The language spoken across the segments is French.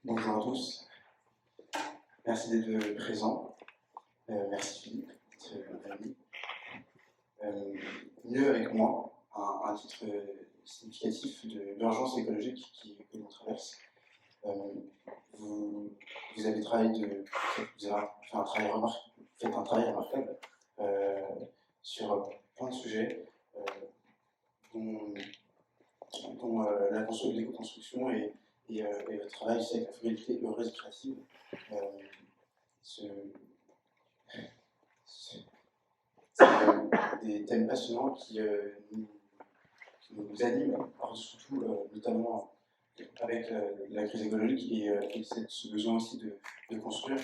Bonjour à tous, merci d'être présents. Merci Philippe, d'être venu. Mieux avec moi, un titre significatif de l'urgence écologique que l'on traverse. Vous avez travaillé vous avez fait un travail remarquable sur plein de sujets, dont l'éco-construction et votre travail aussi avec la frugalité heureuse et créative. C'est des thèmes passionnants qui nous animent, surtout notamment avec la crise écologique et ce besoin aussi de construire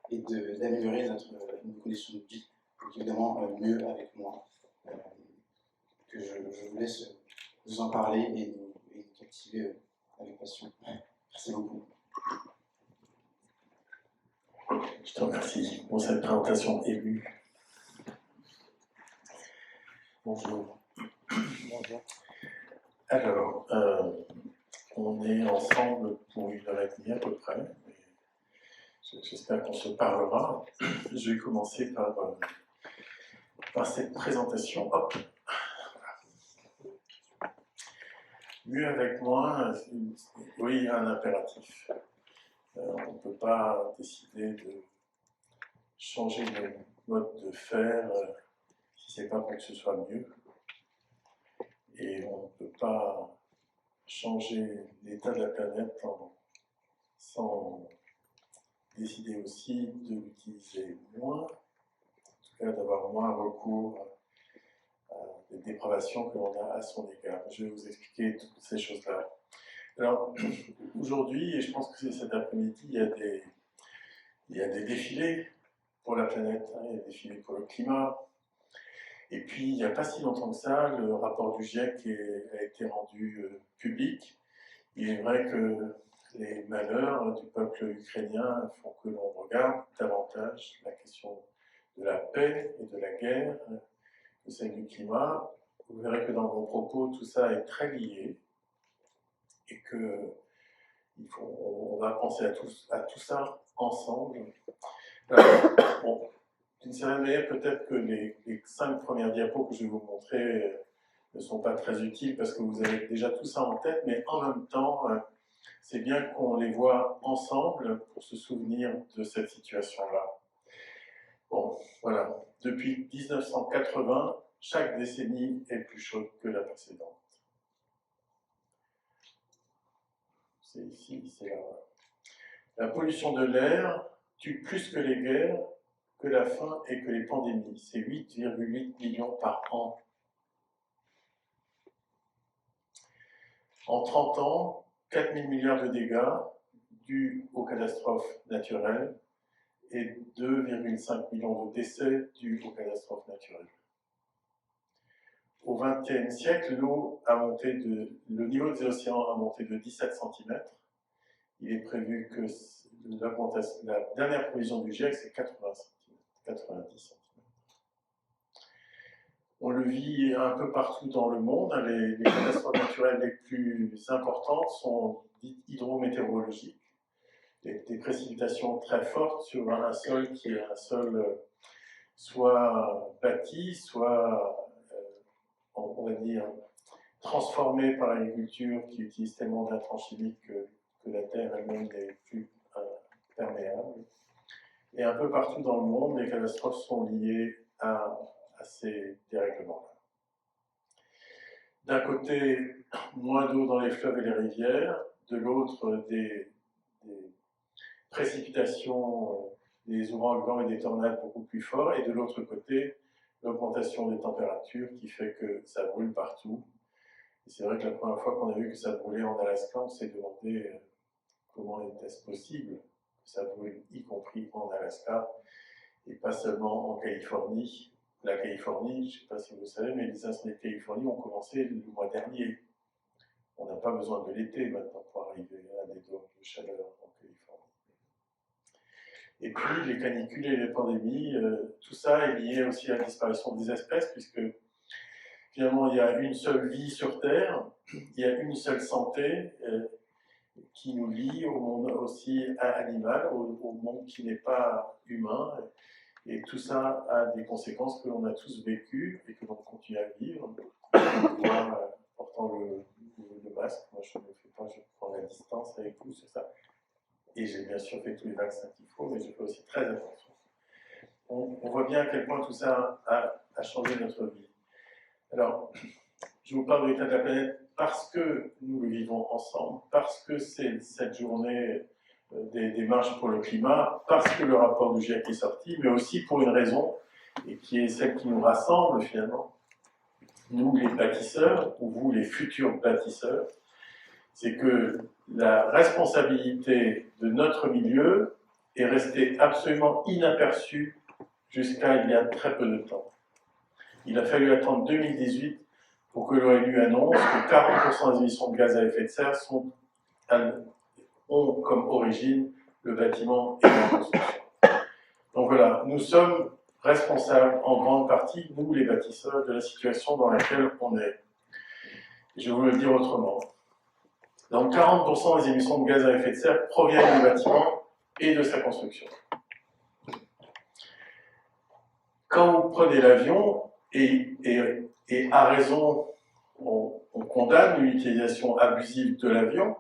et d'améliorer nos conditions de vie. Donc évidemment, mieux avec moi, que je vous laisse vous en parler et nous captiver avec passion. Merci beaucoup. Je te remercie pour cette présentation émue. Bonjour. Bonjour. Alors, on est ensemble pour 1h30 à peu près. J'espère qu'on se parlera. Je vais commencer par cette présentation. Hop. Mieux avec moi, oui, il y a un impératif. On ne peut pas décider de changer de mode de faire si ce n'est pas pour que ce soit mieux. Et on ne peut pas changer l'état de la planète sans décider aussi de l'utiliser moins, en tout cas d'avoir moins recours à des dépravations que l'on a à son égard. Je vais vous expliquer toutes ces choses-là. Alors, aujourd'hui, et je pense que c'est cet après-midi, il y a des défilés pour la planète, il y a des défilés pour le climat. Et puis, il n'y a pas si longtemps que ça, le rapport du GIEC a été rendu public. Il est vrai que les malheurs du peuple ukrainien font que l'on regarde davantage la question de la paix et de la guerre que celle du climat. Vous verrez que dans vos propos, tout ça est très lié et qu'on va penser à tout ça ensemble. Alors, bon, d'une certaine manière, peut-être que les 5 premières diapos que je vais vous montrer ne sont pas très utiles parce que vous avez déjà tout ça en tête, mais en même temps, c'est bien qu'on les voit ensemble pour se souvenir de cette situation-là. Bon, voilà. Depuis 1980, chaque décennie est plus chaude que la précédente. C'est ici, c'est là. La pollution de l'air tue plus que les guerres, que la faim et que les pandémies. C'est 8,8 millions par an. En 30 ans, 4 000 milliards de dégâts dus aux catastrophes naturelles et 2,5 millions de décès dus aux catastrophes naturelles. Au XXe siècle, le niveau des océans a monté de 17 cm. Il est prévu que la dernière prévision du GIEC, c'est 90 cm. On le vit un peu partout dans le monde. Les catastrophes naturelles les plus importantes sont dites hydrométéorologiques. Des précipitations très fortes sur un sol qui est un sol soit bâti, soit, on va dire, transformé par l'agriculture qui utilise tellement d'intrants chimiques que la terre elle-même n'est plus perméable. Et un peu partout dans le monde, les catastrophes sont liées à ces dérèglements-là. D'un côté, moins d'eau dans les fleuves et les rivières, de l'autre, des précipitations, des ouragans et des tornades beaucoup plus forts, et de l'autre côté, l'augmentation des températures qui fait que ça brûle partout. Et c'est vrai que la première fois qu'on a vu que ça brûlait en Alaska, on s'est demandé comment était-ce possible que ça brûle, y compris en Alaska, et pas seulement en Californie. La Californie, je ne sais pas si vous le savez, mais les incendies de Californie ont commencé le mois dernier. On n'a pas besoin de l'été maintenant pour arriver à des dômes de chaleur en Californie. Et puis les canicules et les pandémies, tout ça est lié aussi à la disparition des espèces, puisque finalement il y a une seule vie sur Terre, il y a une seule santé, qui nous lie au monde aussi animal, au monde qui n'est pas humain. Et tout ça a des conséquences que l'on a tous vécues et que l'on continue à vivre. Moi, portant le masque, moi je ne le fais pas, je prends la distance avec vous, c'est ça. Et j'ai bien sûr fait tous les vaccins qu'il faut, mais je fais aussi très attention. On voit bien à quel point tout ça a changé notre vie. Alors, je vous parle de l'état de la planète parce que nous le vivons ensemble, parce que c'est cette journée des marches pour le climat, parce que le rapport du GIEC est sorti, mais aussi pour une raison, et qui est celle qui nous rassemble finalement, nous les bâtisseurs, ou vous les futurs bâtisseurs, c'est que la responsabilité de notre milieu est restée absolument inaperçue jusqu'à il y a très peu de temps. Il a fallu attendre 2018 pour que l'ONU annonce que 40% des émissions de gaz à effet de serre ont comme origine le bâtiment et la construction. Donc voilà, nous sommes responsables en grande partie, nous les bâtisseurs, de la situation dans laquelle on est. Je vais vous le dire autrement. Donc 40% des émissions de gaz à effet de serre proviennent du bâtiment et de sa construction. Quand vous prenez l'avion, et à raison, on condamne l'utilisation abusive de l'avion,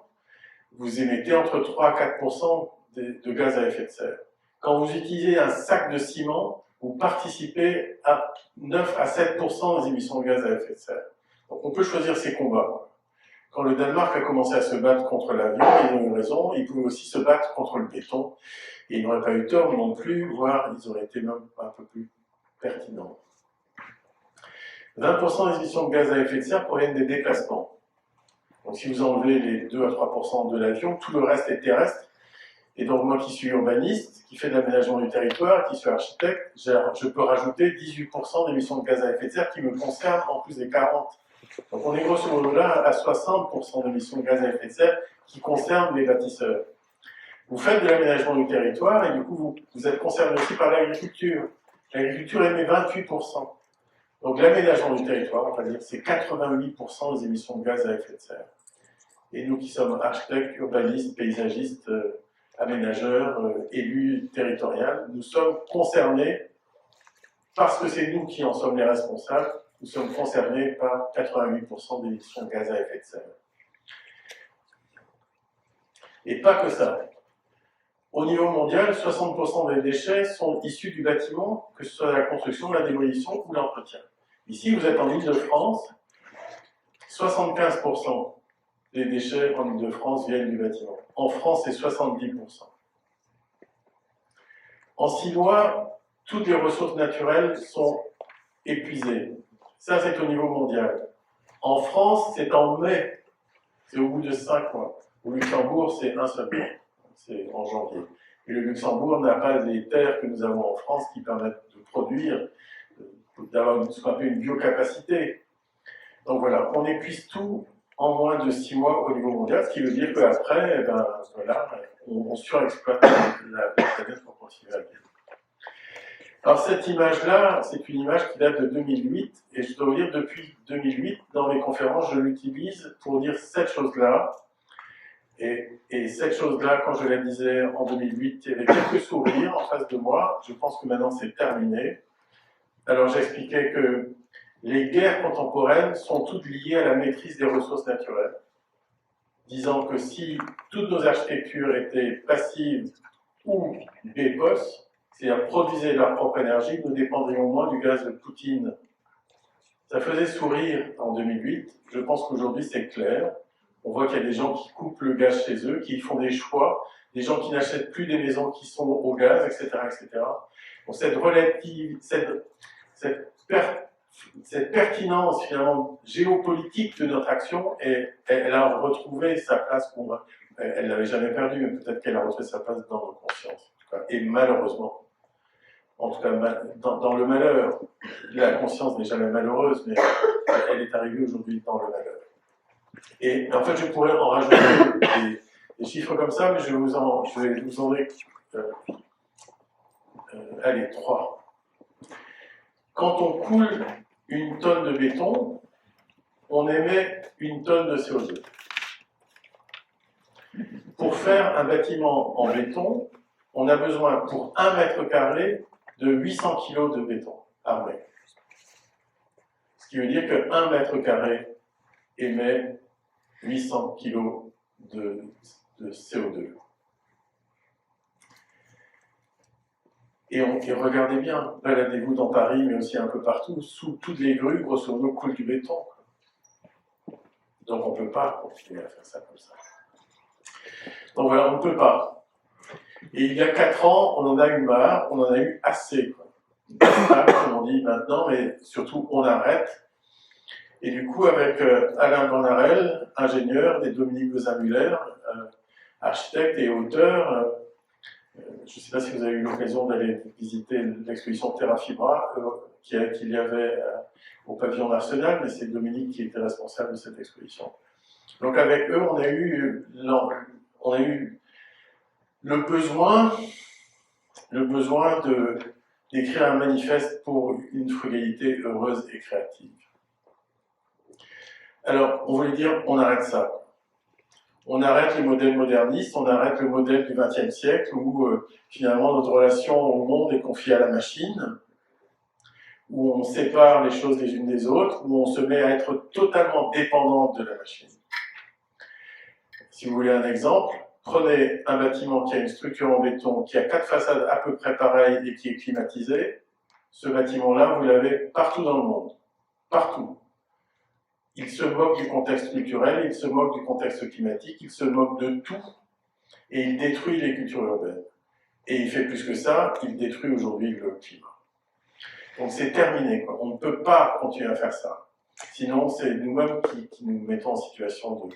vous émettez entre 3 à 4% de gaz à effet de serre. Quand vous utilisez un sac de ciment, vous participez à 9 à 7% des émissions de gaz à effet de serre. Donc on peut choisir ses combats. Quand le Danemark a commencé à se battre contre l'avion, ils ont eu raison, ils pouvaient aussi se battre contre le béton. Et ils n'auraient pas eu tort non plus, voire ils auraient été même un peu plus pertinents. 20% des émissions de gaz à effet de serre proviennent des déplacements. Donc si vous enlevez les 2 à 3% de l'avion, tout le reste est terrestre. Et donc moi qui suis urbaniste, qui fait de l'aménagement du territoire, qui suis architecte, je peux rajouter 18% d'émissions de gaz à effet de serre qui me concernent en plus des 40%. Donc on est grosso modo là à 60% d'émissions de gaz à effet de serre qui concernent les bâtisseurs. Vous faites de l'aménagement du territoire et du coup vous êtes concerné aussi par l'agriculture. L'agriculture émet 28%. Donc l'aménagement du territoire, on va dire, c'est 88% des émissions de gaz à effet de serre. Et nous qui sommes architectes, urbanistes, paysagistes, aménageurs, élus territoriaux, nous sommes concernés, parce que c'est nous qui en sommes les responsables, nous sommes concernés par 88% des émissions de gaz à effet de serre. Et pas que ça. Au niveau mondial, 60% des déchets sont issus du bâtiment, que ce soit la construction, la démolition ou l'entretien. Ici, vous êtes en Île-de-France, 75% des déchets en Île-de-France viennent du bâtiment. En France, c'est 70%. En 6 mois, toutes les ressources naturelles sont épuisées. Ça, c'est au niveau mondial. En France, c'est en mai. C'est au bout de 5 mois. Au Luxembourg, c'est un seul mois. C'est en janvier. Et le Luxembourg n'a pas les terres que nous avons en France qui permettent de produire, d'avoir ce qu'on appelle une biocapacité. Donc voilà, on épuise tout en moins de 6 mois au niveau mondial, ce qui veut dire qu'après, voilà, on surexploite la planète pour continuer à vivre. Alors cette image-là, c'est une image qui date de 2008, et je dois vous dire, depuis 2008, dans mes conférences, je l'utilise pour dire cette chose-là. Et cette chose-là, quand je la disais en 2008, il y avait quelques sourires en face de moi. Je pense que maintenant c'est terminé. Alors j'expliquais que les guerres contemporaines sont toutes liées à la maîtrise des ressources naturelles, disant que si toutes nos architectures étaient passives ou BPOS, c'est-à-dire produisaient leur propre énergie, nous dépendrions moins du gaz de Poutine. Ça faisait sourire en 2008. Je pense qu'aujourd'hui c'est clair. On voit qu'il y a des gens qui coupent le gaz chez eux, qui font des choix, des gens qui n'achètent plus des maisons qui sont au gaz, etc., etc. Donc cette pertinence finalement géopolitique de notre action, elle a retrouvé sa place. Elle l'avait jamais perdue, mais peut-être qu'elle a retrouvé sa place dans nos consciences. En tout cas, et malheureusement, en tout cas dans le malheur, la conscience n'est jamais malheureuse, mais elle est arrivée aujourd'hui dans le malheur. Et en fait, je pourrais en rajouter des chiffres comme ça, mais je vais vous en donner allez, 3. Quand on coule une tonne de béton, on émet 1 tonne de CO2. faire un bâtiment en béton, on a besoin pour 1 mètre carré de 800 kg de béton armé. Ce qui veut dire que 1 mètre carré émet 800 kg de CO2. Et regardez bien, baladez-vous dans Paris, mais aussi un peu partout, sous toutes les grues, grosso modo, coule du béton. Donc on ne peut pas continuer à faire ça comme ça. Donc voilà, on ne peut pas. Et il y a 4 ans, on en a eu marre, on en a eu assez. On dit maintenant, mais surtout on arrête. Et du coup, avec Alain Van Arel, ingénieur, et Dominique Gozin-Muller, architecte et auteur, je ne sais pas si vous avez eu l'occasion d'aller visiter l'exposition Terra Fibra qu'il y avait au pavillon d'Arsenal, mais c'est Dominique qui était responsable de cette exposition. Donc avec eux, on a eu le besoin d'écrire un manifeste pour une frugalité heureuse et créative. Alors, on voulait dire, on arrête ça. On arrête les modèles modernistes, on arrête le modèle du XXe siècle où finalement notre relation au monde est confiée à la machine, où on sépare les choses les unes des autres, où on se met à être totalement dépendante de la machine. Si vous voulez un exemple, prenez un bâtiment qui a une structure en béton, qui a 4 façades à peu près pareilles et qui est climatisé. Ce bâtiment-là, vous l'avez partout dans le monde. Partout. Il se moque du contexte culturel, il se moque du contexte climatique, il se moque de tout, et il détruit les cultures urbaines. Et il fait plus que ça, il détruit aujourd'hui le climat. Donc c'est terminé, quoi. On ne peut pas continuer à faire ça. Sinon, c'est nous-mêmes qui nous mettons en situation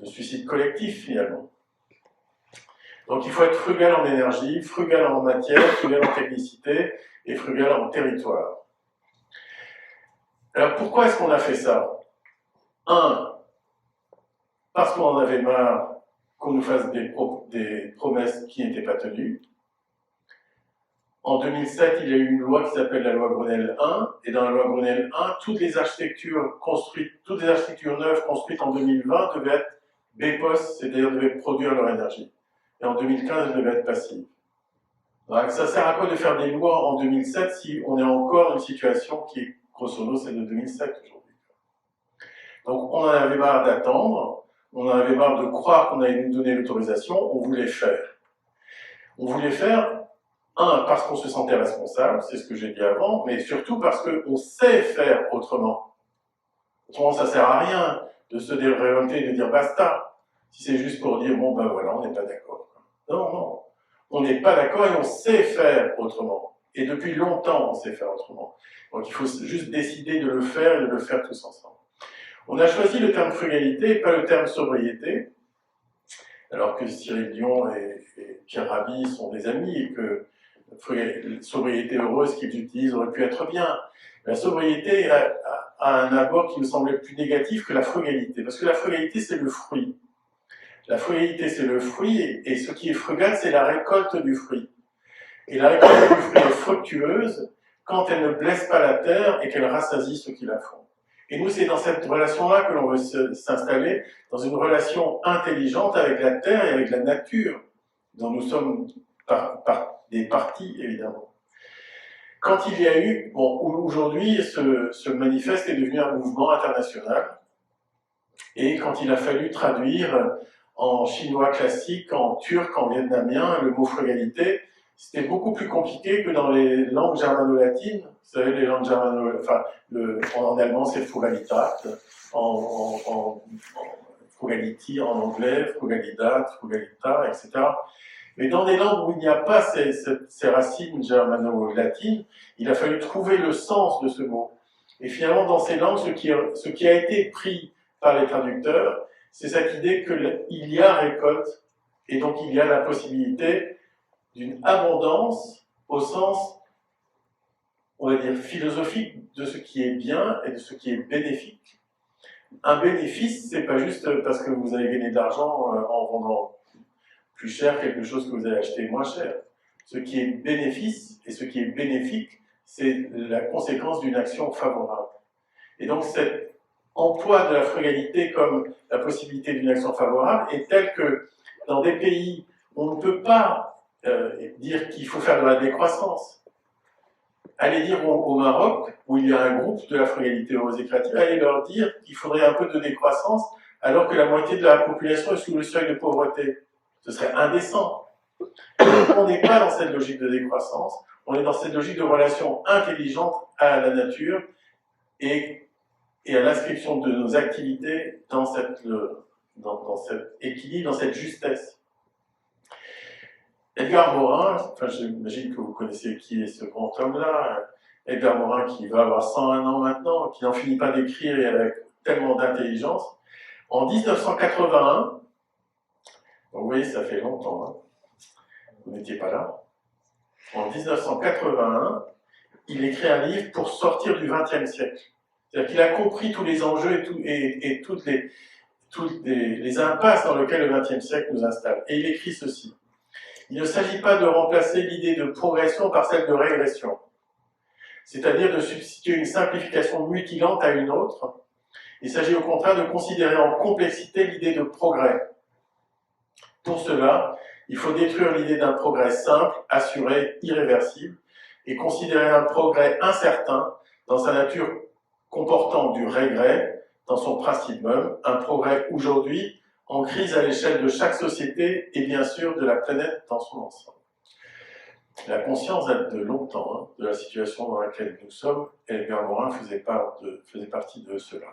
de suicide collectif, finalement. Donc il faut être frugal en énergie, frugal en matière, frugal en technicité, et frugal en territoire. Alors pourquoi est-ce qu'on a fait ça ? 1, parce qu'on en avait marre qu'on nous fasse des promesses qui n'étaient pas tenues. En 2007, il y a eu une loi qui s'appelle la loi Grenelle 1, et dans la loi Grenelle 1, toutes les architectures neuves construites en 2020 devaient être BPOS, c'est-à-dire devaient produire leur énergie. Et en 2015, elles devaient être passives. Donc, ça sert à quoi de faire des lois en 2007 si on est encore dans une situation qui est, grosso modo, celle de 2007 aujourd'hui. Donc on en avait marre d'attendre, on en avait marre de croire qu'on allait nous donner l'autorisation, on voulait faire. On voulait faire, 1, parce qu'on se sentait responsable, c'est ce que j'ai dit avant, mais surtout parce qu'on sait faire autrement. Autrement, ça sert à rien de se révolter et de dire basta, si c'est juste pour dire, bon ben voilà, on n'est pas d'accord. Non, non, on n'est pas d'accord et on sait faire autrement. Et depuis longtemps, on sait faire autrement. Donc il faut juste décider de le faire et de le faire tous ensemble. On a choisi le terme frugalité et pas le terme sobriété, alors que Cyril Dion et Pierre Rabhi sont des amis et que sobriété heureuse qu'ils utilisent aurait pu être bien. La sobriété a un abord qui me semblait plus négatif que la frugalité, parce que la frugalité c'est le fruit. La frugalité c'est le fruit et ce qui est frugal c'est la récolte du fruit. Et la récolte du fruit est fructueuse quand elle ne blesse pas la terre et qu'elle rassasie ceux qui la font. Et nous, c'est dans cette relation-là que l'on veut s'installer, dans une relation intelligente avec la terre et avec la nature, dont nous sommes des parties, évidemment. Quand il y a eu, bon, aujourd'hui, ce manifeste est devenu un mouvement international, et quand il a fallu traduire en chinois classique, en turc, en vietnamien, le mot frugalité, c'était beaucoup plus compliqué que dans les langues germano-latines. Vous savez, les langues en allemand, c'est frugalitat, en frugality en anglais, frugalitat, frugalita, etc. Mais dans des langues où il n'y a pas ces racines germano-latines, il a fallu trouver le sens de ce mot. Et finalement, dans ces langues, ce qui a été pris par les traducteurs, c'est cette idée qu'il y a récolte, et donc il y a la possibilité d'une abondance au sens, on va dire, philosophique de ce qui est bien et de ce qui est bénéfique. Un bénéfice, c'est pas juste parce que vous avez gagné de l'argent en vendant plus cher quelque chose que vous avez acheté moins cher. Ce qui est bénéfice et ce qui est bénéfique, c'est la conséquence d'une action favorable. Et donc cet emploi de la frugalité comme la possibilité d'une action favorable est tel que dans des pays où on ne peut pas dire qu'il faut faire de la décroissance. Allez dire au Maroc, où il y a un groupe de la frugalité heureuse et créative, allez leur dire qu'il faudrait un peu de décroissance alors que la moitié de la population est sous le seuil de pauvreté. Ce serait indécent. On n'est pas dans cette logique de décroissance, on est dans cette logique de relation intelligente à la nature et à l'inscription de nos activités dans cet équilibre, dans cette justesse. Edgar Morin, enfin j'imagine que vous connaissez qui est ce grand homme-là, Edgar Morin qui va avoir 101 ans maintenant, qui n'en finit pas d'écrire et avec tellement d'intelligence. En 1981, donc vous voyez ça fait longtemps, hein, vous n'étiez pas là, en 1981, il écrit un livre pour sortir du XXe siècle. C'est-à-dire qu'il a compris tous les enjeux et toutes les impasses dans lesquelles le XXe siècle nous installe. Et il écrit ceci. Il ne s'agit pas de remplacer l'idée de progression par celle de régression, c'est-à-dire de substituer une simplification mutilante à une autre. Il s'agit au contraire de considérer en complexité l'idée de progrès. Pour cela, il faut détruire l'idée d'un progrès simple, assuré, irréversible, et considérer un progrès incertain dans sa nature comportant du régret, dans son principe même, un progrès aujourd'hui en crise à l'échelle de chaque société et bien sûr de la planète dans son ensemble. La conscience date de longtemps hein, de la situation dans laquelle nous sommes, et Edgar Morin faisait partie de cela.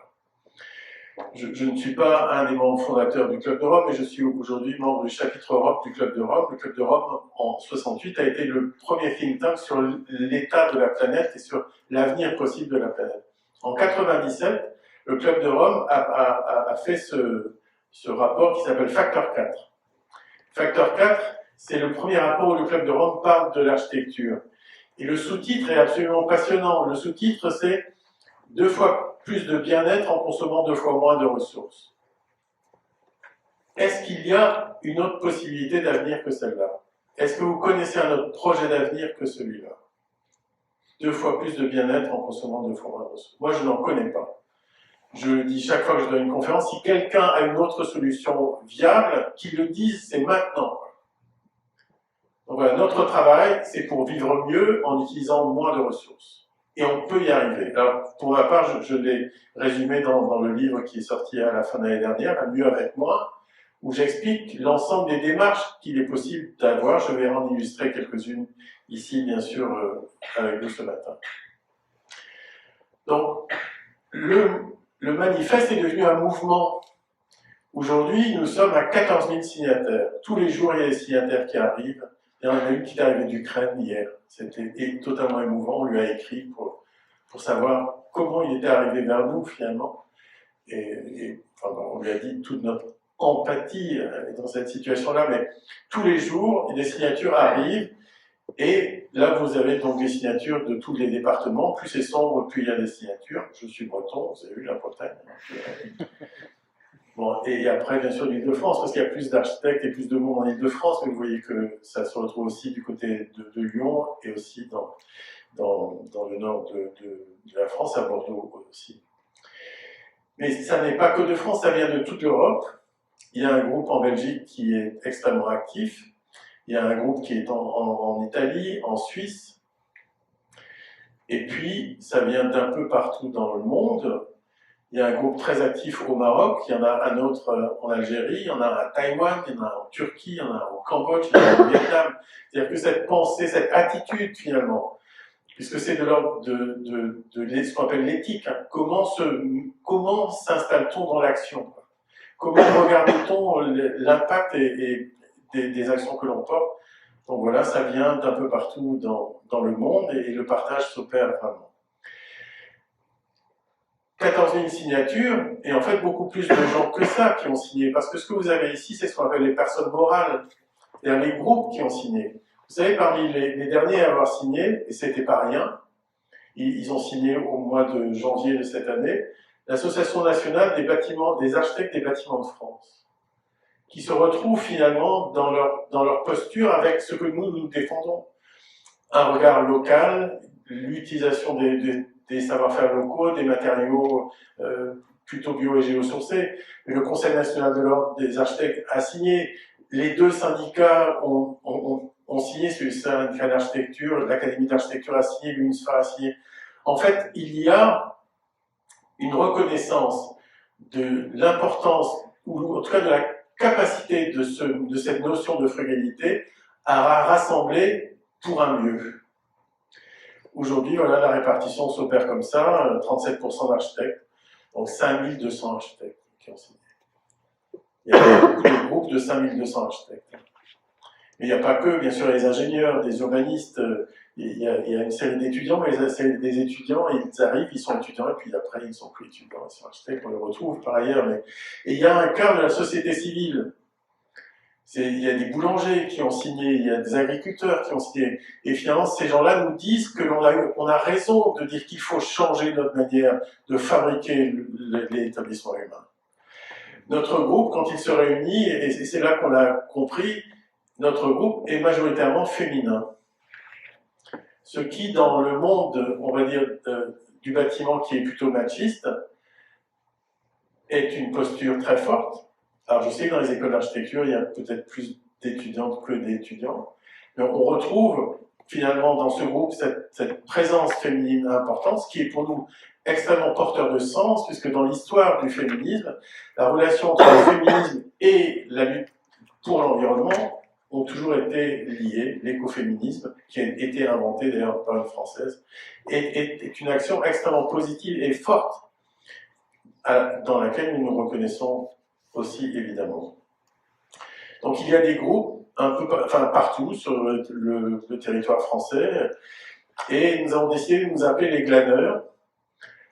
Je ne suis pas un des membres fondateurs du Club de Rome, mais je suis aujourd'hui membre du chapitre Europe du Club de Rome. Le Club de Rome, en 68, a été le premier think tank sur l'état de la planète et sur l'avenir possible de la planète. En 97, le Club de Rome a fait ce rapport qui s'appelle Facteur 4. Facteur 4, c'est le premier rapport où le Club de Rome parle de l'architecture. Et le sous-titre est absolument passionnant. Le sous-titre, c'est 2 fois plus de bien-être en consommant 2 fois moins de ressources. Est-ce qu'il y a une autre possibilité d'avenir que celle-là? Est-ce que vous connaissez un autre projet d'avenir que celui-là? 2 fois plus de bien-être en consommant 2 fois moins de ressources. Moi, je n'en connais pas. Je dis chaque fois que je donne une conférence, si quelqu'un a une autre solution viable, qu'il le dise, c'est maintenant. Donc voilà, notre travail, c'est pour vivre mieux en utilisant moins de ressources. Et on peut y arriver. Alors, pour ma part, je l'ai résumé dans le livre qui est sorti à la fin de l'année dernière, Mieux avec moins, où j'explique l'ensemble des démarches qu'il est possible d'avoir. Je vais en illustrer quelques-unes ici, bien sûr, avec vous ce matin. Donc, le manifeste est devenu un mouvement. Aujourd'hui, nous sommes à 14 000 signataires. Tous les jours, il y a des signataires qui arrivent. Il y en a une qui est arrivée d'Ukraine hier. C'était totalement émouvant. On lui a écrit pour savoir comment il était arrivé vers nous, finalement. Enfin, on lui a dit toute notre empathie dans cette situation-là, mais tous les jours, des signatures arrivent. Et là, vous avez donc des signatures de tous les départements. Plus c'est sombre, plus il y a des signatures. Je suis breton, vous avez vu la Bretagne. Bon, et après, bien sûr, l'Île-de-France, parce qu'il y a plus d'architectes et plus de monde en Île-de-France, mais vous voyez que ça se retrouve aussi du côté de Lyon et aussi dans le nord de la France, à Bordeaux aussi. Mais ça n'est pas que de France, ça vient de toute l'Europe. Il y a un groupe en Belgique qui est extrêmement actif. Il y a un groupe qui est en Italie, en Suisse. Et puis, ça vient d'un peu partout dans le monde. Il y a un groupe très actif au Maroc, il y en a un autre en Algérie, il y en a un à Taïwan, il y en a un en Turquie, il y en a un au Cambodge, il y en a un au Vietnam. C'est-à-dire que cette pensée, cette attitude finalement, puisque c'est de l'ordre de ce qu'on appelle l'éthique, hein, comment s'installe-t-on dans l'action? Comment regarde-t-on l'impact des actions que l'on porte? Donc voilà, ça vient d'un peu partout dans le monde et le partage s'opère vraiment. 14 000 signatures, et en fait beaucoup plus de gens que ça qui ont signé, parce que ce que vous avez ici, c'est ce qu'on appelle les personnes morales, c'est-à-dire les groupes qui ont signé. Vous savez, parmi les derniers à avoir signé, et c'était pas rien, ils ont signé au mois de janvier de cette année, l'Association nationale des architectes des bâtiments de France, qui se retrouvent finalement dans leur posture avec ce que nous défendons. Un regard local, l'utilisation des savoir-faire locaux, des matériaux plutôt bio et géosourcés. Mais le Conseil national de l'ordre des architectes a signé les deux syndicats ont signé, sur le syndicat d'architecture, l'Académie d'architecture a signé, l'UNSFA a signé. En fait, il y a une reconnaissance de l'importance, ou en tout cas de la capacité de cette notion de frugalité à rassembler pour un mieux. Aujourd'hui, voilà, la répartition s'opère comme ça, 37% d'architectes, donc 5200 architectes qui ont signé. Il y a beaucoup de groupes de 5200 architectes. Mais il n'y a pas que, bien sûr, les ingénieurs, des urbanistes, il y a une série d'étudiants, mais des étudiants, ils arrivent, ils sont étudiants, et puis après, ils ne sont plus étudiants, ils sont architectes, on les retrouve par ailleurs. Et il y a un cœur de la société civile. Il y a des boulangers qui ont signé, il y a des agriculteurs qui ont signé. Et finalement, ces gens-là nous disent que on a raison de dire qu'il faut changer notre manière de fabriquer l'établissement humain. Notre groupe, quand il se réunit, et c'est là qu'on a compris, notre groupe est majoritairement féminin. Ce qui, dans le monde, on va dire, du bâtiment qui est plutôt machiste, est une posture très forte. Alors je sais que dans les écoles d'architecture, il y a peut-être plus d'étudiantes que d'étudiants, mais on retrouve finalement dans ce groupe cette présence féminine importante, ce qui est pour nous extrêmement porteur de sens, puisque dans l'histoire du féminisme, la relation entre le féminisme et la lutte pour l'environnement ont toujours été liées. L'écoféminisme, qui a été inventé d'ailleurs par une Française, est une action extrêmement positive et forte, dans laquelle nous nous reconnaissons aussi évidemment. Donc il y a des groupes un peu, partout sur le territoire français, et nous avons décidé de nous appeler les glaneurs,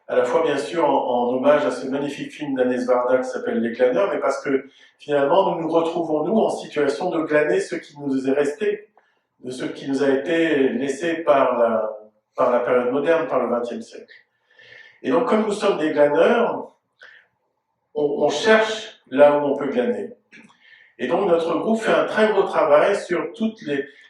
à la fois bien sûr en hommage à ce magnifique film d'Agnès Varda qui s'appelle Les Glaneurs, mais parce que finalement nous nous retrouvons nous en situation de glaner ce qui nous est resté, de ce qui nous a été laissé par la période moderne, par le XXe siècle. Et donc comme nous sommes des glaneurs, on cherche là où on peut glaner. Et donc notre groupe fait un très beau travail sur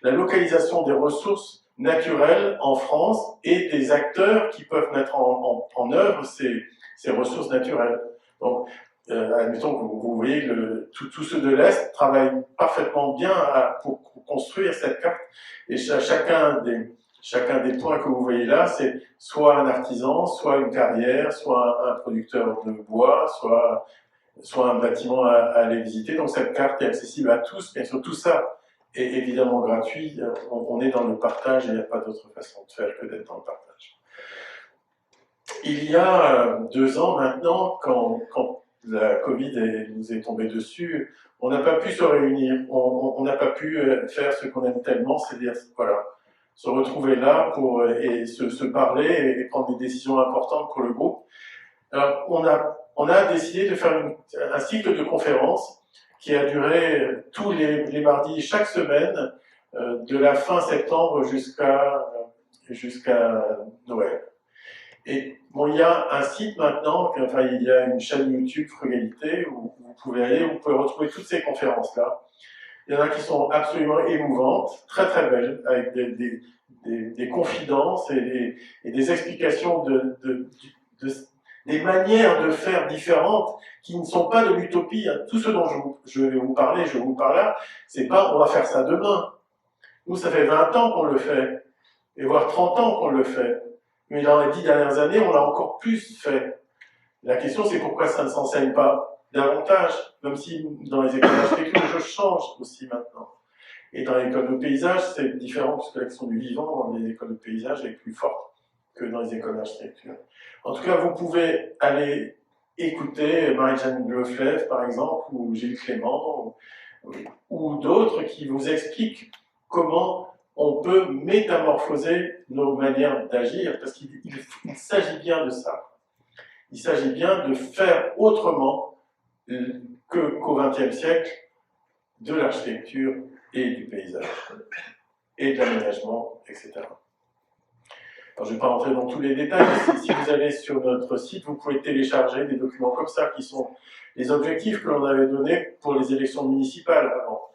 la localisation des ressources naturelles en France et des acteurs qui peuvent mettre en œuvre ces ressources naturelles. Donc, admettons que vous voyez que tous ceux de l'Est travaillent parfaitement bien pour construire cette carte. Et chacun des points que vous voyez là, c'est soit un artisan, soit une carrière, soit un producteur de bois, soit un bâtiment à aller visiter. Donc cette carte est accessible à tous, bien sûr tout ça est évidemment gratuit, on est dans le partage et il n'y a pas d'autre façon de faire que d'être dans le partage. Il y a 2 ans maintenant, quand la Covid nous est tombée dessus, on n'a pas pu se réunir, on n'a pas pu faire ce qu'on aime tellement, c'est-à-dire voilà, se retrouver là pour se parler et prendre des décisions importantes pour le groupe. Alors on a décidé de faire un cycle de conférences qui a duré tous les mardis chaque semaine, de la fin septembre jusqu'à Noël. Et bon, il y a un site maintenant, il y a une chaîne YouTube Frugalité où vous pouvez aller, vous pouvez retrouver toutes ces conférences-là. Il y en a qui sont absolument émouvantes, très très belles, avec des confidences et des explications des manières de faire différentes qui ne sont pas de l'utopie. Tout ce dont je vais vous parler, je vous parle là, c'est pas on va faire ça demain. Nous, ça fait 20 ans qu'on le fait, et voire 30 ans qu'on le fait. Mais dans les 10 dernières années, on l'a encore plus fait. La question, c'est pourquoi ça ne s'enseigne pas davantage, même si dans les écoles d'architecture, je change aussi maintenant. Et dans les écoles de paysage, c'est différent, puisque l'action du vivant dans les écoles de paysage est plus forte que dans les écoles d'architecture. En tout cas, vous pouvez aller écouter Marie-Jeanne Bloflev, par exemple, ou Gilles Clément, ou d'autres qui vous expliquent comment on peut métamorphoser nos manières d'agir, parce qu'il s'agit bien de ça. Il s'agit bien de faire autrement qu'au XXe siècle de l'architecture et du paysage, et de l'aménagement, etc. Alors, je ne vais pas rentrer dans tous les détails, mais si vous allez sur notre site, vous pouvez télécharger des documents comme ça, qui sont les objectifs que l'on avait donnés pour les élections municipales avant.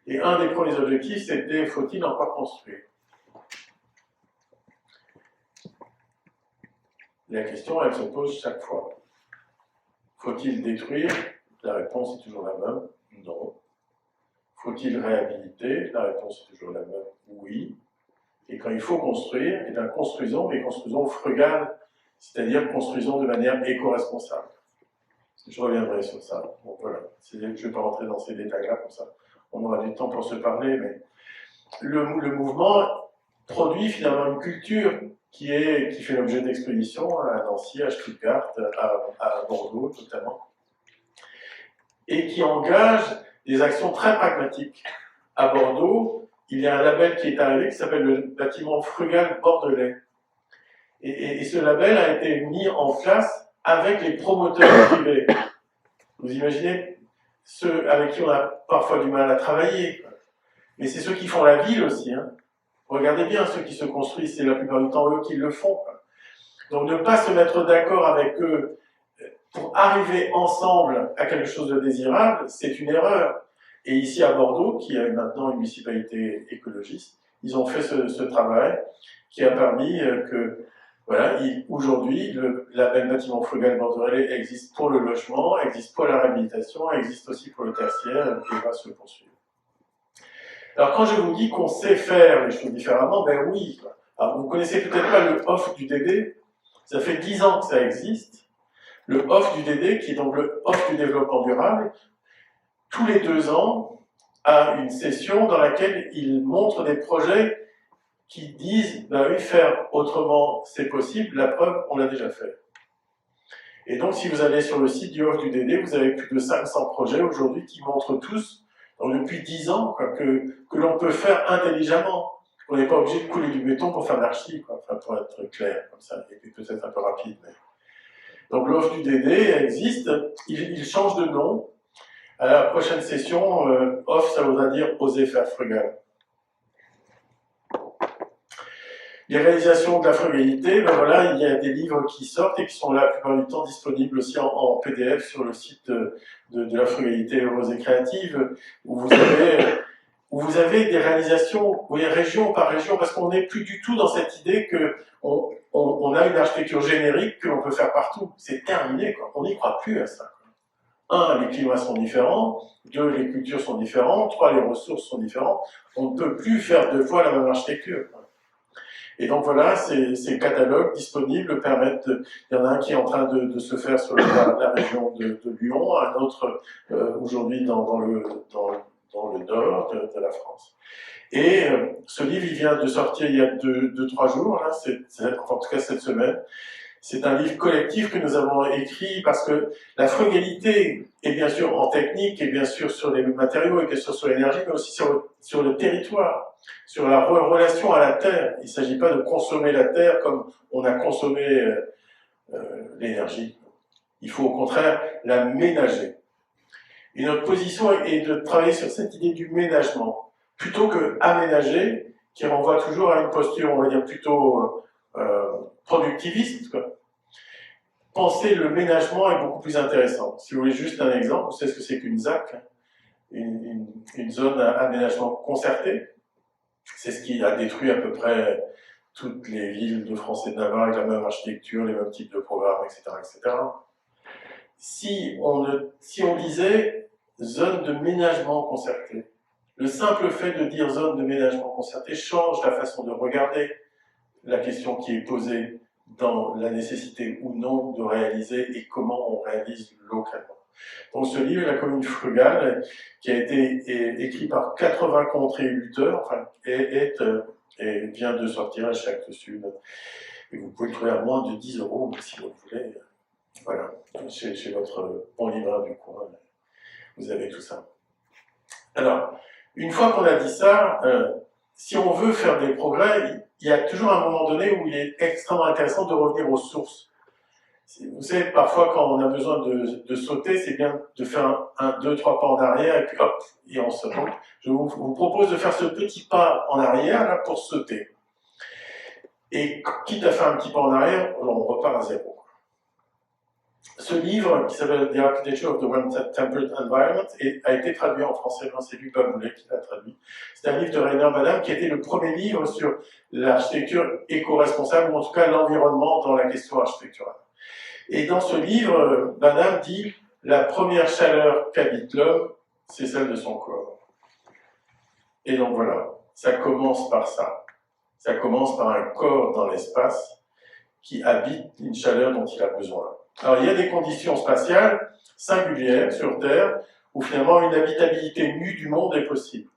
Et un des premiers objectifs, c'était « Faut-il encore construire ?» La question, elle se pose chaque fois. Faut-il détruire? La réponse est toujours la même, non. faut-il réhabiliter? La réponse est toujours la même, oui. Et quand il faut construire, eh bien construisons, mais construisons frugal, c'est-à-dire construisons de manière éco-responsable. Je reviendrai sur ça. Bon, voilà. Je ne vais pas rentrer dans ces détails-là, comme ça. On aura du temps pour se parler, mais le mouvement produit finalement une culture qui fait l'objet d'expositions à Nancy, à Stuttgart, à Bordeaux notamment, et qui engage des actions très pragmatiques. À Bordeaux, il y a un label qui est arrivé qui s'appelle le bâtiment frugal bordelais. Et ce label a été mis en place avec les promoteurs privés. Vous imaginez ceux avec qui on a parfois du mal à travailler. Mais c'est ceux qui font la ville aussi. Hein. Regardez bien, ceux qui se construisent, c'est la plupart du temps eux qui le font. Donc ne pas se mettre d'accord avec eux pour arriver ensemble à quelque chose de désirable, c'est une erreur. Et ici à Bordeaux, qui a maintenant une municipalité écologiste, ils ont fait ce travail qui a permis que, voilà, aujourd'hui, le label bâtiment frugal bordelais existe pour le logement, existe pour la réhabilitation, existe aussi pour le tertiaire et va se poursuivre. Alors quand je vous dis qu'on sait faire les choses différemment, ben oui. Alors, vous ne connaissez peut-être pas le off du DD, ça fait 10 ans que ça existe. Le off du DD, qui est donc le off du développement durable, tous les 2 ans, a une session dans laquelle il montre des projets qui disent, ben oui, faire autrement, c'est possible, la preuve, on l'a déjà fait. Et donc, si vous allez sur le site du off du DD, vous avez plus de 500 projets aujourd'hui qui montrent tous, donc depuis 10 ans, quoi, que l'on peut faire intelligemment. On n'est pas obligé de couler du béton pour faire l'archi, enfin, pour être clair, comme ça, et peut-être un peu rapide. Mais... Donc, l'off du DD existe, il change de nom. À la prochaine session, off, ça voudra dire oser faire frugal. Les réalisations de la frugalité, ben voilà, il y a des livres qui sortent et qui sont la plupart du temps disponibles aussi en PDF sur le site de la frugalité heureuse et créative, où vous avez des réalisations, oui, région par région, parce qu'on n'est plus du tout dans cette idée qu'on a une architecture générique que l'on peut faire partout. C'est terminé, quoi. On n'y croit plus à ça. 1, les climats sont différents, 2, les cultures sont différentes, 3, les ressources sont différentes. On ne peut plus faire 2 fois la même architecture. Et donc voilà, ces catalogues disponibles permettent, il y en a un qui est en train de se faire sur la région de Lyon, un autre aujourd'hui dans le nord de la France. Et ce livre, il vient de sortir il y a 2-3 jours, là, en tout cas cette semaine. C'est un livre collectif que nous avons écrit parce que la frugalité est bien sûr en technique, et bien sûr sur les matériaux, et bien sûr sur l'énergie, mais aussi sur le territoire, sur la relation à la terre. Il ne s'agit pas de consommer la terre comme on a consommé l'énergie. Il faut au contraire la ménager. Et notre position est de travailler sur cette idée du ménagement, plutôt que aménager, qui renvoie toujours à une posture, on va dire, plutôt productiviste, quoi. Penser le ménagement est beaucoup plus intéressant. Si vous voulez juste un exemple, vous savez ce que c'est qu'une ZAC, une zone d'aménagement concerté. C'est ce qui a détruit à peu près toutes les villes de France et de Navarre avec la même architecture, les mêmes types de programmes, etc. etc. Si on disait zone de ménagement concerté, le simple fait de dire zone de ménagement concerté change la façon de regarder la question qui est posée dans la nécessité ou non de réaliser et comment on réalise localement. Donc ce livre, La commune frugale, qui a été écrit par 80 contributeurs, enfin, et vient de sortir à Chaque Sud. Et vous pouvez le trouver à moins de 10 € si vous le voulez. Voilà, chez votre bon libraire du coin, vous avez tout ça. Alors, une fois qu'on a dit ça, si on veut faire des progrès, il y a toujours un moment donné où il est extrêmement intéressant de revenir aux sources. Vous savez, parfois, quand on a besoin de sauter, c'est bien de faire 2, 3 pas en arrière, et puis hop, et on saute. Je vous propose de faire ce petit pas en arrière, là, pour sauter. Et quitte à faire un petit pas en arrière, on repart à 0. Ce livre, qui s'appelle The Architecture of the Well-Tempered Environment, a été traduit en français, c'est Luc Baboulet qui l'a traduit. C'est un livre de Rainer Badam qui a été le premier livre sur l'architecture éco-responsable, ou en tout cas l'environnement dans la question architecturale. Et dans ce livre, Badam dit « La première chaleur qu'habite l'homme, c'est celle de son corps ». Et donc voilà, ça commence par ça. Ça commence par un corps dans l'espace qui habite une chaleur dont il a besoin. Alors il y a des conditions spatiales singulières sur Terre où finalement une habitabilité nue du monde est possible.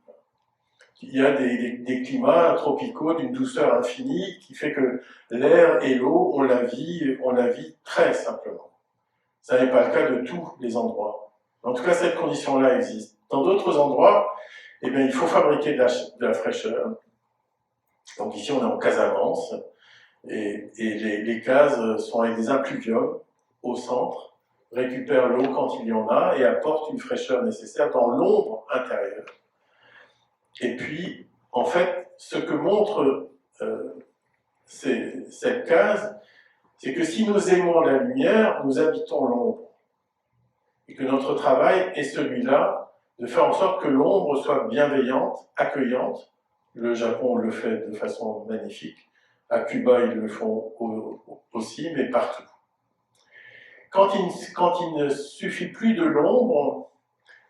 Il y a des climats tropicaux d'une douceur infinie qui fait que l'air et l'eau, on la vit très simplement. Ça n'est pas le cas de tous les endroits. En tout cas, cette condition-là existe. Dans d'autres endroits, eh bien, il faut fabriquer de la fraîcheur. Donc ici, on est en Casamance, et les cases sont avec des impluviums au centre, récupèrent l'eau quand il y en a et apportent une fraîcheur nécessaire dans l'ombre intérieure. Et puis, en fait, ce que montre cette case, c'est que si nous aimons la lumière, nous habitons l'ombre. Et que notre travail est celui-là, de faire en sorte que l'ombre soit bienveillante, accueillante. Le Japon le fait de façon magnifique. À Cuba, ils le font aussi, mais partout. Quand il ne suffit plus de l'ombre,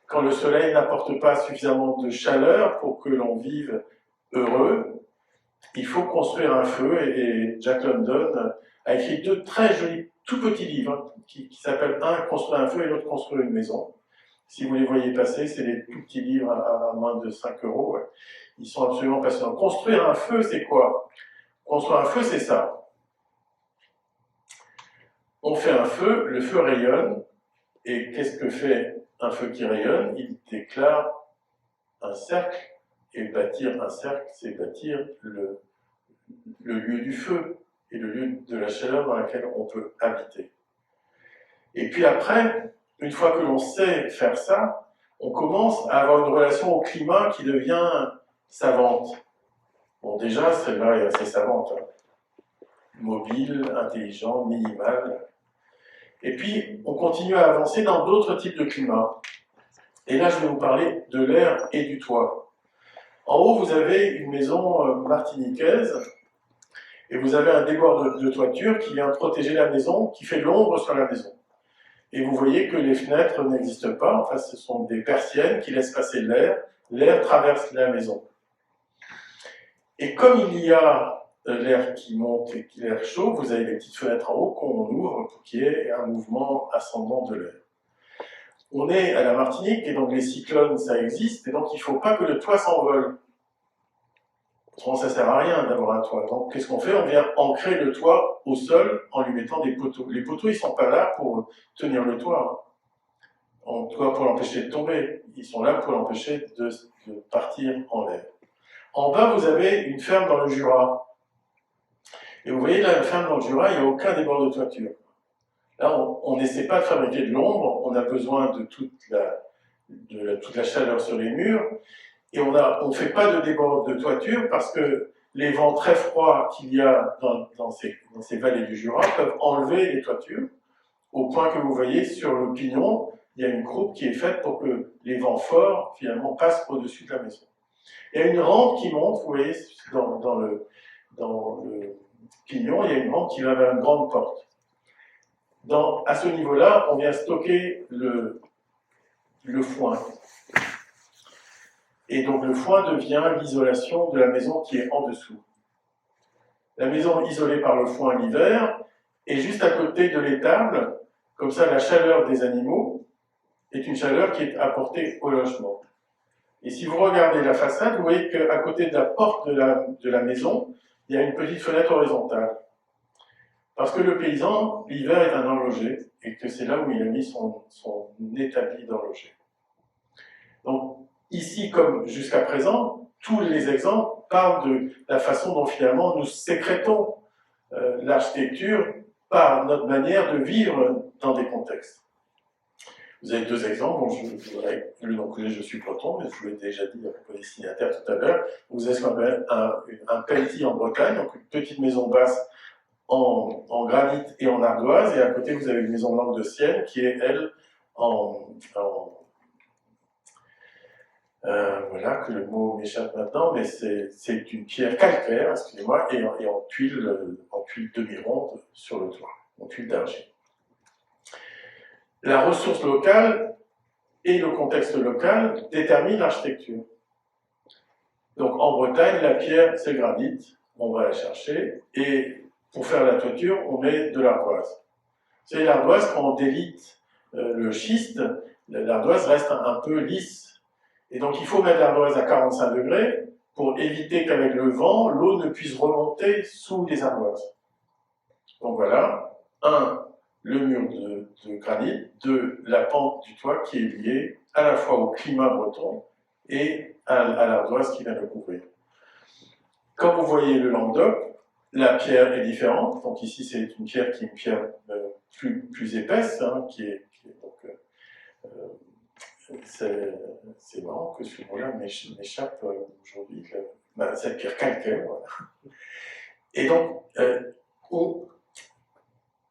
quand le soleil n'apporte pas suffisamment de chaleur pour que l'on vive heureux, il faut construire un feu, et Jack London a écrit 2 très jolis, tout petits livres, qui s'appellent un « Construire un feu » et l'autre « Construire une maison ». Si vous les voyez passer, c'est des tout petits livres à moins de 5 €. Ils sont absolument passionnants. Construire un feu, c'est quoi? Construire un feu, c'est ça. On fait un feu, le feu rayonne, et qu'est-ce que fait un feu qui rayonne? Il déclare un cercle, et bâtir un cercle, c'est bâtir le lieu du feu et le lieu de la chaleur dans laquelle on peut habiter. Et puis après, une fois que l'on sait faire ça, on commence à avoir une relation au climat qui devient savante. Bon, déjà, celle-là est assez savante. Hein. Mobile, intelligent, minimal. Et puis, on continue à avancer dans d'autres types de climats. Et là, je vais vous parler de l'air et du toit. En haut, vous avez une maison martiniquaise, et vous avez un débord de toiture qui vient protéger la maison, qui fait l'ombre sur la maison. Et vous voyez que les fenêtres n'existent pas, enfin ce sont des persiennes qui laissent passer l'air traverse la maison. Et comme il y a l'air qui monte et l'air chaud, vous avez des petites fenêtres en haut qu'on ouvre pour qu'il y ait un mouvement ascendant de l'air. On est à la Martinique, et donc les cyclones, ça existe, et donc il ne faut pas que le toit s'envole. Autrement, ça ne sert à rien d'avoir un toit. Donc, qu'est-ce qu'on fait? On vient ancrer le toit au sol en lui mettant des poteaux. Les poteaux, ils ne sont pas là pour tenir le toit. En tout cas, pour l'empêcher de tomber. Ils sont là pour l'empêcher de partir en l'air. En bas, vous avez une ferme dans le Jura. Et vous voyez, là, la ferme dans le Jura, il n'y a aucun débord de toiture. Là, on n'essaie pas de fabriquer de l'ombre. On a besoin de toute la chaleur sur les murs. Et on ne fait pas de débord de toiture parce que les vents très froids qu'il y a dans ces vallées du Jura peuvent enlever les toitures, au point que vous voyez sur le pignon, il y a une croupe qui est faite pour que les vents forts, finalement, passent au-dessus de la maison. Il y a une rampe qui monte, vous voyez, dans le pignon, il y a une rampe qui va vers une grande porte. À ce niveau-là, on vient stocker le foin. Et donc le foin devient l'isolation de la maison qui est en dessous. La maison isolée par le foin l'hiver est juste à côté de l'étable, comme ça la chaleur des animaux est une chaleur qui est apportée au logement. Et si vous regardez la façade, vous voyez qu'à côté de la porte de la maison, il y a une petite fenêtre horizontale. Parce que le paysan, l'hiver est un horloger, et que c'est là où il a mis son établi d'horloger. Donc, ici, comme jusqu'à présent, tous les exemples parlent de la façon dont finalement nous sécrétons l'architecture par notre manière de vivre dans des contextes. Vous avez 2 exemples. Donc, je suis breton, mais je vous l'ai déjà dit à propos des signataires tout à l'heure. Vous avez ce qu'on appelle un pelti en Bretagne, donc une petite maison basse en granit et en ardoise, et à côté vous avez une maison blanche de Sienne qui est, elle, voilà, que le mot m'échappe maintenant, mais c'est une pierre calcaire, excusez-moi, et en tuile demi-ronde sur le toit, en tuile d'argile. La ressource locale et le contexte local déterminent l'architecture. Donc en Bretagne, la pierre, c'est le granit, on va la chercher, et pour faire la toiture, on met de l'ardoise. Vous savez, l'ardoise, quand on délite le schiste, l'ardoise reste un peu lisse. Et donc il faut mettre l'ardoise à 45 degrés pour éviter qu'avec le vent, l'eau ne puisse remonter sous les ardoises. Donc voilà, le mur de granit, la pente du toit qui est liée à la fois au climat breton et à l'ardoise qui vient le couvrir. Quand vous voyez le Languedoc, la pierre est différente. Donc ici, c'est une pierre qui est une pierre plus épaisse, hein, c'est marrant que ce mot-là m'échappe aujourd'hui, cette pierre calcaire. Voilà. Et donc,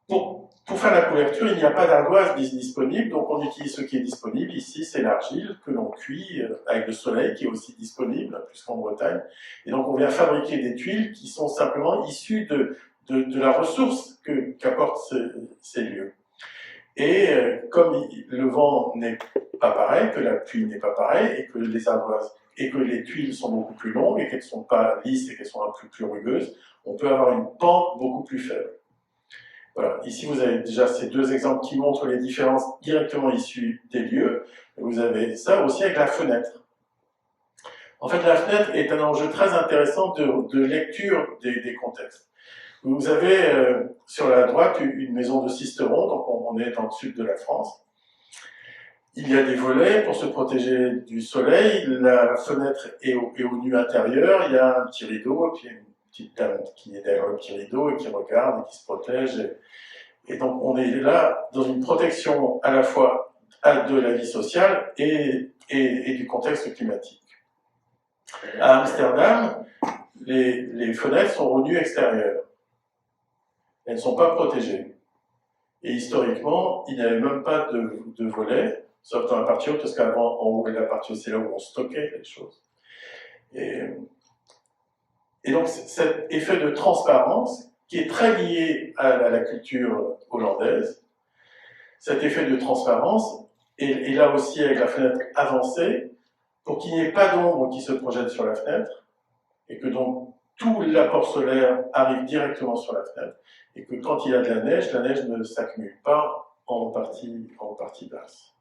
pour faire la couverture, il n'y a pas d'ardoise disponible, donc on utilise ce qui est disponible. Ici, c'est l'argile que l'on cuit avec le soleil, qui est aussi disponible, plus qu'en Bretagne. Et donc, on vient fabriquer des tuiles qui sont simplement issues de la ressource qu'apportent ces lieux. Et comme le vent n'est pas pareil, que la pluie n'est pas pareille, et que les ardoises et que les tuiles sont beaucoup plus longues et qu'elles ne sont pas lisses et qu'elles sont un peu plus rugueuses, on peut avoir une pente beaucoup plus faible. Voilà. Ici, vous avez déjà ces deux exemples qui montrent les différences directement issues des lieux. Et vous avez ça aussi avec la fenêtre. En fait, la fenêtre est un enjeu très intéressant de lecture des contextes. Vous avez sur la droite une maison de Sisteron, donc on est dans le sud de la France. Il y a des volets pour se protéger du soleil, la fenêtre est au nu intérieur, il y a un petit rideau, et puis une petite dame qui est derrière le petit rideau et qui regarde et qui se protège. Et donc on est là dans une protection à la fois de la vie sociale et du contexte climatique. À Amsterdam, les fenêtres sont au nu extérieur. Elles ne sont pas protégées. Et historiquement, il n'y avait même pas de volets, sauf dans la partie haute, parce qu'avant, en haut de la partie haute, c'est là où on stockait les choses. Et donc, cet effet de transparence, qui est très lié à la culture hollandaise, cet effet de transparence, et là aussi avec la fenêtre avancée, pour qu'il n'y ait pas d'ombre qui se projette sur la fenêtre, et que donc tout l'apport solaire arrive directement sur la fenêtre, et que quand il y a de la neige ne s'accumule pas en partie basse.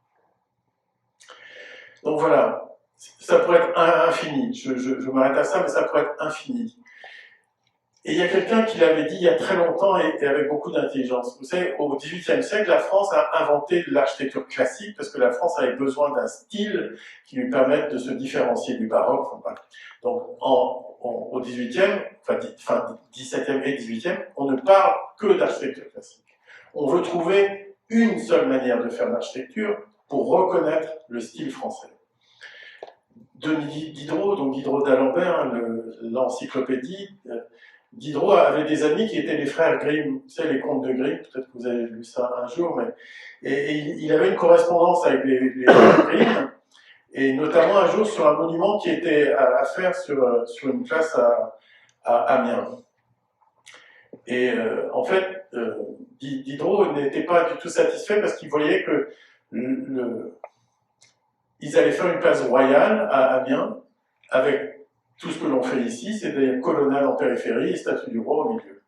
Donc voilà, ça pourrait être infini, je m'arrête à ça, mais ça pourrait être infini. Et il y a quelqu'un qui l'avait dit il y a très longtemps et avec beaucoup d'intelligence. Vous savez, au XVIIIe siècle, la France a inventé l'architecture classique parce que la France avait besoin d'un style qui lui permette de se différencier du baroque. Donc, au XVIIIe, fin XVIIe et XVIIIe, on ne parle que d'architecture classique. On veut trouver une seule manière de faire l'architecture pour reconnaître le style français. Denis Diderot, donc Diderot d'Alembert, l'encyclopédie, Diderot avait des amis qui étaient les frères Grimm, vous savez, les contes de Grimm, peut-être que vous avez lu ça un jour, mais et il avait une correspondance avec les frères Grimm, et notamment un jour sur un monument qui était à faire sur une place à Amiens. Et en fait, Diderot n'était pas du tout satisfait parce qu'il voyait que ils allaient faire une place royale à Amiens avec tout ce que l'on fait ici, c'est des colonnades en périphérie et statue du roi au milieu.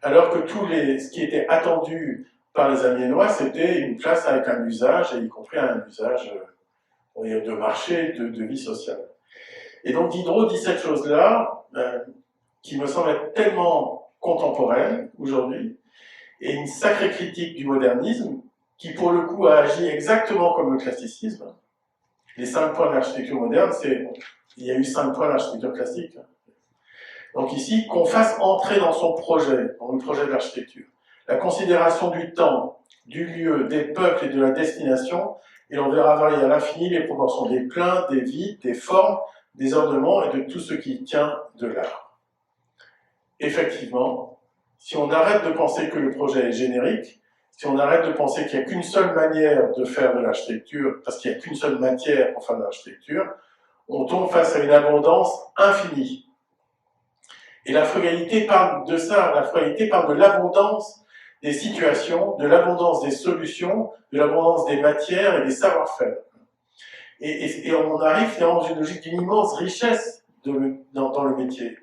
Alors que ce qui était attendu par les Amiénois, c'était une place avec un usage, et y compris un usage de marché, de vie sociale. Et donc Diderot dit cette chose-là, qui me semble être tellement contemporaine aujourd'hui, et une sacrée critique du modernisme, qui pour le coup a agi exactement comme le classicisme. Les 5 points de l'architecture moderne, il y a eu 5 points d'architecture classique. Donc ici, qu'on fasse entrer dans son projet, dans le projet de l'architecture, la considération du temps, du lieu, des peuples et de la destination, et on verra varier à l'infini les proportions des pleins, des vides, des formes, des ornements et de tout ce qui tient de l'art. Effectivement, si on arrête de penser que le projet est générique, si on arrête de penser qu'il n'y a qu'une seule manière de faire de l'architecture, parce qu'il n'y a qu'une seule matière pour faire de l'architecture, on tombe face à une abondance infinie. Et la frugalité parle de ça, la frugalité parle de l'abondance des situations, de l'abondance des solutions, de l'abondance des matières et des savoir-faire. Et on arrive finalement dans une logique d'une immense richesse dans le métier.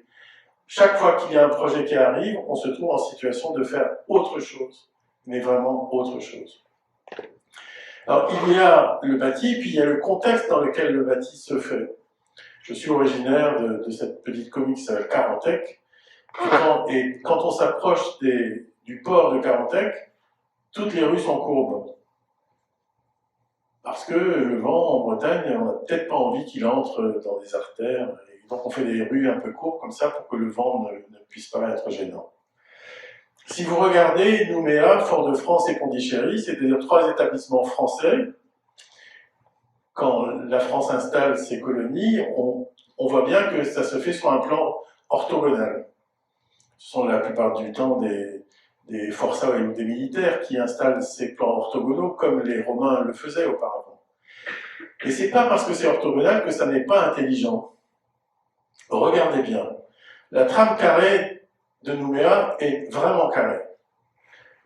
Chaque fois qu'il y a un projet qui arrive, on se trouve en situation de faire autre chose, mais vraiment autre chose. Alors, il y a le bâti, puis il y a le contexte dans lequel le bâti se fait. Je suis originaire de cette petite commune qui s'appelle Carantec, et quand on s'approche du port de Carantec, toutes les rues sont courbes. Parce que le vent, en Bretagne, on n'a peut-être pas envie qu'il entre dans des artères, et donc on fait des rues un peu courbes comme ça pour que le vent ne puisse pas être gênant. Si vous regardez Nouméa, Fort-de-France et Pondichéry, c'est-à-dire 3 établissements français, quand la France installe ses colonies, on voit bien que ça se fait sur un plan orthogonal. Ce sont la plupart du temps des forçats ou des militaires qui installent ces plans orthogonaux comme les Romains le faisaient auparavant. Et c'est pas parce que c'est orthogonal que ça n'est pas intelligent. Regardez bien. La trame carrée de Nouméa est vraiment carrée.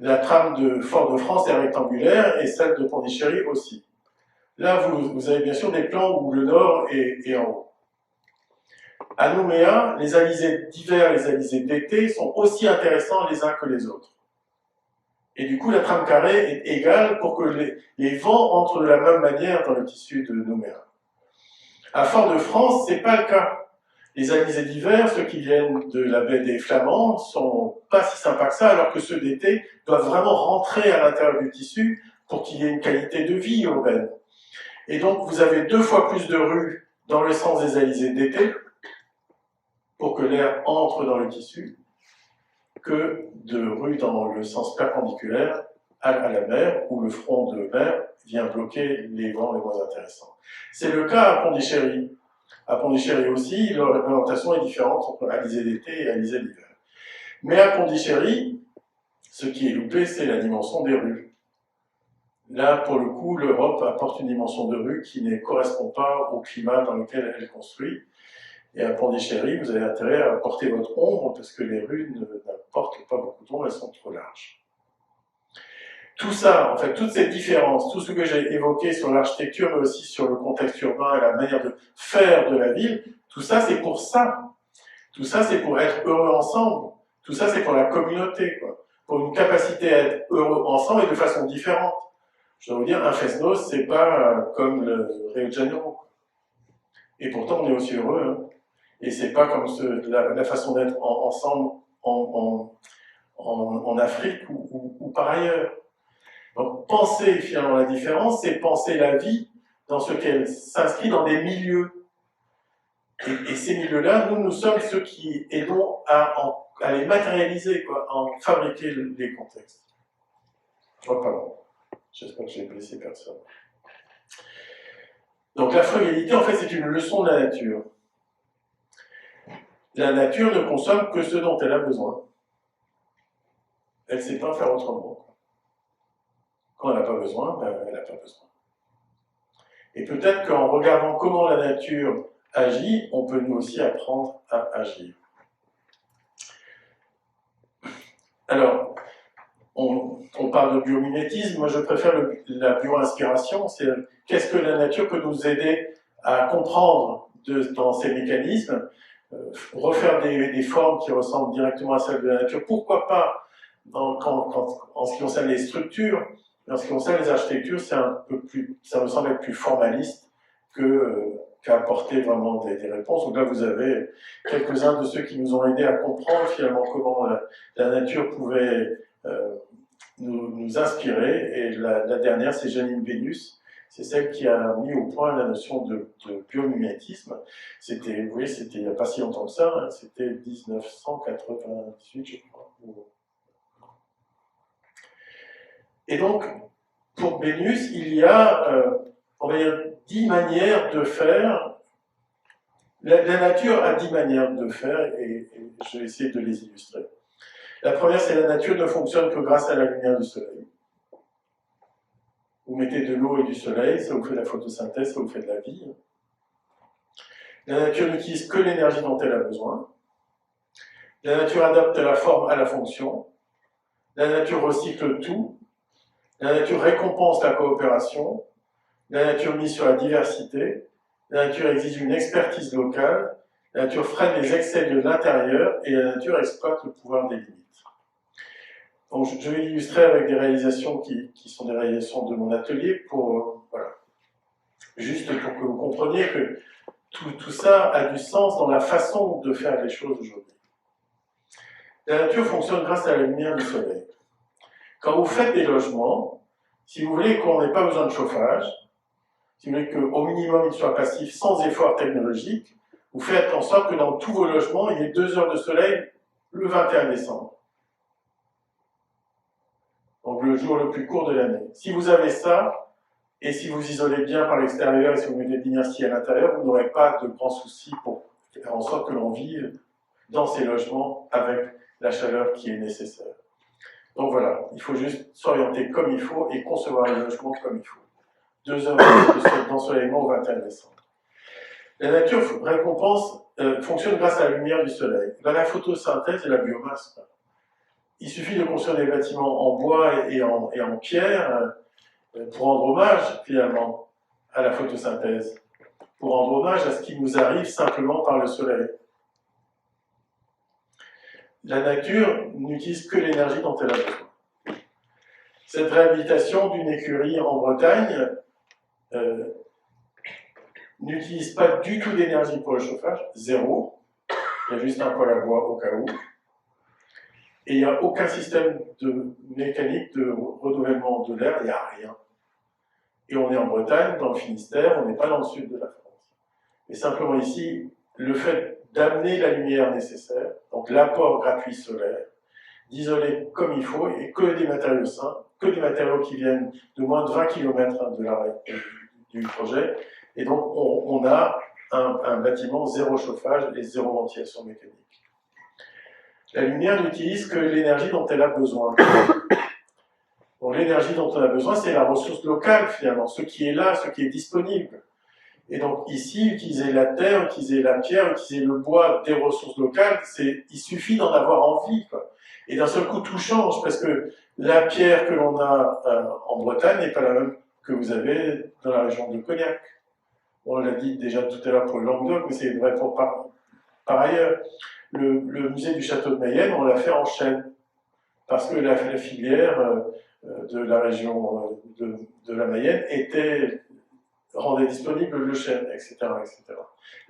La trame de Fort-de-France est rectangulaire et celle de Pondichéry aussi. Là, vous avez bien sûr des plans où le nord est en haut. À Nouméa, les alizés d'hiver et les alizés d'été sont aussi intéressants les uns que les autres. Et du coup, la trame carrée est égale pour que les vents entrent de la même manière dans le tissu de Nouméa. À Fort-de-France, c'est pas le cas. Les alizés d'hiver, ceux qui viennent de la baie des Flamands, sont pas si sympas que ça, alors que ceux d'été doivent vraiment rentrer à l'intérieur du tissu pour qu'il y ait une qualité de vie urbaine. Et donc, vous avez 2 fois plus de rues dans le sens des alizés d'été, pour que l'air entre dans le tissu, que de rues dans le sens perpendiculaire à la mer, où le front de mer vient bloquer les vents les moins intéressants. C'est le cas à Pondichéry. À Pondichéry aussi, l'orientation est différente entre alizé d'été et alizé d'hiver. Mais à Pondichéry, ce qui est loupé, c'est la dimension des rues. Là, pour le coup, l'Europe apporte une dimension de rue qui ne correspond pas au climat dans lequel elle construit. Et à Pondichéry, vous avez intérêt à porter votre ombre parce que les rues n'apportent pas beaucoup d'ombre, elles sont trop larges. Tout ça, en fait, toutes ces différences, tout ce que j'ai évoqué sur l'architecture, mais aussi sur le contexte urbain et la manière de faire de la ville, tout ça, c'est pour ça. Tout ça, c'est pour être heureux ensemble. Tout ça, c'est pour la communauté, quoi. Pour une capacité à être heureux ensemble et de façon différente. Je dois vous dire, un Fresnos, c'est pas comme le Rio de Janeiro. Et pourtant, on est aussi heureux, hein. Et c'est pas comme la façon d'être ensemble en Afrique ou par ailleurs. Donc, penser finalement la différence, c'est penser la vie dans ce qu'elle s'inscrit dans des milieux. Et ces milieux-là, nous sommes ceux qui aidons à les matérialiser, quoi, à en fabriquer les contextes. Oh, pardon. J'espère que j'ai blessé personne. Donc la frugalité, en fait, c'est une leçon de la nature. La nature ne consomme que ce dont elle a besoin. Elle ne sait pas faire autrement. Quand elle n'a pas besoin, ben, elle n'a pas besoin. Et peut-être qu'en regardant comment la nature agit, on peut nous aussi apprendre à agir. Alors, on parle de biomimétisme, moi je préfère la bioinspiration, c'est qu'est-ce que la nature peut nous aider à comprendre dans ces mécanismes, refaire des formes qui ressemblent directement à celles de la nature, pourquoi pas en ce qui concerne les structures, en ce qui concerne les architectures, ça me semble être plus formaliste qu'apporter vraiment des réponses. Donc là, vous avez quelques-uns de ceux qui nous ont aidés à comprendre finalement comment la nature pouvait nous inspirer. Et la dernière, c'est Janine Vénus. C'est celle qui a mis au point la notion de biomimétisme. C'était, vous voyez, c'était il n'y a pas si longtemps que ça, hein, c'était 1998, je crois. Et donc, pour Vénus, il y a, on va dire, 10 manières de faire. La nature a 10 manières de faire, et je vais essayer de les illustrer. La première, c'est la nature ne fonctionne que grâce à la lumière du soleil. Vous mettez de l'eau et du soleil, ça vous fait de la photosynthèse, ça vous fait de la vie. La nature n'utilise que l'énergie dont elle a besoin. La nature adapte la forme à la fonction. La nature recycle tout. La nature récompense la coopération. La nature mise sur la diversité. La nature exige une expertise locale. La nature freine les excès de l'intérieur et la nature exploite le pouvoir des limites. Donc, je vais illustrer avec des réalisations qui sont des réalisations de mon atelier pour, voilà, juste pour que vous compreniez que tout ça a du sens dans la façon de faire les choses aujourd'hui. La nature fonctionne grâce à la lumière du soleil. Quand vous faites des logements, si vous voulez qu'on n'ait pas besoin de chauffage, si vous voulez qu'au minimum il soit passif sans effort technologique, vous faites en sorte que dans tous vos logements, il y ait 2 heures de soleil le 21 décembre. Donc le jour le plus court de l'année. Si vous avez ça, et si vous isolez bien par l'extérieur et si vous mettez de l'inertie à l'intérieur, vous n'aurez pas de grands soucis pour faire en sorte que l'on vive dans ces logements avec la chaleur qui est nécessaire. Donc voilà, il faut juste s'orienter comme il faut et concevoir les logements comme il faut. 2 heures d'ensoleillement au 21 décembre. La nature fonctionne grâce à la lumière du soleil. Dans la photosynthèse et la biomasse, il suffit de construire des bâtiments en bois et en pierre pour rendre hommage finalement à la photosynthèse, pour rendre hommage à ce qui nous arrive simplement par le soleil. La nature n'utilise que l'énergie dont elle a besoin. Cette réhabilitation d'une écurie en Bretagne n'utilise pas du tout d'énergie pour le chauffage, zéro. Il y a juste un poêle à bois au cas où. Et il n'y a aucun système de mécanique de renouvellement de l'air, il n'y a rien. Et on est en Bretagne, dans le Finistère, on n'est pas dans le sud de la France. Et simplement ici, le fait d'amener la lumière nécessaire, donc l'apport gratuit solaire, d'isoler comme il faut, et que des matériaux sains, que des matériaux qui viennent de moins de 20 km de l'arrêt du projet. Et donc, on a un bâtiment zéro chauffage et zéro ventilation mécanique. La lumière n'utilise que l'énergie dont elle a besoin. Bon, l'énergie dont on a besoin, c'est la ressource locale, finalement, ce qui est là, ce qui est disponible. Et donc, ici, utiliser la terre, utiliser la pierre, utiliser le bois des ressources locales, il suffit d'en avoir envie, quoi. Et d'un seul coup, tout change, parce que la pierre que l'on a en Bretagne n'est pas la même que vous avez dans la région de Cognac. On l'a dit déjà tout à l'heure pour le Languedoc, mais c'est vrai pour par ailleurs. Le musée du château de Mayenne, on l'a fait en chêne, parce que la filière de la région de la Mayenne rendait disponible le chêne, etc., etc.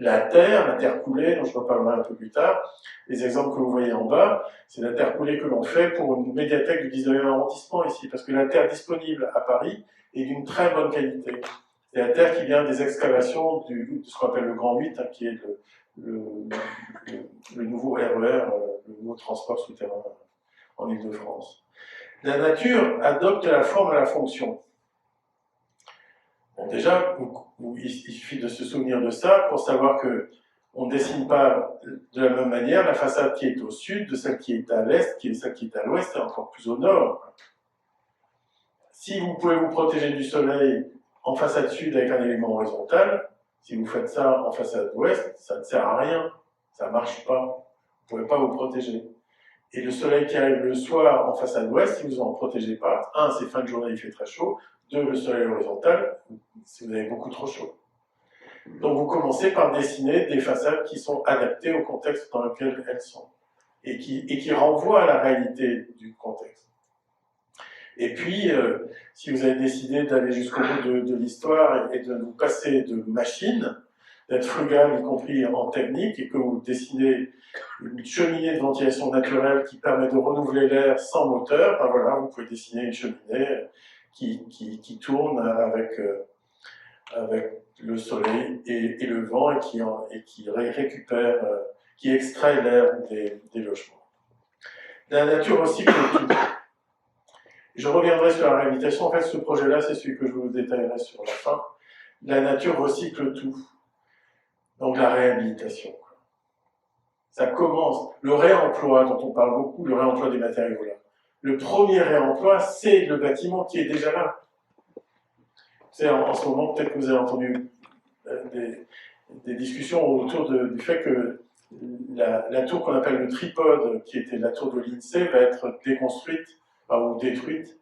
La terre coulée, dont je reparlerai un peu plus tard, les exemples que vous voyez en bas, c'est la terre coulée que l'on fait pour une médiathèque du 19e arrondissement ici, parce que la terre disponible à Paris est d'une très bonne qualité. C'est la terre qui vient des excavations de ce qu'on appelle le Grand 8, hein, qui est le nouveau RER, le nouveau transport souterrain en Île-de-France. La nature adopte la forme à la fonction. Bon, déjà, il suffit de se souvenir de ça pour savoir qu'on ne dessine pas de la même manière la façade qui est au sud de celle qui est à l'est, qui est celle qui est à l'ouest et encore plus au nord. Si vous pouvez vous protéger du soleil en façade sud avec un élément horizontal, si vous faites ça en façade ouest, ça ne sert à rien, ça ne marche pas, vous ne pouvez pas vous protéger. Et le soleil qui arrive le soir en façade ouest, si vous n'en protégez pas, un, c'est fin de journée, il fait très chaud, deux, le soleil horizontal, si vous avez beaucoup trop chaud. Donc vous commencez par dessiner des façades qui sont adaptées au contexte dans lequel elles sont, et qui renvoient à la réalité du contexte. Et puis, si vous avez décidé d'aller jusqu'au bout de l'histoire et de vous passer de machines, d'être frugal, y compris en technique, et que vous dessinez une cheminée de ventilation naturelle qui permet de renouveler l'air sans moteur, ben voilà, vous pouvez dessiner une cheminée qui tourne avec le soleil et le vent et qui récupère, qui extrait l'air des logements. La nature recycle tout. Je reviendrai sur la réhabilitation. En fait, ce projet-là, c'est celui que je vous détaillerai sur la fin. La nature recycle tout. Donc la réhabilitation. Ça commence. Le réemploi, dont on parle beaucoup, le réemploi des matériaux là. Le premier réemploi, c'est le bâtiment qui est déjà là. C'est en ce moment, peut-être que vous avez entendu des discussions autour du fait que la tour qu'on appelle le tripode, qui était la tour de l'INSEE, va être déconstruite ou détruite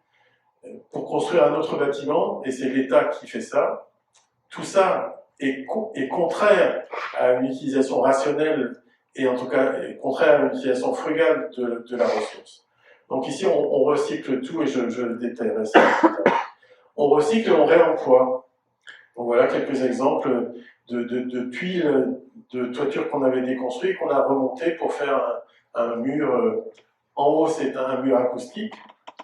pour construire un autre bâtiment, et c'est l'État qui fait ça. Tout ça est contraire à une utilisation rationnelle, et en tout cas est contraire à une utilisation frugale de la ressource. Donc ici, on recycle tout, et je détaillerai ça plus tard. On recycle et on réemploie. Donc voilà quelques exemples de tuiles de toiture qu'on avait déconstruit, qu'on a remonté pour faire un mur. En haut, c'est un mur acoustique.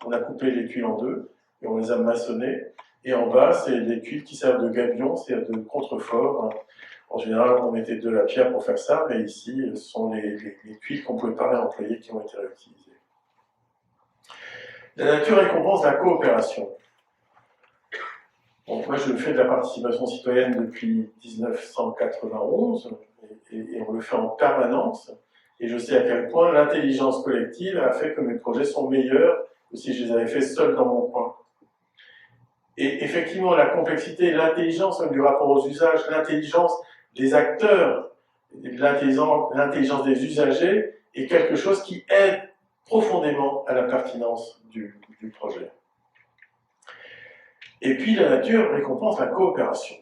On a coupé les tuiles en deux et on les a maçonnées. Et en bas, c'est des tuiles qui servent de gabion, c'est de contrefort. En général, on mettait de la pierre pour faire ça, mais ici, ce sont les tuiles qu'on ne pouvait pas réemployer qui ont été réutilisées. La nature récompense la coopération. Bon, moi, je fais de la participation citoyenne depuis 1991 et on le fait en permanence. Et je sais à quel point l'intelligence collective a fait que mes projets sont meilleurs que si je les avais faits seuls dans mon coin. Et effectivement, la complexité, l'intelligence même du rapport aux usages, l'intelligence des acteurs, l'intelligence des usagers est quelque chose qui aide profondément à la pertinence du projet. Et puis la nature récompense la coopération.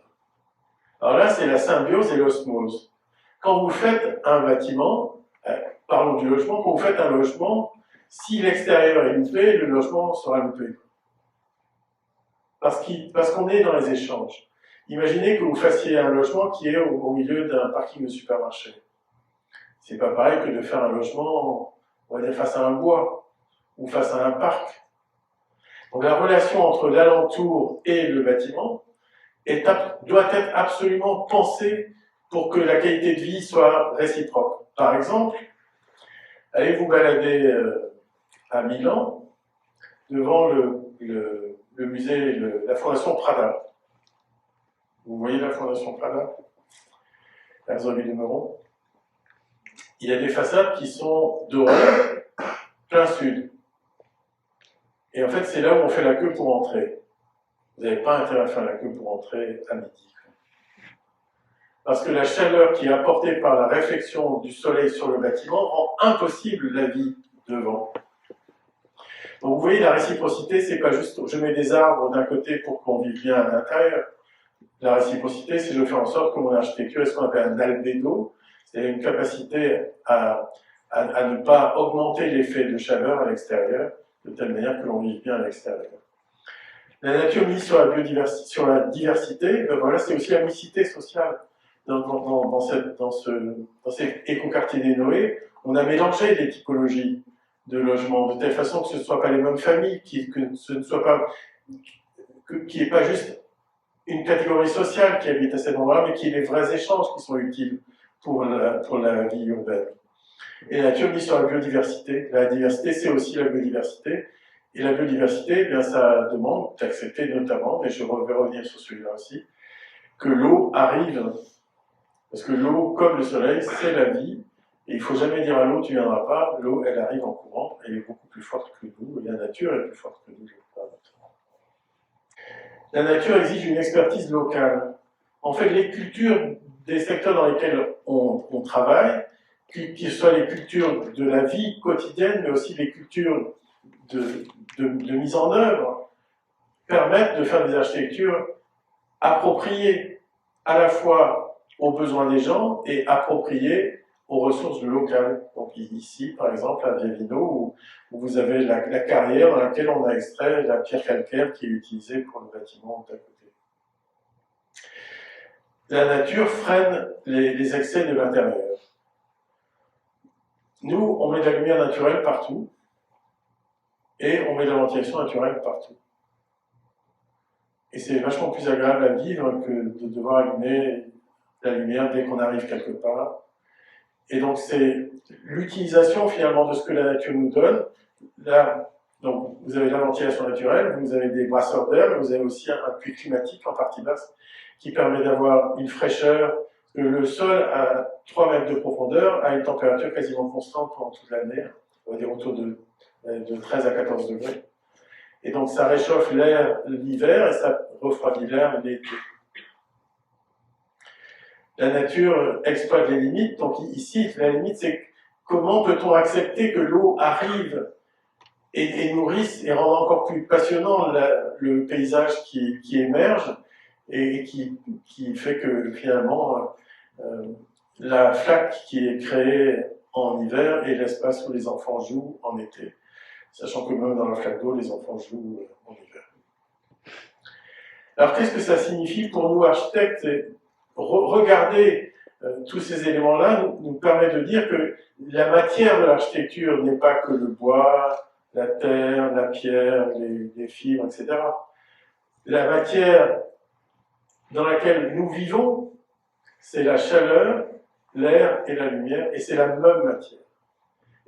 Alors là, c'est la symbiose et l'osmose. Quand vous faites un bâtiment, parlons du logement, quand vous faites un logement, si l'extérieur est loupé, le logement sera loupé. Parce qu'on est dans les échanges. Imaginez que vous fassiez un logement qui est au milieu d'un parking de supermarché. C'est pas pareil que de faire un logement, on va dire, face à un bois ou face à un parc. Donc la relation entre l'alentour et le bâtiment doit être absolument pensée pour que la qualité de vie soit réciproque. Par exemple, allez vous balader à Milan, devant le musée, la Fondation Prada. Vous voyez la Fondation Prada, Herzog & de Meuron. Il y a des façades qui sont dorées, plein sud. Et en fait, c'est là où on fait la queue pour entrer. Vous n'avez pas intérêt à faire la queue pour entrer à midi. Parce que la chaleur qui est apportée par la réflexion du soleil sur le bâtiment rend impossible la vie devant. Donc vous voyez, la réciprocité, c'est pas juste je mets des arbres d'un côté pour qu'on vive bien à l'intérieur. La réciprocité, c'est je fais en sorte que mon architecture est ce qu'on appelle un albédo, c'est-à-dire une capacité à ne pas augmenter l'effet de chaleur à l'extérieur, de telle manière que l'on vive bien à l'extérieur. La nature mise sur la diversité, ben voilà, c'est aussi la mixité sociale. Dans ces écoquartiers des Noé, on a mélangé les typologies de logement, de telle façon que ce ne soient pas les mêmes familles, que ce ne soit pas, qu'il n'y ait pas juste une catégorie sociale qui habite à cet endroit-là, mais qu'il y ait des vrais échanges qui sont utiles pour la vie urbaine. Et la nature mise sur la biodiversité. La diversité, c'est aussi la biodiversité. Et la biodiversité, eh bien, ça demande d'accepter notamment, et je vais revenir sur celui-là aussi, que l'eau arrive. Parce que l'eau, comme le soleil, c'est la vie. Et il ne faut jamais dire à l'eau, tu ne viendras pas. L'eau, elle arrive en courant. Elle est beaucoup plus forte que nous. Et la nature est plus forte que nous. La nature exige une expertise locale. En fait, les cultures des secteurs dans lesquels on travaille, que ce soit les cultures de la vie quotidienne, mais aussi les cultures de mise en œuvre, permettent de faire des architectures appropriées à la fois aux besoins des gens et appropriées aux ressources locales. Donc ici, par exemple, à Viavino, où vous avez la carrière dans laquelle on a extrait la pierre calcaire qui est utilisée pour le bâtiment d'à côté. La nature freine les excès de l'intérieur. Nous, on met de la lumière naturelle partout, et on met de la ventilation naturelle partout. Et c'est vachement plus agréable à vivre que de devoir allumer la lumière dès qu'on arrive quelque part. Et donc c'est l'utilisation finalement de ce que la nature nous donne. Là, donc vous avez la ventilation naturelle, vous avez des brasseurs d'air, mais vous avez aussi un puits climatique en partie basse qui permet d'avoir une fraîcheur. Le sol à 3 mètres de profondeur a une température quasiment constante pendant toute l'année, on va dire autour de 13 à 14 degrés. Et donc ça réchauffe l'air l'hiver et ça refroidit l'air l'été. La nature exploite les limites, donc ici la limite c'est comment peut-on accepter que l'eau arrive et nourrissent et rendent encore plus passionnant le paysage qui émerge et qui fait que finalement la flaque qui est créée en hiver est l'espace où les enfants jouent en été, sachant que même dans la flaque d'eau, les enfants jouent en hiver. Alors qu'est-ce que ça signifie pour nous architectes? Regarder tous ces éléments-là nous permet de dire que la matière de l'architecture n'est pas que le bois, la terre, la pierre, les fibres, etc. La matière dans laquelle nous vivons, c'est la chaleur, l'air et la lumière, et c'est la même matière.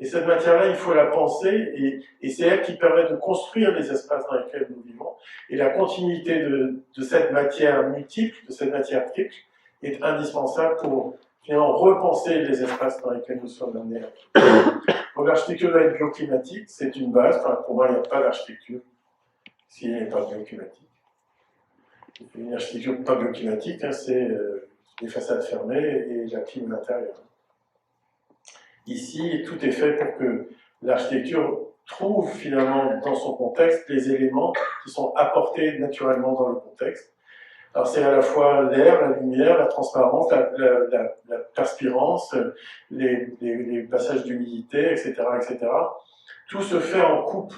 Et cette matière-là, il faut la penser, et c'est elle qui permet de construire les espaces dans lesquels nous vivons. Et la continuité de cette matière multiple, de cette matière triple, est indispensable pour finalement repenser les espaces dans lesquels nous sommes amenés. Donc l'architecture doit être bioclimatique, c'est une base. Enfin, pour moi, il n'y a pas d'architecture si elle n'est pas bioclimatique. Une architecture pas bioclimatique, hein, c'est les façades fermées et la clim à l'intérieur. Ici, tout est fait pour que l'architecture trouve finalement dans son contexte les éléments qui sont apportés naturellement dans le contexte. Alors c'est à la fois l'air, la lumière, la transparence, la perspirance, les passages d'humidité, etc., etc. Tout se fait en couple.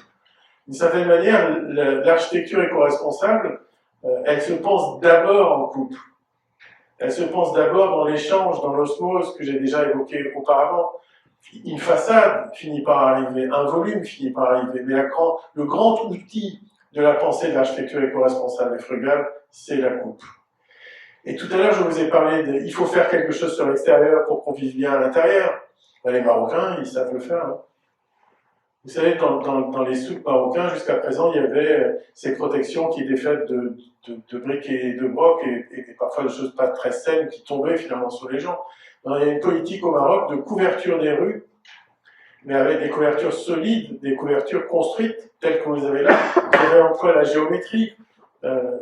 D'une certaine manière, l'architecture éco-responsable, elle se pense d'abord en couple. Elle se pense d'abord dans l'échange, dans l'osmose que j'ai déjà évoqué auparavant. Une façade finit par arriver, un volume finit par arriver, mais le grand outil de la pensée de l'architecture éco-responsable et frugale, c'est la coupe. Et tout à l'heure, je vous ai parlé il faut faire quelque chose sur l'extérieur pour qu'on vive bien à l'intérieur. Ben, les Marocains, ils savent le faire. Hein. Vous savez, dans les souks marocains, jusqu'à présent, il y avait ces protections qui étaient faites de briques et de brocs et parfois de choses pas très saines qui tombaient finalement sur les gens. Alors, il y a une politique au Maroc de couverture des rues, mais avec des couvertures solides, des couvertures construites, telles que vous avez là, qui réemploient la géométrie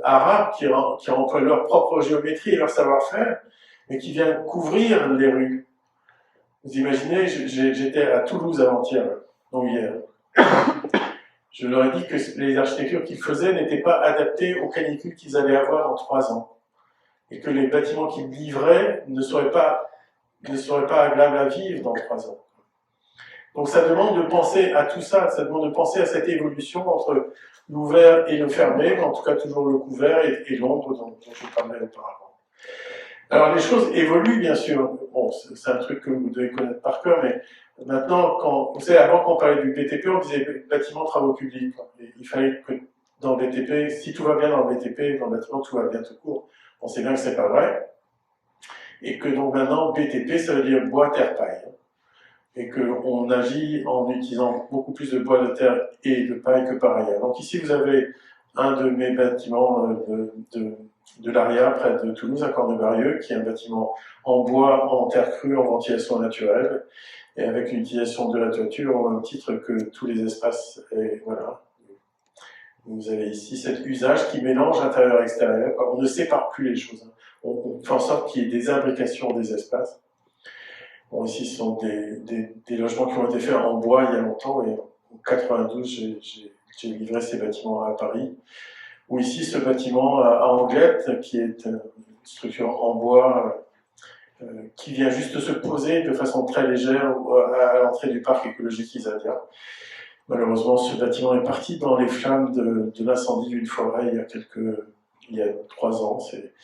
arabe, qui emploient leur propre géométrie et leur savoir-faire, mais qui vient couvrir les rues. Vous imaginez, j'étais à Toulouse avant-hier, donc hier. Je leur ai dit que les architectures qu'ils faisaient n'étaient pas adaptées aux canicules qu'ils allaient avoir dans 3 ans. Et que les bâtiments qu'ils livraient ne seraient pas agréables à vivre dans 3 ans. Donc ça demande de penser à tout ça, ça demande de penser à cette évolution entre l'ouvert et le fermé, mais en tout cas toujours le couvert et l'ombre dont je parlais auparavant. Alors les choses évoluent bien sûr, bon c'est un truc que vous devez connaître par cœur, mais maintenant, vous savez, avant qu'on parlait du BTP, on disait bâtiment travaux publics. Et il fallait que dans le BTP, si tout va bien dans le BTP, dans le bâtiment, tout va bien tout court. On sait bien que c'est pas vrai. Et que donc maintenant, BTP, ça veut dire bois, terre, paille. Et qu'on agit en utilisant beaucoup plus de bois, de terre et de paille que par ailleurs. Donc ici, vous avez un de mes bâtiments de l'ARIA, près de Toulouse, à Cornebarieux, qui est un bâtiment en bois, en terre crue, en ventilation naturelle, et avec une utilisation de la toiture au même titre que tous les espaces. Et voilà. Vous avez ici cet usage qui mélange intérieur et extérieur. On ne sépare plus les choses. On fait en sorte qu'il y ait des imbrications des espaces. Bon, ici, ce sont des logements qui ont été faits en bois il y a longtemps, et en 92, j'ai livré ces bâtiments à Paris. Ou ici, ce bâtiment à Anglette, qui est une structure en bois qui vient juste se poser de façon très légère à l'entrée du parc écologique Isadia. Malheureusement, ce bâtiment est parti dans les flammes de l'incendie d'une forêt il y a 3 ans. C'est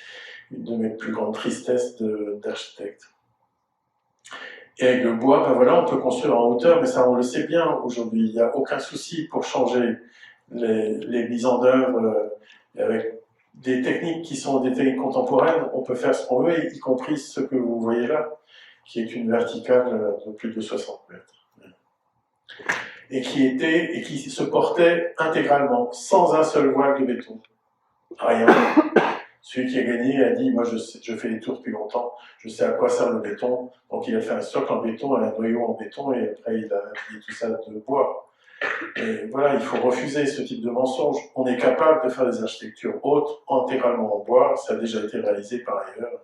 une de mes plus grandes tristesses d'architecte. Et avec le bois, ben voilà, on peut construire en hauteur, mais ça on le sait bien aujourd'hui. Il n'y a aucun souci pour changer les mises en œuvre avec des techniques qui sont des techniques contemporaines. On peut faire ce qu'on veut, y compris ce que vous voyez là, qui est une verticale de plus de 60 mètres. Et qui se portait intégralement, sans un seul voile de béton. Rien. Celui qui a gagné a dit, moi je fais des tours depuis longtemps, je sais à quoi sert le béton. Donc il a fait un socle en béton, un noyau en béton, et après il a mis tout ça de bois. Et voilà, il faut refuser ce type de mensonge. On est capable de faire des architectures hautes, intégralement en bois, ça a déjà été réalisé par ailleurs.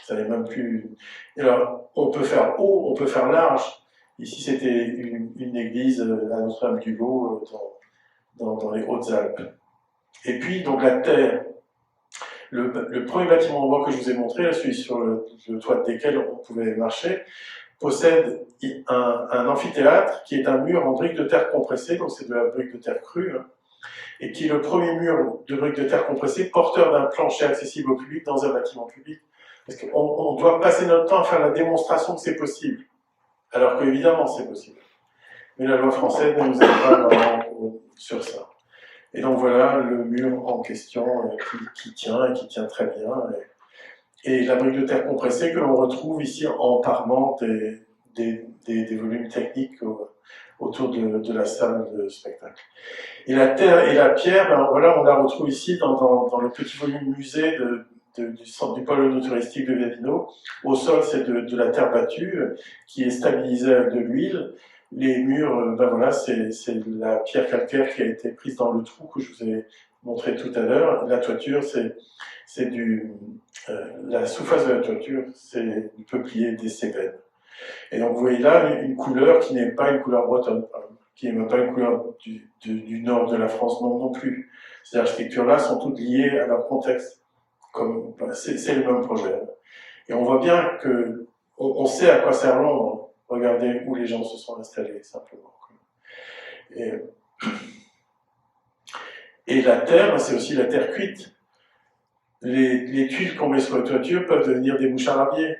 Ça n'est même plus... Et alors, on peut faire haut, on peut faire large. Ici, c'était une église à Notre-Dame-du-Lot dans les Hautes-Alpes. Et puis, donc la terre, le premier bâtiment en bois que je vous ai montré, là, celui sur le toit desquels on pouvait marcher, possède un amphithéâtre qui est un mur en briques de terre compressée, donc c'est de la brique de terre crue, hein, et qui est le premier mur de briques de terre compressée porteur d'un plancher accessible au public dans un bâtiment public. Parce qu'on doit passer notre temps à faire la démonstration que c'est possible, alors qu'évidemment c'est possible. Mais la loi française ne nous aide pas vraiment sur ça. Et donc voilà le mur en question qui tient et qui tient très bien. Et la brique de terre compressée que l'on retrouve ici en parement des volumes techniques autour de la salle de spectacle. Et la terre et la pierre, ben voilà, on la retrouve ici dans le petit volume musée du centre du pôle touristique de Gavino. Au sol, c'est de la terre battue qui est stabilisée avec de l'huile. Les murs, ben voilà, c'est la pierre calcaire qui a été prise dans le trou que je vous ai montré tout à l'heure. La toiture, la sous-face de la toiture, c'est du peuplier des Cévennes. Et donc vous voyez là une couleur qui n'est pas une couleur bretonne, qui n'est même pas une couleur du nord de la France non plus. Ces architectures-là sont toutes liées à leur contexte. C'est le même projet. Et on voit bien que on sait à quoi sert Londres. Regardez où les gens se sont installés, simplement. Et la terre, c'est aussi la terre cuite. Les tuiles qu'on met sur la toiture peuvent devenir des mouchards à biais.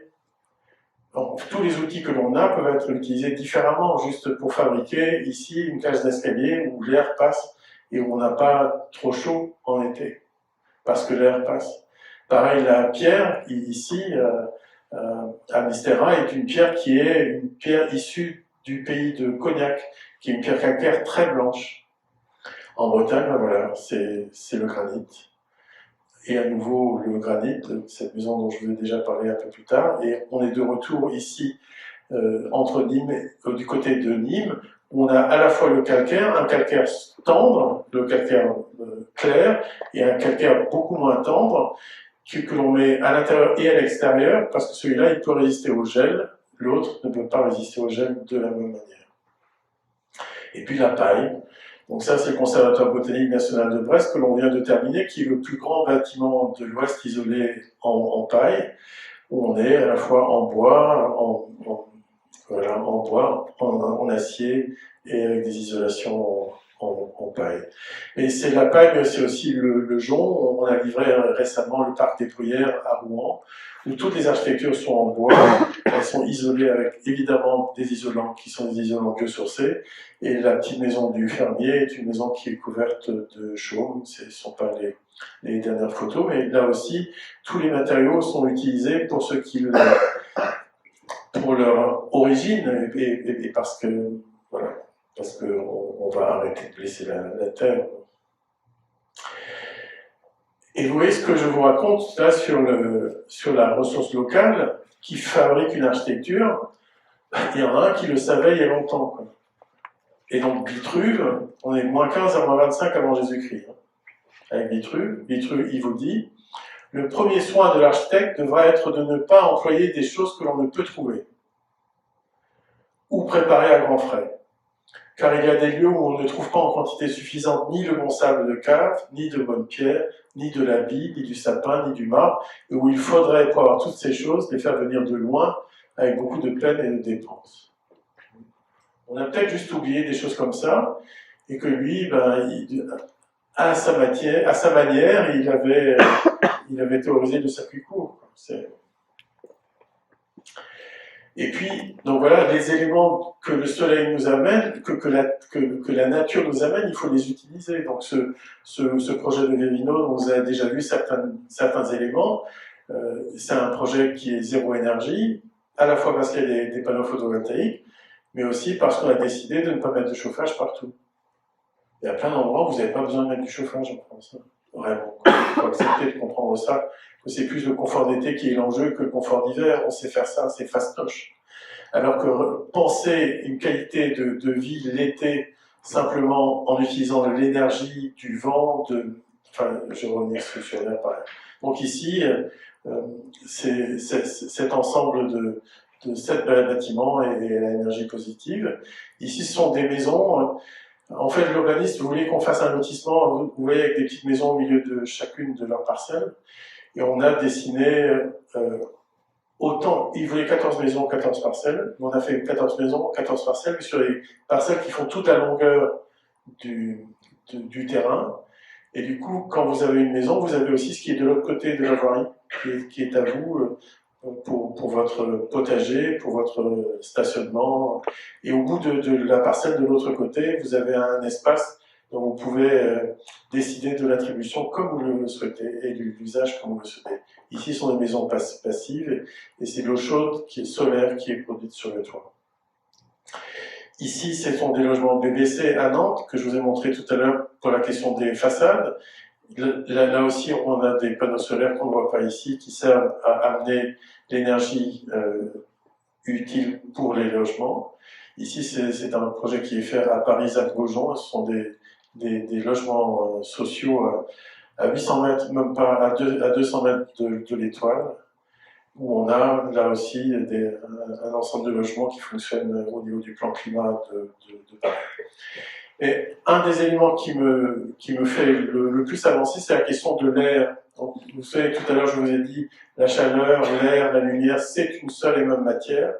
Donc, tous les outils que l'on a peuvent être utilisés différemment, juste pour fabriquer ici une cage d'escalier où l'air passe et où on n'a pas trop chaud en été, parce que l'air passe. Pareil, la pierre, ici, à Mystera, est une pierre qui est une pierre issue du pays de Cognac, qui est une pierre calcaire très blanche. En Bretagne, ben voilà, c'est le granit. Et à nouveau le granit, cette maison dont je vous ai déjà parlé un peu plus tard. Et on est de retour ici, entre Nîmes, du côté de Nîmes, où on a à la fois le calcaire, un calcaire tendre, le calcaire clair, et un calcaire beaucoup moins tendre, que l'on met à l'intérieur et à l'extérieur, parce que celui-là, il peut résister au gel, l'autre ne peut pas résister au gel de la même manière. Et puis la paille. Donc ça, c'est le Conservatoire botanique national de Brest que l'on vient de terminer, qui est le plus grand bâtiment de l'Ouest isolé en paille, où on est à la fois en bois, en acier et avec des isolations en paille. Et c'est la paille, mais c'est aussi le jonc. On a livré récemment le parc des Bruyères à Rouen, où toutes les architectures sont en bois. Elles sont isolées avec évidemment des isolants qui sont des isolants biosourcés. Et la petite maison du fermier est une maison qui est couverte de chaume. Ce ne sont pas les dernières photos, mais là aussi, tous les matériaux sont utilisés pour ce qu'ils, pour leur origine et parce que voilà, parce qu'on va arrêter de blesser la terre. Et vous voyez ce que je vous raconte là sur la ressource locale qui fabrique une architecture. Il y en a un qui le savait il y a longtemps, quoi. Et donc Vitruve, on est moins 15 à moins 25 avant Jésus-Christ. Avec Vitruve, il vous dit, le premier soin de l'architecte devra être de ne pas employer des choses que l'on ne peut trouver, ou préparer à grands frais. Car il y a des lieux où on ne trouve pas en quantité suffisante ni le bon sable de cave, ni de bonnes pierres, ni de la bille, ni du sapin, ni du marbre, et où il faudrait, pour avoir toutes ces choses, les faire venir de loin, avec beaucoup de peine et de dépenses. On a peut-être juste oublié des choses comme ça, et que lui, à sa manière, il avait théorisé le circuit court. Et puis, donc voilà, les éléments que le soleil nous amène, que la nature nous amène, il faut les utiliser. Donc ce projet de Gavino, dont vous avez déjà vu certains éléments, c'est un projet qui est zéro énergie, à la fois parce qu'il y a des panneaux photovoltaïques, mais aussi parce qu'on a décidé de ne pas mettre de chauffage partout. Il y a plein d'endroits où vous n'avez pas besoin de mettre du chauffage en France. Vraiment. Il faut accepter de comprendre ça, que c'est plus le confort d'été qui est l'enjeu que le confort d'hiver. On sait faire ça, c'est fastoche. Alors que penser une qualité de vie l'été simplement en utilisant l'énergie du vent, enfin, je vais revenir sur l'air pareil. Donc ici, c'est cet ensemble cette bâtiment et à l'énergie positive. Ici, ce sont des maisons. En fait, l'urbaniste, vous voulez qu'on fasse un lotissement, vous voyez, avec des petites maisons au milieu de chacune de leurs parcelles. Et on a dessiné autant, il voulait 14 maisons, 14 parcelles. On a fait 14 maisons, 14 parcelles, mais sur les parcelles qui font toute la longueur du terrain. Et du coup, quand vous avez une maison, vous avez aussi ce qui est de l'autre côté de la voirie, qui est à vous pour votre potager, pour votre stationnement. Et au bout de la parcelle de l'autre côté, vous avez un espace dont vous pouvez décider de l'attribution comme vous le souhaitez et de l'usage comme vous le souhaitez. Ici, ce sont des maisons passives et c'est de l'eau chaude qui est solaire qui est produite sur le toit. Ici, ce sont des logements BBC à Nantes que je vous ai montré tout à l'heure pour la question des façades. Là aussi, on a des panneaux solaires qu'on ne voit pas ici qui servent à amener l'énergie utile pour les logements. Ici, c'est un projet qui est fait à Paris-Zac-Beaujon. Ce sont des logements sociaux à 800 mètres, même pas à 200 mètres de l'étoile, où on a là aussi un ensemble de logements qui fonctionnent au niveau du plan climat de Paris. Et un des éléments qui me fait le plus avancer, c'est la question de l'air. Donc, vous savez, tout à l'heure, je vous ai dit, la chaleur, l'air, la lumière, c'est une seule et même matière.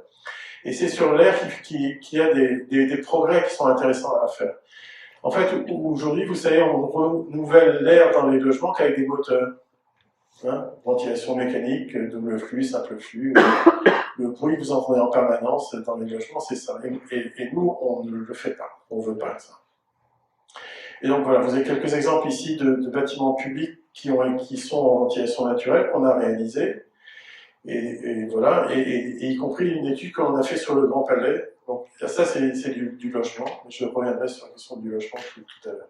Et c'est sur l'air qu'il y a des progrès qui sont intéressants à faire. En fait, aujourd'hui, vous savez, on renouvelle l'air dans les logements qu'avec des moteurs. Hein, ventilation mécanique, double flux, simple flux. Le bruit que vous entendez en permanence dans les logements, c'est ça. Et nous, on ne le fait pas. On ne veut pas ça. Et donc voilà, vous avez quelques exemples ici de bâtiments publics qui sont en ventilation naturelle, qu'on a réalisé. Et voilà, et y compris une étude qu'on a fait sur le Grand Palais. Donc ça, c'est du logement. Je reviendrai sur la question du logement tout à l'heure.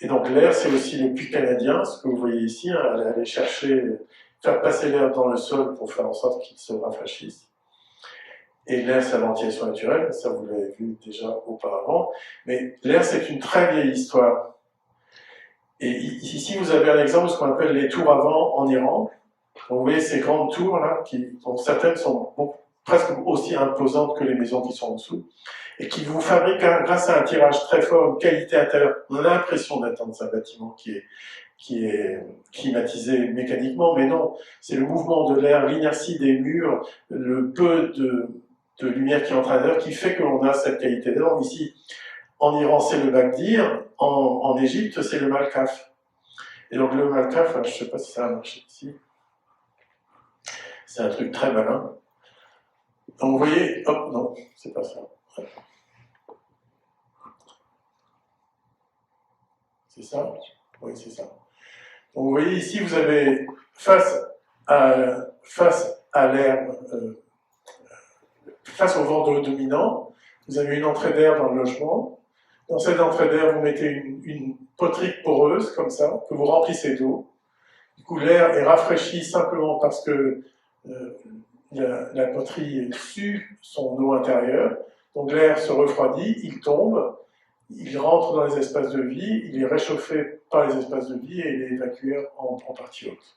Et donc l'air, c'est aussi le puits canadien, ce que vous voyez ici, hein, aller chercher, faire passer l'air dans le sol pour faire en sorte qu'il se rafraîchisse. Et l'air, c'est la ventilation naturelle, ça vous l'avez vu déjà auparavant. Mais l'air, c'est une très vieille histoire. Et ici, vous avez un exemple de ce qu'on appelle les tours à vent en Iran. Donc, vous voyez ces grandes tours là, dont certaines sont presque aussi imposantes que les maisons qui sont en dessous, et qui vous fabriquent, grâce à un tirage très fort, une qualité intérieure. On a l'impression d'être dans un bâtiment qui est climatisé mécaniquement, mais non, c'est le mouvement de l'air, l'inertie des murs, le peu de lumière qui entre à l'heure qui fait que l'on a cette qualité d'air. Ici, en Iran, c'est le Bagdir, en Égypte, c'est le Malkaf. Et donc le Malkaf, je ne sais pas si ça a marché ici, c'est un truc très malin. Donc vous voyez, hop, non, c'est pas ça. C'est ça? Oui, c'est ça. Donc vous voyez ici, vous avez face à l'air, face au vent dominant, vous avez une entrée d'air dans le logement. Dans cette entrée d'air, vous mettez une poterie poreuse, comme ça, que vous remplissez d'eau. Du coup, l'air est rafraîchi simplement parce que la poterie sue son eau intérieure. Donc l'air se refroidit, il tombe, il rentre dans les espaces de vie, il est réchauffé par les espaces de vie et il est évacué en partie haute.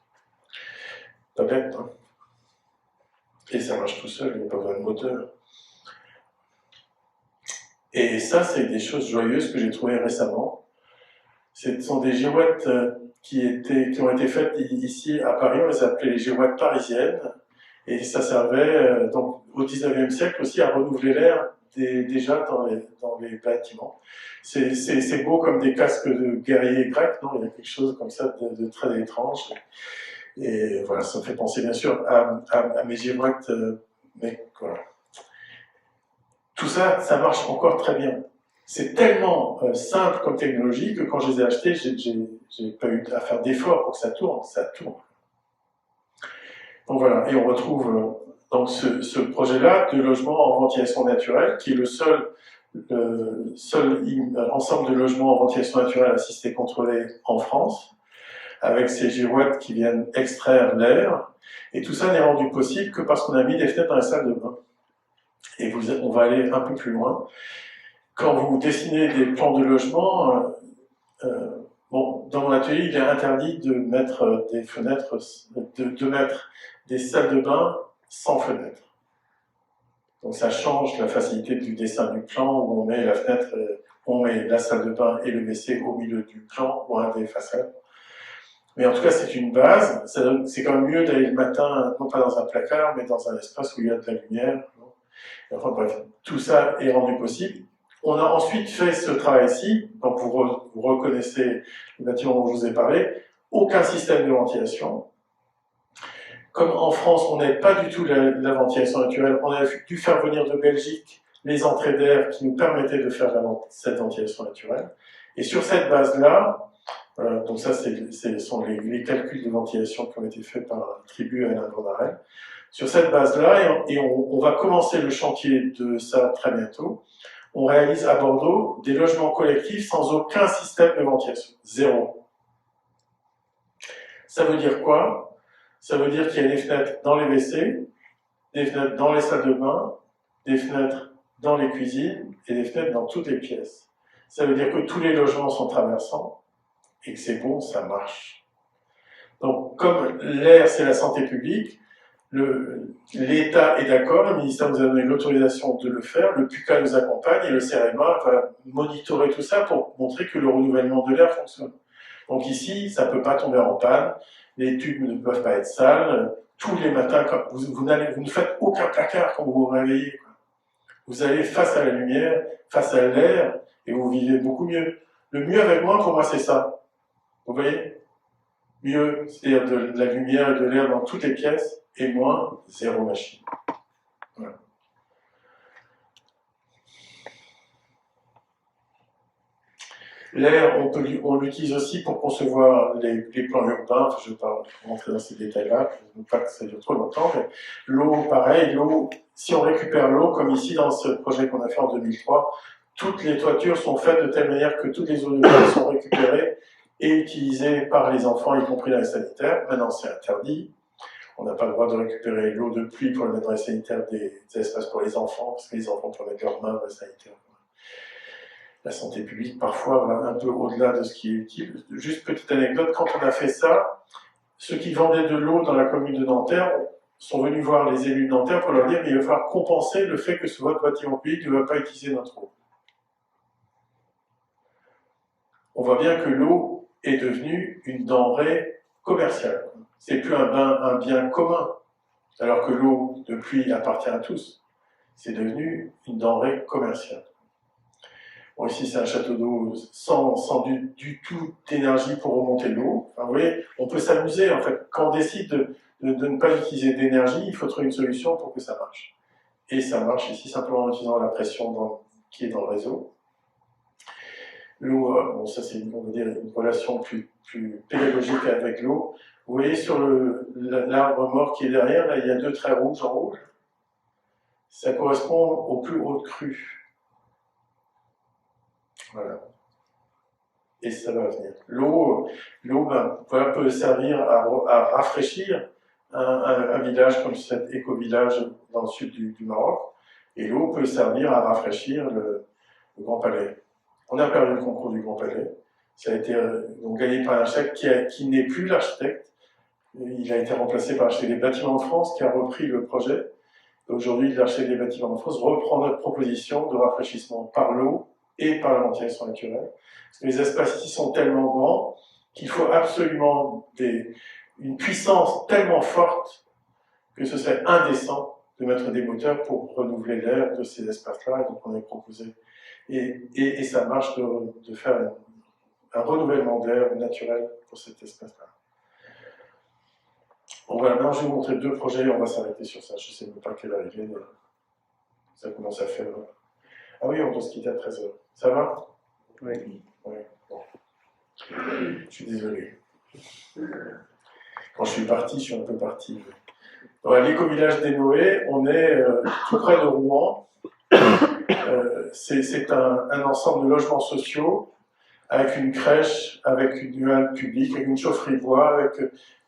Pas bête, hein? Et ça marche tout seul, il n'y a pas besoin de moteur. Et ça, c'est des choses joyeuses que j'ai trouvées récemment. Ce sont des girouettes qui ont été faites ici à Paris, on les appelait les girouettes parisiennes. Et ça servait donc au XIXe siècle aussi à renouveler l'air déjà dans les bâtiments. C'est beau comme des casques de guerriers grecs, non? Il y a quelque chose comme ça de très étrange. Et voilà, ça me fait penser bien sûr à mes girouettes, mais voilà. Tout ça, ça marche encore très bien. C'est tellement simple comme technologie que quand je les ai achetés, j'ai pas eu à faire d'efforts pour que ça tourne. Donc voilà, et on retrouve donc ce projet-là de logement en ventilation naturelle, qui est le seul ensemble de logements en ventilation naturelle assisté contrôlé en France, avec ces girouettes qui viennent extraire l'air. Et tout ça n'est rendu possible que parce qu'on a mis des fenêtres dans les salles de bain. Et on va aller un peu plus loin. Quand vous dessinez des plans de logement, dans mon atelier, il est interdit de mettre des fenêtres, de mettre des salles de bain sans fenêtres. Donc ça change la facilité du dessin du plan où on met la fenêtre, on met la salle de bain et le WC au milieu du plan ou un des façades. Mais en tout cas, c'est une base. C'est quand même mieux d'aller le matin, non pas dans un placard, mais dans un espace où il y a de la lumière. Et enfin bref, tout ça est rendu possible. On a ensuite fait ce travail-ci, donc vous reconnaissez le bâtiment dont je vous ai parlé, aucun système de ventilation. Comme en France, on n'avait pas du tout la ventilation naturelle, on a dû faire venir de Belgique les entrées d'air qui nous permettaient de faire cette ventilation naturelle. Et sur cette base-là, donc ça, ce sont les calculs de ventilation qui ont été faits par Tribu et Alain Vandarel. Sur cette base-là, et on va commencer le chantier de ça très bientôt, on réalise à Bordeaux des logements collectifs sans aucun système de ventilation. Zéro. Ça veut dire quoi? Ça veut dire qu'il y a des fenêtres dans les WC, des fenêtres dans les salles de bain, des fenêtres dans les cuisines et des fenêtres dans toutes les pièces. Ça veut dire que tous les logements sont traversants et que c'est bon, ça marche. Donc, comme l'air, c'est la santé publique, l'État est d'accord, le ministère nous a donné l'autorisation de le faire, le PUCA nous accompagne et le CEREMA va monitorer tout ça pour montrer que le renouvellement de l'air fonctionne. Donc ici, ça ne peut pas tomber en panne, les tubes ne peuvent pas être sales, tous les matins, vous ne faites aucun placard quand vous vous réveillez. Vous allez face à la lumière, face à l'air, et vous vivez beaucoup mieux. Le mieux avec moi, pour moi, c'est ça. Vous voyez? Mieux, c'est-à-dire de la lumière et de l'air dans toutes les pièces, et moins, zéro machine. Voilà. L'air, on l'utilise aussi pour concevoir les plans urbains. Je ne vais pas rentrer dans ces détails-là, je ne veux pas que ça dure trop longtemps, mais l'eau, pareil, l'eau, si on récupère l'eau, comme ici dans ce projet qu'on a fait en 2003, toutes les toitures sont faites de telle manière que toutes les eaux de pluie sont récupérées et utilisées par les enfants, y compris dans les sanitaires. Maintenant, c'est interdit. On n'a pas le droit de récupérer l'eau de pluie pour la mettre dans les sanitaires des espaces pour les enfants, parce que les enfants peuvent mettre leurs mains dans les sanitaires. La santé publique, parfois, va un peu au-delà de ce qui est utile. Juste petite anecdote, quand on a fait ça, ceux qui vendaient de l'eau dans la commune de Nanterre sont venus voir les élus de Nanterre pour leur dire qu'il va falloir compenser le fait que votre bâtiment public ne va pas utiliser notre eau. On voit bien que l'eau est devenue une denrée commerciale. C'est plus un bien commun, alors que l'eau de pluie appartient à tous. C'est devenu une denrée commerciale. Bon, ici, c'est un château d'eau sans du tout d'énergie pour remonter l'eau. Enfin, vous voyez, on peut s'amuser, en fait. Quand on décide de ne pas utiliser d'énergie, il faut trouver une solution pour que ça marche. Et ça marche ici simplement en utilisant la pression qui est dans le réseau. L'eau, bon, ça c'est, on va dire, une relation plus pédagogique avec l'eau. Vous voyez sur l'arbre mort qui est derrière, là, il y a 2 traits rouges en rouge. Ça correspond aux plus hautes crues. Voilà. Et ça va venir. L'eau voilà, peut servir à rafraîchir un village comme cet éco-village dans le sud du Maroc. Et l'eau peut servir à rafraîchir le Grand Palais. On a perdu le concours du Grand Palais. Ça a été donc gagné par un architecte qui n'est plus l'architecte. Il a été remplacé par l'architecte des Bâtiments de France qui a repris le projet. Aujourd'hui, l'architecte des Bâtiments de France reprend notre proposition de rafraîchissement par l'eau et par la ventilation naturelle. Parce que les espaces ici sont tellement grands qu'il faut absolument une puissance tellement forte que ce serait indécent de mettre des moteurs pour renouveler l'air de ces espaces-là, et donc on a proposé. Et ça marche de faire un renouvellement d'air naturel pour cet espace-là. Bon voilà, maintenant je vais vous montrer 2 projets, on va s'arrêter sur ça, je ne sais même pas quelle heure il est, mais ça commence à faire... Ah oui, on doit se quitter à 13h. Ça va? Oui. Ouais. Bon. Je suis désolé. Quand je suis parti, je suis un peu parti. Dans l'éco-village des Noé, on est tout près de Rouen. C'est un ensemble de logements sociaux avec une crèche, avec une halle publique, avec une chaufferie bois, avec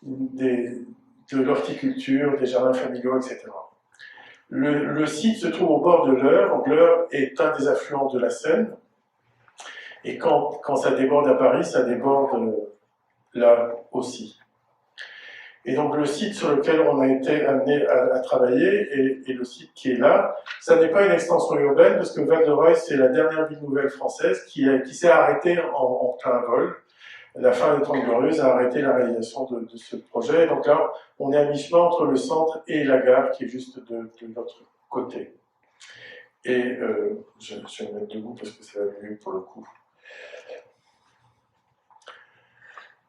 de l'horticulture, des jardins familiaux, etc. Le site se trouve au bord de l'Eure. L'Eure est un des affluents de la Seine. Et quand ça déborde à Paris, ça déborde là aussi. Et donc le site sur lequel on a été amené à travailler et le site qui est là, ça n'est pas une extension urbaine parce que Val-de-Reuil, c'est la dernière ville nouvelle française qui s'est arrêtée en plein vol. La fin des 30 Glorieuses a arrêté la réalisation de ce projet. Donc là, on est à mi-chemin entre le centre et la gare qui est juste de l'autre côté. Et je vais me mettre debout parce que ça va mieux pour le coup.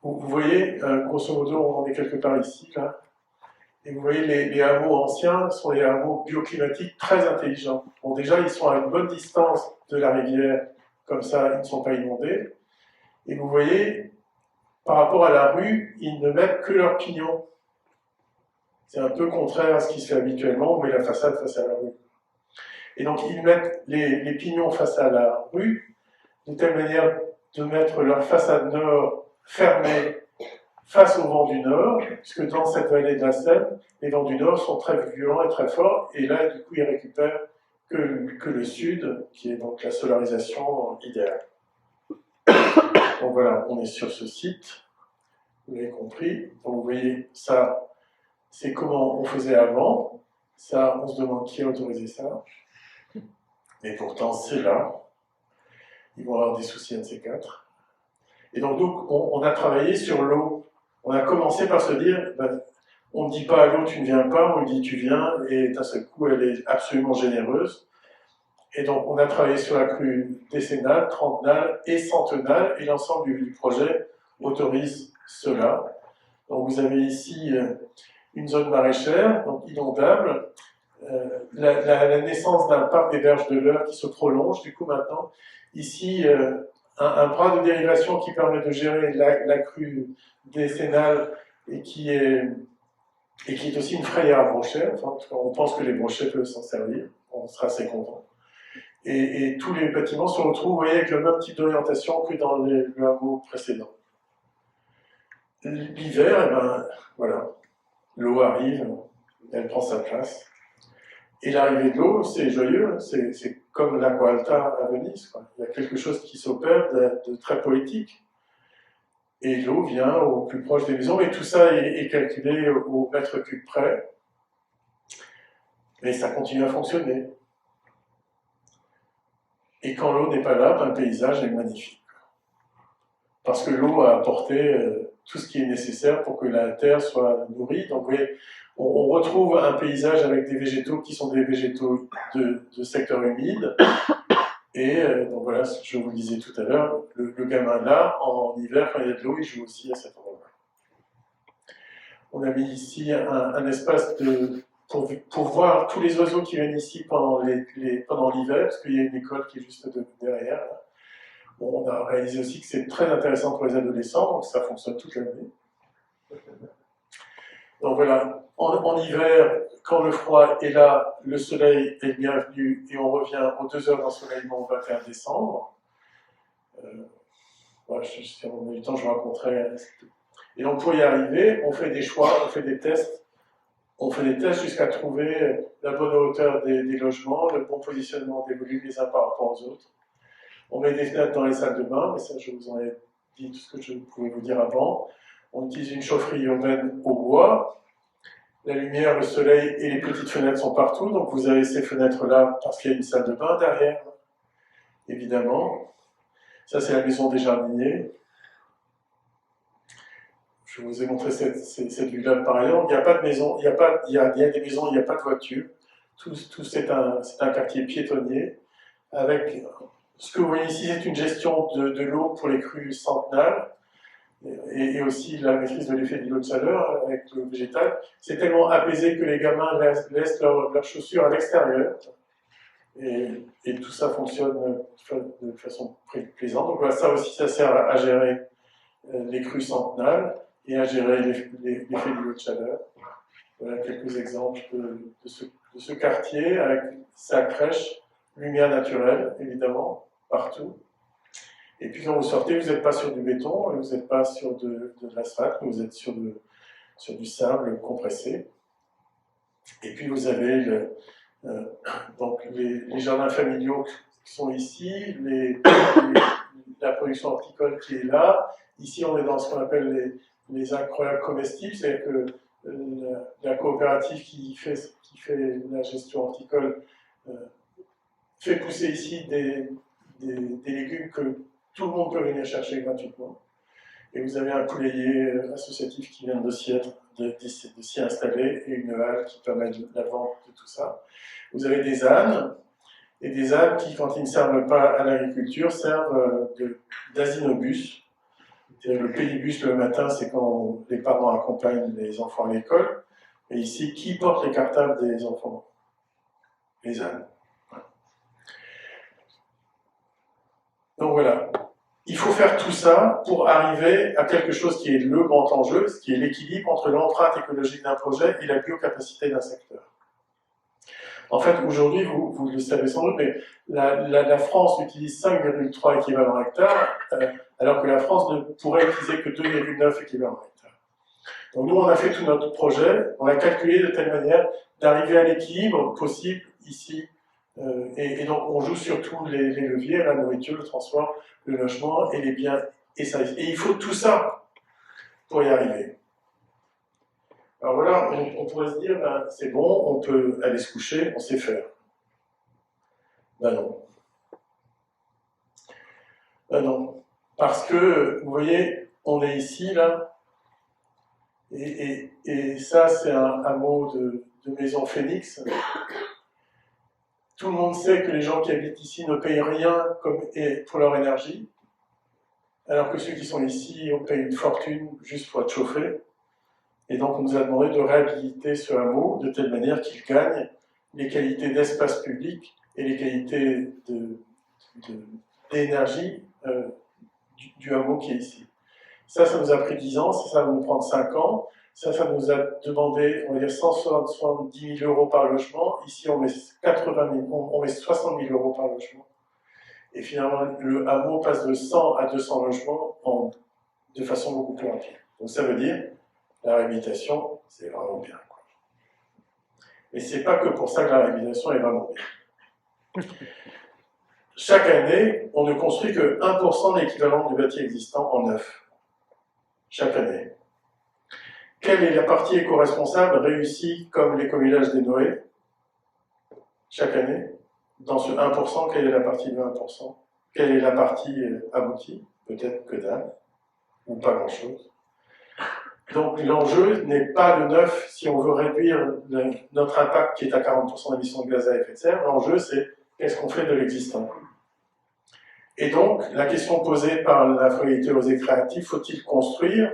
Vous voyez, grosso modo, on est quelque part ici, là. Et vous voyez, les hameaux anciens sont les hameaux bioclimatiques très intelligents. Bon, déjà, ils sont à une bonne distance de la rivière, comme ça, ils ne sont pas inondés. Et vous voyez, par rapport à la rue, ils ne mettent que leurs pignons. C'est un peu contraire à ce qui se fait habituellement, on met la façade face à la rue. Et donc, ils mettent les pignons face à la rue, de telle manière de mettre leur façade nord fermée face au vent du nord, puisque dans cette vallée de la Seine, les vents du nord sont très violents et très forts, et là, du coup, ils récupèrent que le sud, qui est donc la solarisation idéale. Donc voilà, on est sur ce site, vous l'avez compris. Donc vous voyez, ça, c'est comment on faisait avant. Ça, on se demande qui a autorisé ça. Mais pourtant, c'est là. Ils vont avoir des soucis, un de ces quatre. Et donc, on a travaillé sur l'eau. On a commencé par se dire, ben, on ne dit pas à l'eau tu ne viens pas, on lui dit tu viens, et d'un seul coup elle est absolument généreuse. Et donc on a travaillé sur la crue décennale, trentenale et centenale, et l'ensemble du projet autorise cela. Donc vous avez ici une zone maraîchère, donc inondable, la naissance d'un parc des berges de l'Eure qui se prolonge, du coup maintenant, ici un bras de dérivation qui permet de gérer la crue décennale et qui est aussi une frayère à brochets. Enfin, on pense que les brochets peuvent s'en servir, on sera assez content. Et tous les bâtiments se retrouvent, vous voyez, avec le même type d'orientation que dans le hameau précédent. L'hiver, eh ben, voilà, l'eau arrive, elle prend sa place. Et l'arrivée de l'eau, c'est joyeux, c'est comme l'Aqua Alta à Venise, quoi. Il y a quelque chose qui s'opère de très poétique. Et l'eau vient au plus proche des maisons, et tout ça est calculé au mètre cube près. Mais ça continue à fonctionner. Et quand l'eau n'est pas là, ben, le paysage est magnifique. Parce que l'eau a apporté tout ce qui est nécessaire pour que la terre soit nourrie. Donc, vous voyez, on retrouve un paysage avec des végétaux qui sont des végétaux de secteur humide. Et donc voilà, je vous le disais tout à l'heure, le gamin là, en hiver, quand il y a de l'eau, il joue aussi à cet endroit-là. On a mis ici un espace pour voir tous les oiseaux qui viennent ici pendant l'hiver, parce qu'il y a une école qui est juste derrière. Là. Bon, on a réalisé aussi que c'est très intéressant pour les adolescents, donc ça fonctionne toute l'année. Donc voilà, en hiver, quand le froid est là, le soleil est bienvenu et on revient aux 2 heures d'ensoleillement au 21 décembre. Voilà, si on a eu le temps, je vous raconterai. Et donc pour y arriver, on fait des choix, on fait des tests. On fait des tests jusqu'à trouver la bonne hauteur des logements, le bon positionnement des volumes les uns par rapport aux autres. On met des fenêtres dans les salles de bain, mais ça je vous en ai dit tout ce que je pouvais vous dire avant. On utilise une chaufferie urbaine au bois. La lumière, le soleil et les petites fenêtres sont partout, donc vous avez ces fenêtres-là parce qu'il y a une salle de bain derrière, évidemment. Ça, c'est la maison des jardiniers. Je vous ai montré cette vue-là par ailleurs. Il n'y a pas de maison, il y a des maisons, il n'y a pas de voiture. Tout c'est un quartier piétonnier. Avec ce que vous voyez ici, c'est une gestion de l'eau pour les crues centenales. Et aussi la maîtrise de l'effet d'îlot de chaleur avec le végétal. C'est tellement apaisé que les gamins laissent leurs chaussures à l'extérieur. Et tout ça fonctionne de façon plaisante. Donc voilà, ça aussi, ça sert à gérer les crues centenales et à gérer l'effet d'îlot de chaleur. Voilà quelques exemples de ce quartier avec sa crèche, lumière naturelle, évidemment, partout. Et puis quand vous sortez, vous n'êtes pas sur du béton, vous n'êtes pas sur de l'asphalte, vous êtes sur du sable compressé. Et puis vous avez donc les jardins familiaux qui sont ici, la production horticole qui est là. Ici, on est dans ce qu'on appelle les incroyables comestibles, c'est-à-dire que la coopérative qui fait la gestion horticole fait pousser ici des légumes que tout le monde peut venir chercher gratuitement. Et vous avez un poulailler associatif qui vient de s'y installer et une halle qui permet la vente de tout ça. Vous avez des ânes, et des ânes qui, quand ils ne servent pas à l'agriculture, servent d'asinobus. Le pédibus le matin, c'est quand les parents accompagnent les enfants à l'école. Et ici, qui porte les cartables des enfants? Les ânes. Donc voilà. Il faut faire tout ça pour arriver à quelque chose qui est le grand enjeu, ce qui est l'équilibre entre l'empreinte écologique d'un projet et la biocapacité d'un secteur. En fait, aujourd'hui, vous le savez sans doute, mais la France utilise 5,3 équivalents hectares, alors que la France ne pourrait utiliser que 2,9 équivalents hectares. Donc nous, on a fait tout notre projet, on a calculé de telle manière d'arriver à l'équilibre possible ici. Et donc, on joue sur tous les leviers, la nourriture, le transport, le logement et les biens et services. Et il faut tout ça pour y arriver. Alors voilà, on pourrait se dire, ben, c'est bon, on peut aller se coucher, on sait faire. Ben non. Ben non. Parce que, vous voyez, on est ici, là, et ça, c'est un hameau de Maison Phoenix. Tout le monde sait que les gens qui habitent ici ne payent rien pour leur énergie, alors que ceux qui sont ici, on paye une fortune juste pour être chauffés. Et donc, on nous a demandé de réhabiliter ce hameau de telle manière qu'il gagne les qualités d'espace public et les qualités d'énergie du hameau qui est ici. Ça nous a pris 10 ans, ça va nous prendre 5 ans. Ça nous a demandé, on va dire, 170 000 euros par logement. Ici, on met 60 000 euros par logement. Et finalement, le hameau passe de 100 à 200 logements de façon beaucoup plus rapide. Donc ça veut dire, la réhabilitation, c'est vraiment bien. Mais c'est pas que pour ça que la réhabilitation est vraiment bien. Chaque année, on ne construit que 1% de l'équivalent du bâti existant en neuf. Chaque année. Quelle est la partie éco-responsable réussie comme l'éco-village des Noé chaque année? Dans ce 1%, quelle est la partie de 1%? Quelle est la partie aboutie? Peut-être que dalle, ou pas grand-chose. Donc l'enjeu n'est pas le neuf si on veut réduire notre impact qui est à 40% d'émissions de gaz à effet de serre. L'enjeu, c'est qu'est-ce qu'on fait de l'existant? Et donc, la question posée par la frugalité osée créative, faut-il construire?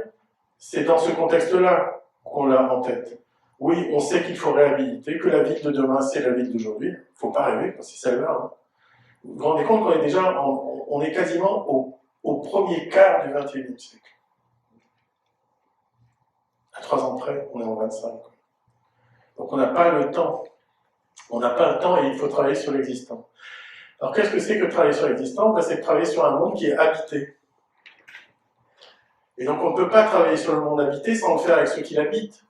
C'est dans ce contexte-là qu'on l'a en tête. Oui, on sait qu'il faut réhabiliter, que la ville de demain, c'est la ville d'aujourd'hui. Il ne faut pas rêver, c'est celle-là. Hein. Vous vous rendez compte qu'on est déjà, on est quasiment au premier quart du XXIe siècle. À 3 ans près, on est en 25. Donc on n'a pas le temps. On n'a pas le temps et il faut travailler sur l'existant. Alors qu'est-ce que c'est que travailler sur l'existant? C'est de travailler sur un monde qui est habité. Et donc on ne peut pas travailler sur le monde habité sans le faire avec ceux qui l'habitent.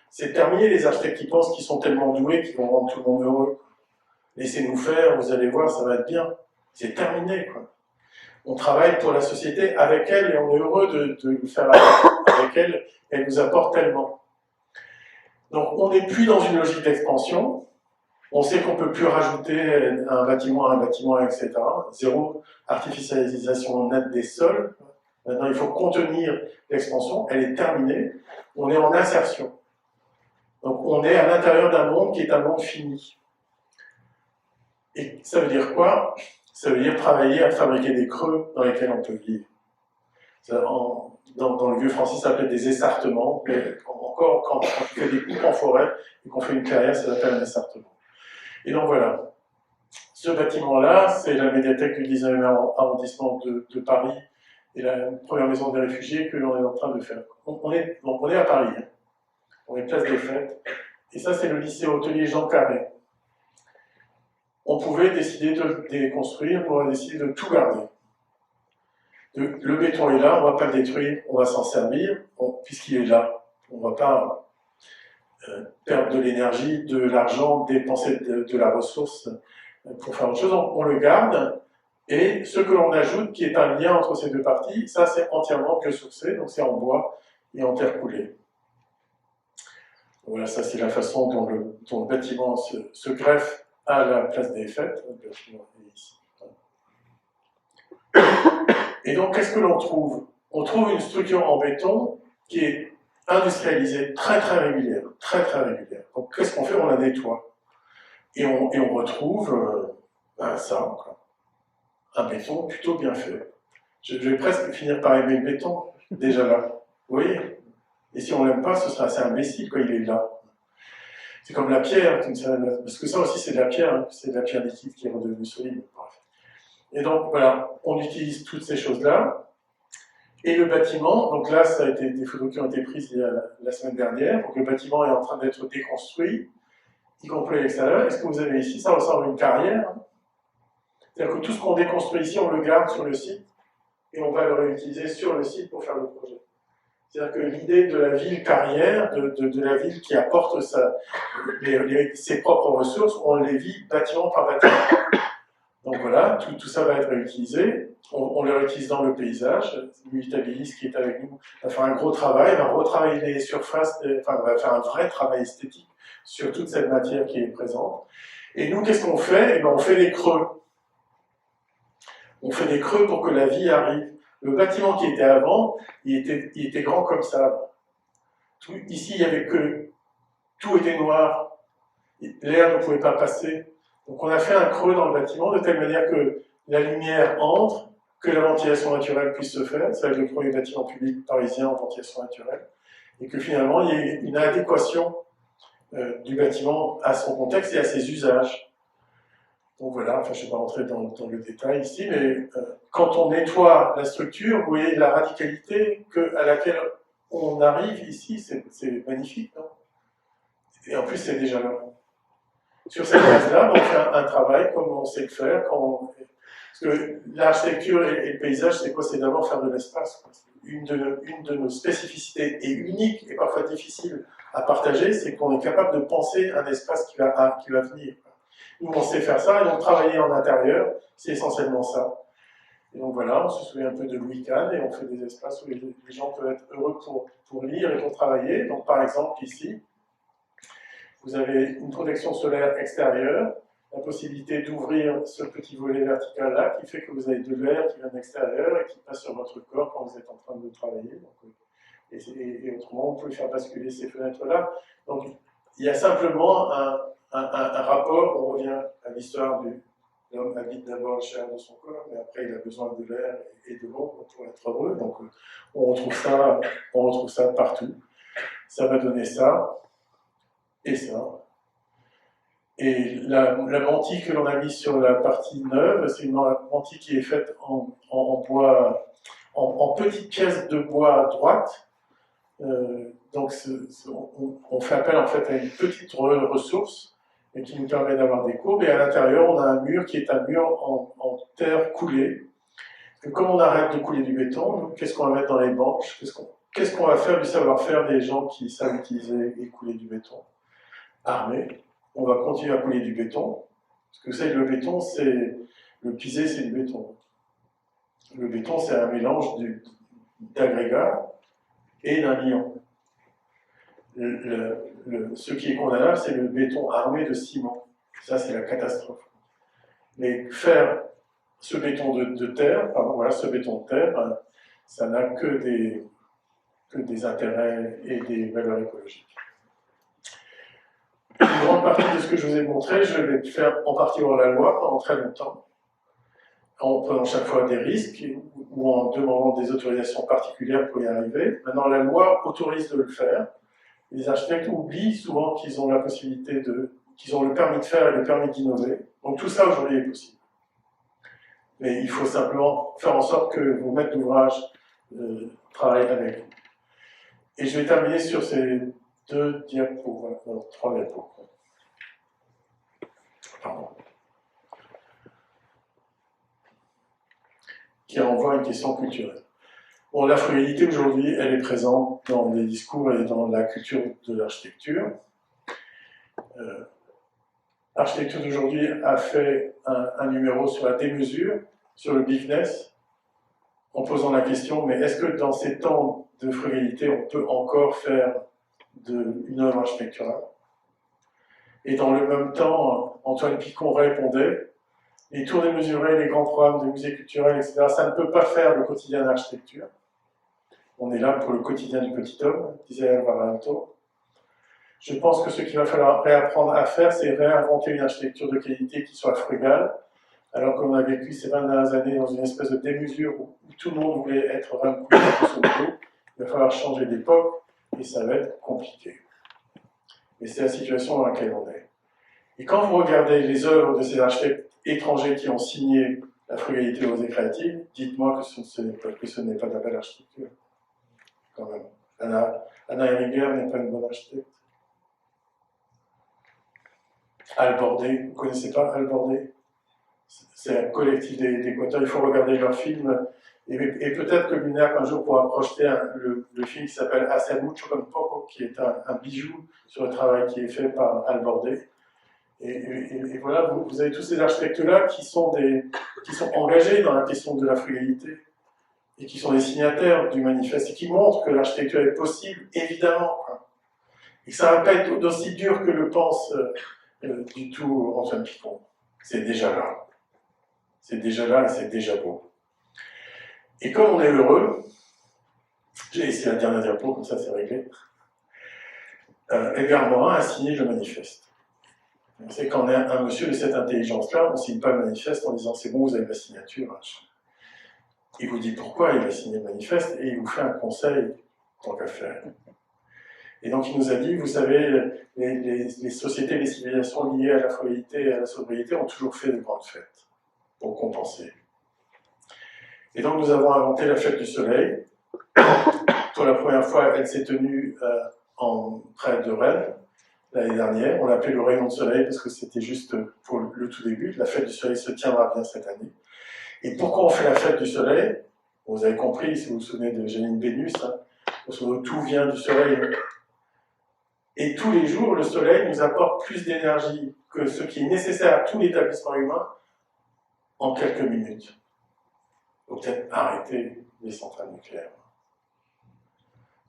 C'est terminé les architectes qui pensent qu'ils sont tellement doués qu'ils vont rendre tout le monde heureux. Laissez-nous faire, vous allez voir, ça va être bien. C'est terminé, quoi. On travaille pour la société avec elle et on est heureux de le faire avec elle. Elle nous apporte tellement. Donc on n'est plus dans une logique d'expansion. On sait qu'on ne peut plus rajouter un bâtiment, etc. Zéro artificialisation nette des sols. Maintenant, il faut contenir l'expansion. Elle est terminée. On est en insertion. Donc on est à l'intérieur d'un monde qui est un monde fini. Et ça veut dire quoi? Ça veut dire travailler à fabriquer des creux dans lesquels on peut vivre. Dans le vieux français, ça s'appelle des essartements. Mais encore, quand on fait des coupes en forêt et qu'on fait une clairière, ça s'appelle un essartement. Et donc voilà. Ce bâtiment-là, c'est la médiathèque du 19e arrondissement de Paris et la première maison des réfugiés que l'on est en train de faire. Donc on est à Paris. Hein. On est place des Fêtes. Et ça, c'est le lycée hôtelier Jean Carré. On pouvait décider de le déconstruire, on a décidé de tout garder. Le béton est là, on ne va pas le détruire, on va s'en servir, puisqu'il est là. On ne va pas perdre de l'énergie, de l'argent, dépenser de la ressource pour faire autre chose. On le garde, et ce que l'on ajoute, qui est un lien entre ces deux parties, ça c'est entièrement biosourcé, donc c'est en bois et en terre coulée. Voilà, ça c'est la façon dont le bâtiment se greffe à la place des fêtes. Le bâtiment est ici. Et donc, qu'est-ce que l'on trouve? On trouve une structure en béton qui est industrialisée, très très régulière, très très régulière. Donc, qu'est-ce qu'on fait? On la nettoie. Et on retrouve ça, quoi. Un béton plutôt bien fait. Je vais presque finir par aimer le béton, déjà là. Vous voyez? Et si on l'aime pas, ce sera assez imbécile, quoi, il est là. C'est comme la pierre, parce que ça aussi c'est de la pierre, hein, c'est de la pierre liquide qui est redevenue solide. Et donc voilà, on utilise toutes ces choses-là. Et le bâtiment, donc là ça a été des photos qui ont été prises la semaine dernière, donc le bâtiment est en train d'être déconstruit, y compris à l'extérieur. Et ce que vous avez ici, ça ressemble à une carrière. C'est-à-dire que tout ce qu'on déconstruit ici, on le garde sur le site, et on va le réutiliser sur le site pour faire le projet. C'est-à-dire que l'idée de la ville carrière, de la ville qui apporte ses propres ressources, on les vit bâtiment par bâtiment. Donc voilà, tout ça va être réutilisé. On le réutilise dans le paysage. L'Utabilis qui est avec nous va faire un gros travail, va retravailler les surfaces, va faire un vrai travail esthétique sur toute cette matière qui est présente. Et nous, qu'est-ce qu'on fait? Eh bien, on fait des creux. On fait des creux pour que la vie arrive. Le bâtiment qui était avant, il était grand comme ça. Ici, il y avait que tout était noir, l'air ne pouvait pas passer. Donc on a fait un creux dans le bâtiment de telle manière que la lumière entre, que la ventilation naturelle puisse se faire. Ça va être le premier bâtiment public parisien en ventilation naturelle. Et que finalement, il y ait une adéquation du bâtiment à son contexte et à ses usages. Donc voilà, enfin, je ne vais pas rentrer dans le détail ici, mais quand on nettoie la structure, vous voyez la radicalité à laquelle on arrive ici, c'est magnifique, non? Et en plus, c'est déjà là. Sur cette base-là, on fait un travail comme on sait le faire. Parce que l'architecture et le paysage, c'est quoi? C'est d'abord faire de l'espace. Une de nos spécificités et unique et parfois difficile à partager, c'est qu'on est capable de penser un espace qui va venir. Nous, on sait faire ça et donc travailler en intérieur, c'est essentiellement ça. Et donc voilà, on se souvient un peu de Louis Kahn et on fait des espaces où les gens peuvent être heureux pour lire et pour travailler. Donc par exemple ici, vous avez une protection solaire extérieure, la possibilité d'ouvrir ce petit volet vertical là qui fait que vous avez de l'air qui vient de l'extérieur et qui passe sur votre corps quand vous êtes en train de travailler. Donc, et autrement, vous pouvez faire basculer ces fenêtres là. Donc il y a simplement un rapport, on revient à l'histoire de l'homme habite d'abord le chair de son corps, mais après il a besoin de l'air et de l'eau pour être heureux. Donc on retrouve ça partout. Ça va donner ça et ça. Et la mantille que l'on a mise sur la partie neuve, c'est une mantille qui est faite en bois, en petites pièces de bois droites. Donc on fait appel en fait à une petite ressource et qui nous permet d'avoir des courbes. Et à l'intérieur, on a un mur qui est un mur en terre coulée. Et comme on arrête de couler du béton, qu'est-ce qu'on va mettre dans les banches? Qu'est-ce qu'on va faire du savoir-faire des gens qui savent utiliser et couler du béton? Armés. On va continuer à couler du béton. Parce que vous savez, le béton, le pisé, c'est du béton. Le béton, c'est un mélange d'agrégats et d'un liant. Ce qui est condamnable, c'est le béton armé de ciment. Ça, c'est la catastrophe. Mais faire ce béton de terre, ce béton de terre, ça n'a que des intérêts et des valeurs écologiques. Une grande partie de ce que je vous ai montré, je vais faire en partie hors la loi pendant très longtemps, en prenant chaque fois des risques ou en demandant des autorisations particulières pour y arriver. Maintenant, la loi autorise de le faire. Les architectes oublient souvent qu'ils ont la possibilité qu'ils ont le permis de faire et le permis d'innover. Donc tout ça aujourd'hui est possible. Mais il faut simplement faire en sorte que vos maîtres d'ouvrage travaillent avec vous. Et je vais terminer sur ces 2 diapos, non, 3 diapos. Pardon. Qui renvoie à une question culturelle. Bon, la frugalité aujourd'hui, elle est présente dans les discours et dans la culture de l'architecture. L'architecture d'aujourd'hui a fait un numéro sur la démesure, sur le bigness, en posant la question, mais est-ce que dans ces temps de frugalité, on peut encore faire d'une œuvre architecturale. Et dans le même temps, Antoine Picon répondait, les tours démesurées, les grands programmes de musées culturels, etc., ça ne peut pas faire le quotidien d'architecture. On est là pour le quotidien du petit homme, disait Alvarado. Je pense que ce qu'il va falloir réapprendre à faire, c'est réinventer une architecture de qualité qui soit frugale, alors qu'on a vécu ces 20 dernières années dans une espèce de démesure où tout le monde voulait être 20 coups de son dos. Il va falloir changer d'époque et ça va être compliqué. Et c'est la situation dans laquelle on est. Et quand vous regardez les œuvres de ces architectes étrangers qui ont signé la frugalité aux créative, dites-moi que ce n'est pas de la belle architecture. Quand même. Anna Heringer n'est pas une bonne architecte. Albordé, vous ne connaissez pas Albordé? C'est un collectif d'Équateur, il faut regarder leurs films. Et peut-être que l'UNEAC un jour pourra projeter le film qui s'appelle Hace mucho con poco, qui est un bijou sur le travail qui est fait par Albordé. Et voilà, vous avez tous ces architectes-là qui sont engagés dans la question de la frugalité et qui sont des signataires du manifeste et qui montrent que l'architecture est possible, évidemment. Quoi. Et que ça ne va pas être aussi dur que le pense du tout Antoine Picon. C'est déjà là. C'est déjà là et c'est déjà beau. Et comme on est heureux, j'ai laissé la dernière diapo, comme ça c'est réglé, Edgar Morin a signé le manifeste. C'est quand un monsieur de cette intelligence-là, on ne signe pas le manifeste en disant c'est bon, vous avez ma signature. Il vous dit pourquoi il va signer le manifeste et il vous fait un conseil tant qu'à faire. Et donc il nous a dit, vous savez, les sociétés, les civilisations liées à la frugalité et à la sobriété ont toujours fait de grandes fêtes pour compenser. Et donc nous avons inventé la fête du soleil. Pour la première fois, elle s'est tenue près de Rennes l'année dernière. On l'appelait le rayon de soleil parce que c'était juste pour le tout début. La fête du soleil se tiendra bien cette année. Et pourquoi on fait la fête du soleil? Vous avez compris, si vous vous souvenez de Janine Bénus, hein, parce que tout vient du soleil. Et tous les jours, le soleil nous apporte plus d'énergie que ce qui est nécessaire à tout l'établissement humain en quelques minutes. Il faut peut-être arrêter les centrales nucléaires.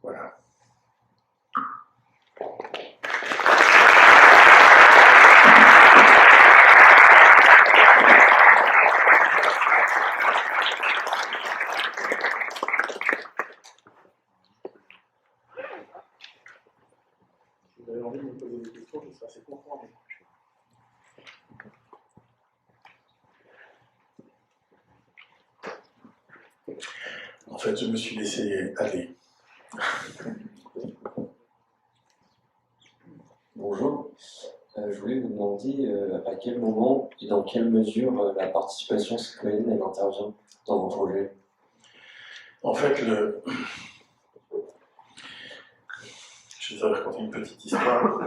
Voilà. Vous avez envie de me poser des questions, je serai assez content. En fait, je me suis laissé aller. Bonjour, je voulais vous demander à quel moment et dans quelle mesure la participation citoyenne elle intervient dans vos projets. En fait, je vais raconter une petite histoire.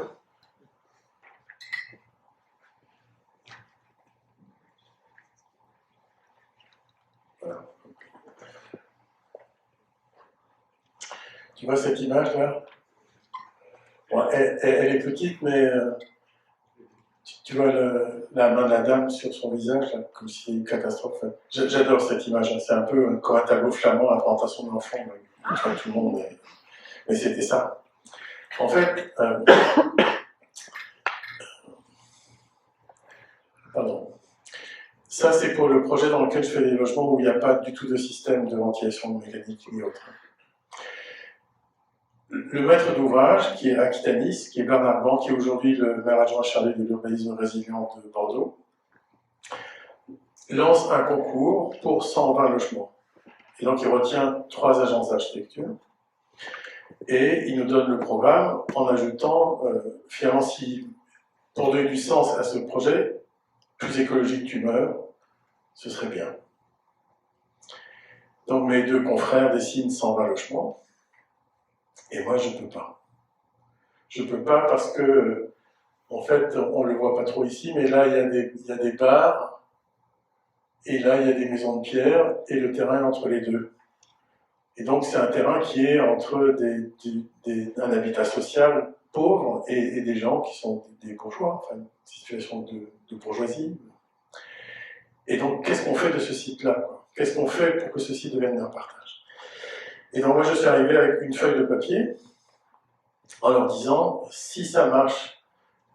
Voilà. Tu vois cette image-là? Bon, elle est petite, mais tu vois la main de la dame sur son visage, là, comme si c'était une catastrophe. J'adore cette image, hein. C'est un peu comme un tableau flamand à la présentation de l'enfant, tout le monde, mais c'était ça. En fait, pardon. Ça, c'est pour le projet dans lequel je fais des logements où il n'y a pas du tout de système de ventilation mécanique ni autre. Le maître d'ouvrage, qui est Aquitanis, qui est Bernard Ban, qui est aujourd'hui le maire adjoint chargé de l'urbanisme résilient de Bordeaux, lance un concours pour 120 logements. Et donc il retient 3 agences d'architecture et il nous donne le programme en ajoutant finalement, si pour donner du sens à ce projet, plus écologique tu meurs, ce serait bien. Donc mes 2 confrères dessinent 120 logements. Et moi, je ne peux pas. Je ne peux pas parce que, en fait, on ne le voit pas trop ici, mais là, il y a des bars, et là, il y a des maisons de pierre, et le terrain est entre les deux. Et donc, c'est un terrain qui est entre un habitat social pauvre et des gens qui sont des bourgeois, enfin, une situation de bourgeoisie. Et donc, qu'est-ce qu'on fait de ce site-là? Qu'est-ce qu'on fait pour que ce site devienne un partage? Et donc moi je suis arrivé avec une feuille de papier en leur disant, si ça marche,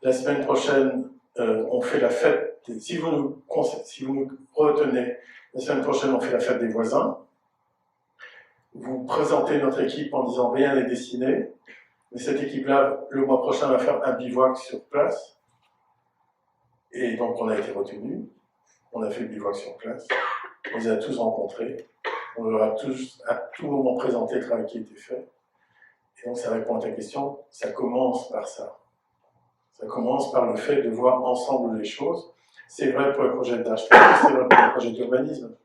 la semaine prochaine, on fait la fête, si vous nous retenez, la semaine prochaine, on fait la fête des voisins. Vous présentez notre équipe en disant rien n'est dessiné, mais cette équipe-là, le mois prochain, va faire un bivouac sur place. Et donc, on a été retenus. On a fait le bivouac sur place. On les a tous rencontrés. On leur a tous, à tout moment, présenté le travail qui était fait. Et donc, ça répond à ta question. Ça commence par ça. Ça commence par le fait de voir ensemble les choses. C'est vrai pour les projets d'architecture, c'est vrai pour les projets d'urbanisme.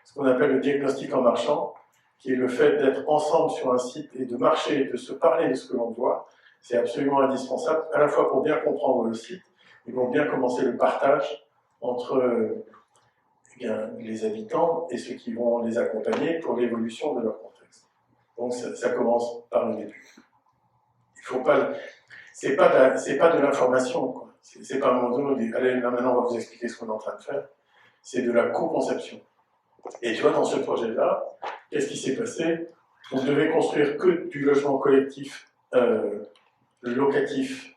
Ce qu'on appelle le diagnostic en marchant, qui est le fait d'être ensemble sur un site et de marcher, de se parler de ce que l'on voit, c'est absolument indispensable, à la fois pour bien comprendre le site et pour bien commencer le partage entre les habitants et ceux qui vont les accompagner pour l'évolution de leur contexte. Donc ça commence par le début. Il faut pas, c'est pas de l'information, quoi. C'est pas un moment donné, allez, là maintenant on va vous expliquer ce qu'on est en train de faire. C'est de la co-conception. Et tu vois, dans ce projet-là, qu'est-ce qui s'est passé? On devait construire que du logement collectif, locatif.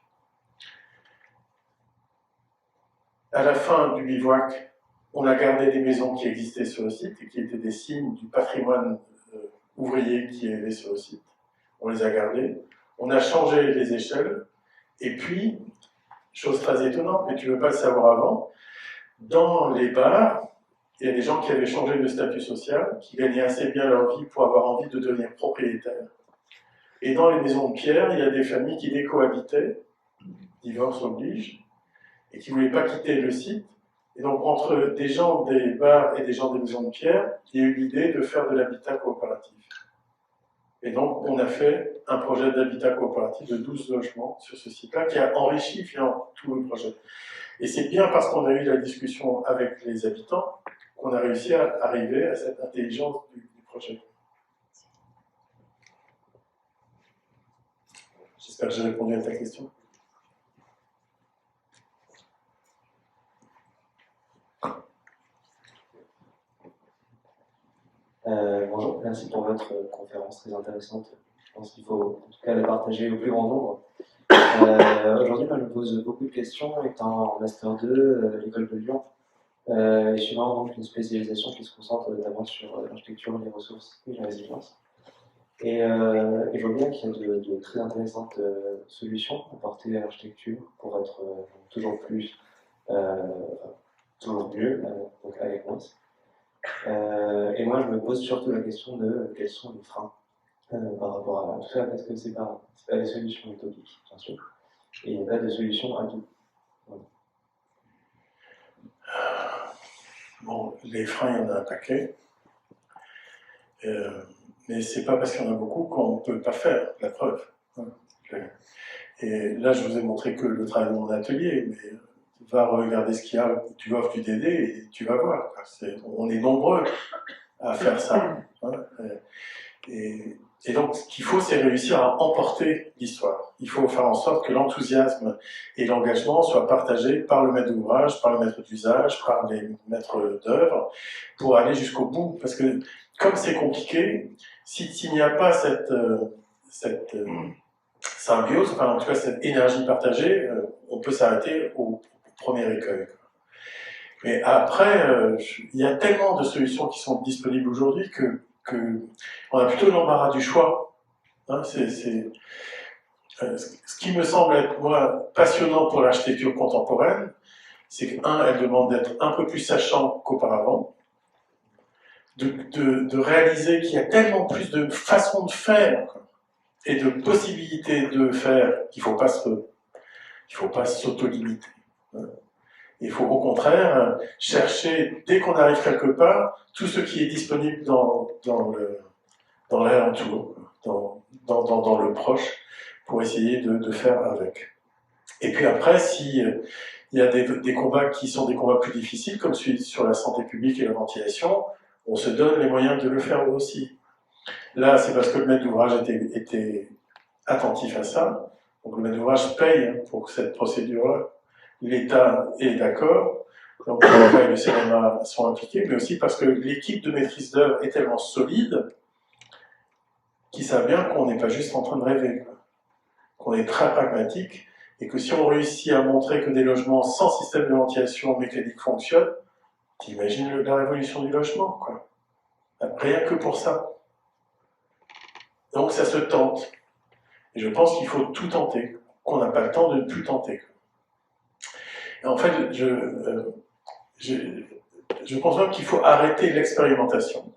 À la fin du bivouac, on a gardé des maisons qui existaient sur le site et qui étaient des signes du patrimoine ouvrier qui avait sur le site. On les a gardés. On a changé les échelles. Et puis, chose très étonnante, mais tu ne veux pas le savoir avant, dans les bars, il y a des gens qui avaient changé de statut social, qui gagnaient assez bien leur vie pour avoir envie de devenir propriétaires. Et dans les maisons de pierre, il y a des familles qui décohabitaient, divorce oblige, et qui ne voulaient pas quitter le site. Et donc, entre des gens des bars et des gens des maisons de pierre, il y a eu l'idée de faire de l'habitat coopératif. Et donc, on a fait un projet d'habitat coopératif de 12 logements sur ce site-là, qui a enrichi finalement tout le projet. Et c'est bien parce qu'on a eu la discussion avec les habitants qu'on a réussi à arriver à cette intelligence du projet. J'espère que j'ai répondu à ta question. Bonjour, merci pour votre conférence très intéressante. Je pense qu'il faut en tout cas la partager au plus grand nombre. Aujourd'hui, moi, je me pose beaucoup de questions, étant en Master 2 à l'école de Lyon, et suivant donc une spécialisation qui se concentre notamment sur l'architecture, les ressources et la résilience. Et je vois bien qu'il y a de très intéressantes solutions apportées à l'architecture pour être toujours plus, toujours mieux, donc avec moi. Et moi, je me pose surtout la question de quels sont les freins par rapport à tout ça, parce que c'est pas des solutions utopiques, bien sûr, et il n'y a pas de solution à tout. Voilà. Bon, les freins, il y en a un paquet, mais c'est pas parce qu'il y en a beaucoup qu'on ne peut pas faire, la preuve. Et là, je vous ai montré que le travail de mon atelier, mais va regarder ce qu'il y a, tu offres du DD et tu vas voir. On est nombreux à faire ça. Hein. Et donc, ce qu'il faut, c'est réussir à emporter l'histoire. Il faut faire en sorte que l'enthousiasme et l'engagement soient partagés par le maître d'ouvrage, par le maître d'usage, par les maîtres d'œuvre, pour aller jusqu'au bout. Parce que, comme c'est compliqué, s'il n'y a pas cette symbiose, enfin en tout cas cette énergie partagée, on peut s'arrêter au premier écueil. Mais après, il y a tellement de solutions qui sont disponibles aujourd'hui que on a plutôt l'embarras du choix. Hein, ce qui me semble être, moi, passionnant pour l'architecture contemporaine, c'est elle demande d'être un peu plus sachant qu'auparavant, de réaliser qu'il y a tellement plus de façons de faire et de possibilités de faire qu'il ne faut pas s'auto-limiter. Il faut au contraire chercher, dès qu'on arrive quelque part, tout ce qui est disponible dans l'alentour, dans le proche, pour essayer de faire avec. Et puis après, s'il y a des combats qui sont des combats plus difficiles, comme celui sur la santé publique et la ventilation, on se donne les moyens de le faire aussi. Là, c'est parce que le maître d'ouvrage était attentif à ça. Donc le maître d'ouvrage paye pour cette procédure-là. L'État est d'accord, donc l'État et le cinéma sont impliqués, mais aussi parce que l'équipe de maîtrise d'œuvre est tellement solide qu'ils savent bien qu'on n'est pas juste en train de rêver, qu'on est très pragmatique, et que si on réussit à montrer que des logements sans système de ventilation mécanique fonctionnent, t'imagines la révolution du logement, quoi. Rien que pour ça. Donc ça se tente. Et je pense qu'il faut tout tenter, qu'on n'a pas le temps de ne plus tenter. Et en fait, je pense même qu'il faut arrêter l'expérimentation.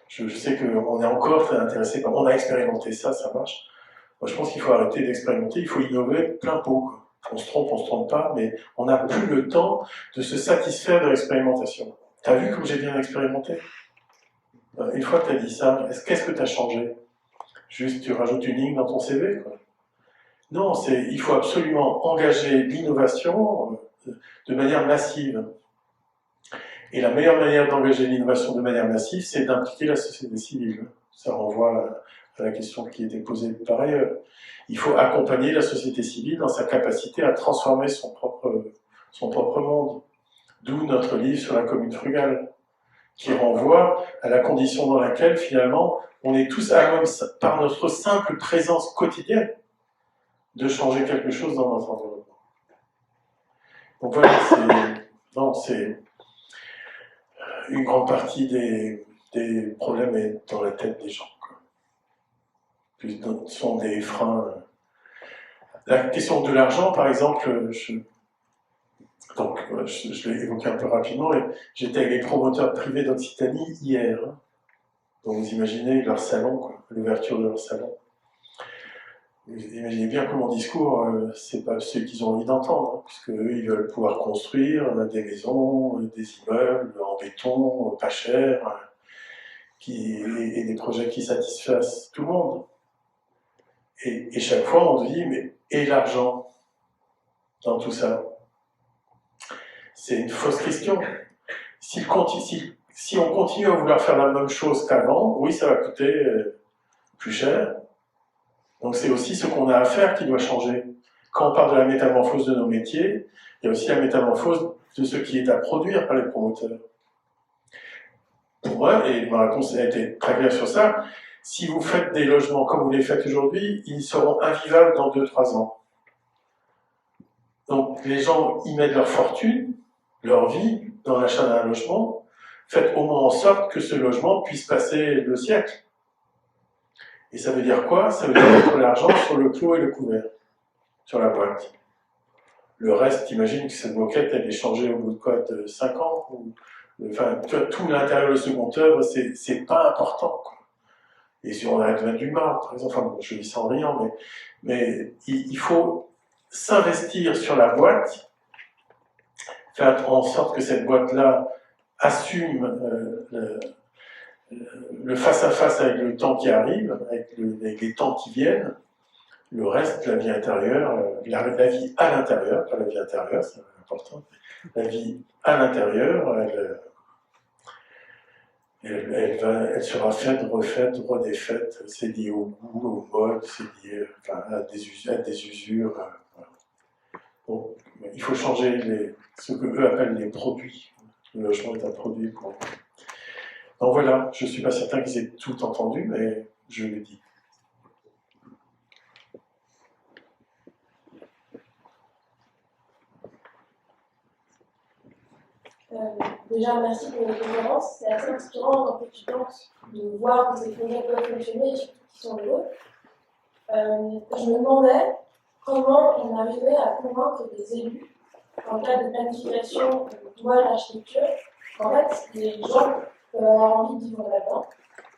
Je sais qu'on est encore très intéressé par... On a expérimenté ça, ça marche. Moi, je pense qu'il faut arrêter d'expérimenter, il faut innover plein pot, quoi. On se trompe pas, mais on n'a plus le temps de se satisfaire de l'expérimentation. T'as vu comme j'ai bien expérimenté? Une fois que t'as dit ça, qu'est-ce que t'as changé? Juste, tu rajoutes une ligne dans ton CV, quoi. Non, il faut absolument engager l'innovation de manière massive. Et la meilleure manière d'engager l'innovation de manière massive, c'est d'impliquer la société civile. Ça renvoie à la question qui était posée par ailleurs. Il faut accompagner la société civile dans sa capacité à transformer son propre monde. D'où notre livre sur la commune frugale, qui renvoie à la condition dans laquelle, finalement, on est tous à même, par notre simple présence quotidienne, de changer quelque chose dans notre environnement. Donc voilà, c'est une grande partie des problèmes est dans la tête des gens, quoi. Puis, ce sont des freins. La question de l'argent, par exemple, je l'ai évoqué un peu rapidement, et j'étais avec les promoteurs privés d'Occitanie hier. Donc vous imaginez leur salon, quoi, l'ouverture de leur salon. Vous imaginez bien que mon discours, c'est pas ceux qu'ils ont envie d'entendre, hein, puisque eux, ils veulent pouvoir construire des maisons, des immeubles en béton, pas cher, et des projets qui satisfassent tout le monde. Et chaque fois, on se dit, mais et l'argent dans tout ça? C'est une fausse question. Si on continue à vouloir faire la même chose qu'avant, oui, ça va coûter plus cher. Donc c'est aussi ce qu'on a à faire qui doit changer. Quand on parle de la métamorphose de nos métiers, il y a aussi la métamorphose de ce qui est à produire par les promoteurs. Pour moi, et ma réponse a été très claire sur ça, si vous faites des logements comme vous les faites aujourd'hui, ils seront invivables dans 2-3 ans. Donc les gens y mettent leur fortune, leur vie, dans l'achat d'un logement. Faites au moins en sorte que ce logement puisse passer le siècle. Et ça veut dire quoi? Ça veut dire mettre l'argent sur le clos et le couvert, sur la boîte. Le reste, t'imagines que cette moquette, elle est changée au bout de quoi, de 5 ans, enfin, tout l'intérieur de seconde œuvre, c'est pas important, quoi. Et si on arrête de mettre du marbre, par exemple, enfin, bon, je dis ça en riant, mais il faut s'investir sur la boîte, faire en sorte que cette boîte-là assume le face-à-face avec le temps qui arrive, avec les temps qui viennent. Le reste, la vie intérieure, la vie à l'intérieur, pas la vie intérieure, c'est important, la vie à l'intérieur, elle sera faite, refaite, redéfaite, c'est lié au goût, au mode, c'est lié à des usures. Voilà. Donc, il faut changer ce que eux appellent les produits. Le logement est un produit pour eux. Donc voilà, je ne suis pas certain qu'ils aient tout entendu, mais je le dis. Déjà, merci pour les conférences. C'est assez inspirant quand tu penses de voir que ces projets peuvent fonctionner et surtout qu'ils sont heureux. Je me demandais comment on arrivait à convaincre les élus, en cas de planification d'ouvrage d'architecture, qu'en fait, les gens peuvent avoir envie de vivre là-dedans.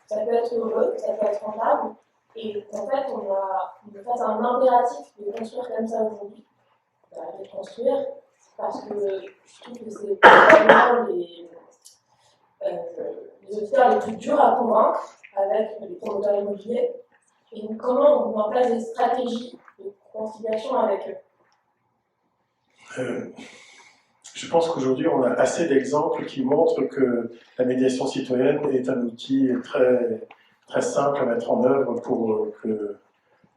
Ça peut être heureux, ça peut être rentable, et qu'en fait, on est face à un impératif de construire comme ça aujourd'hui, d'arrêter de construire, parce que je trouve que c'est probablement les auditeurs les plus durs à convaincre avec les promoteurs immobiliers. Et donc, comment on met en place des stratégies de conciliation avec eux? Je pense qu'aujourd'hui, on a assez d'exemples qui montrent que la médiation citoyenne est un outil très, très simple à mettre en œuvre pour que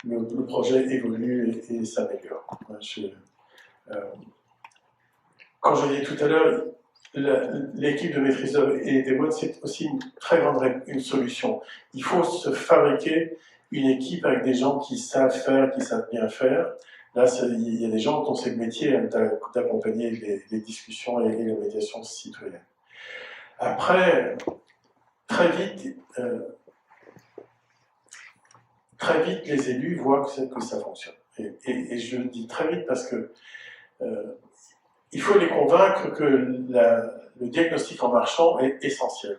le projet évolue et s'améliore. Quand je disais tout à l'heure, l'équipe de maîtrise d'œuvre et des boîtes, c'est aussi une très grande une solution. Il faut se fabriquer une équipe avec des gens qui savent faire, qui savent bien faire. Là, il y a des gens dont c'est le métier d'accompagner les discussions et les médiations citoyennes. Après, très vite, les élus voient que ça fonctionne. Et je le dis très vite parce que il faut les convaincre que le diagnostic en marchant est essentiel.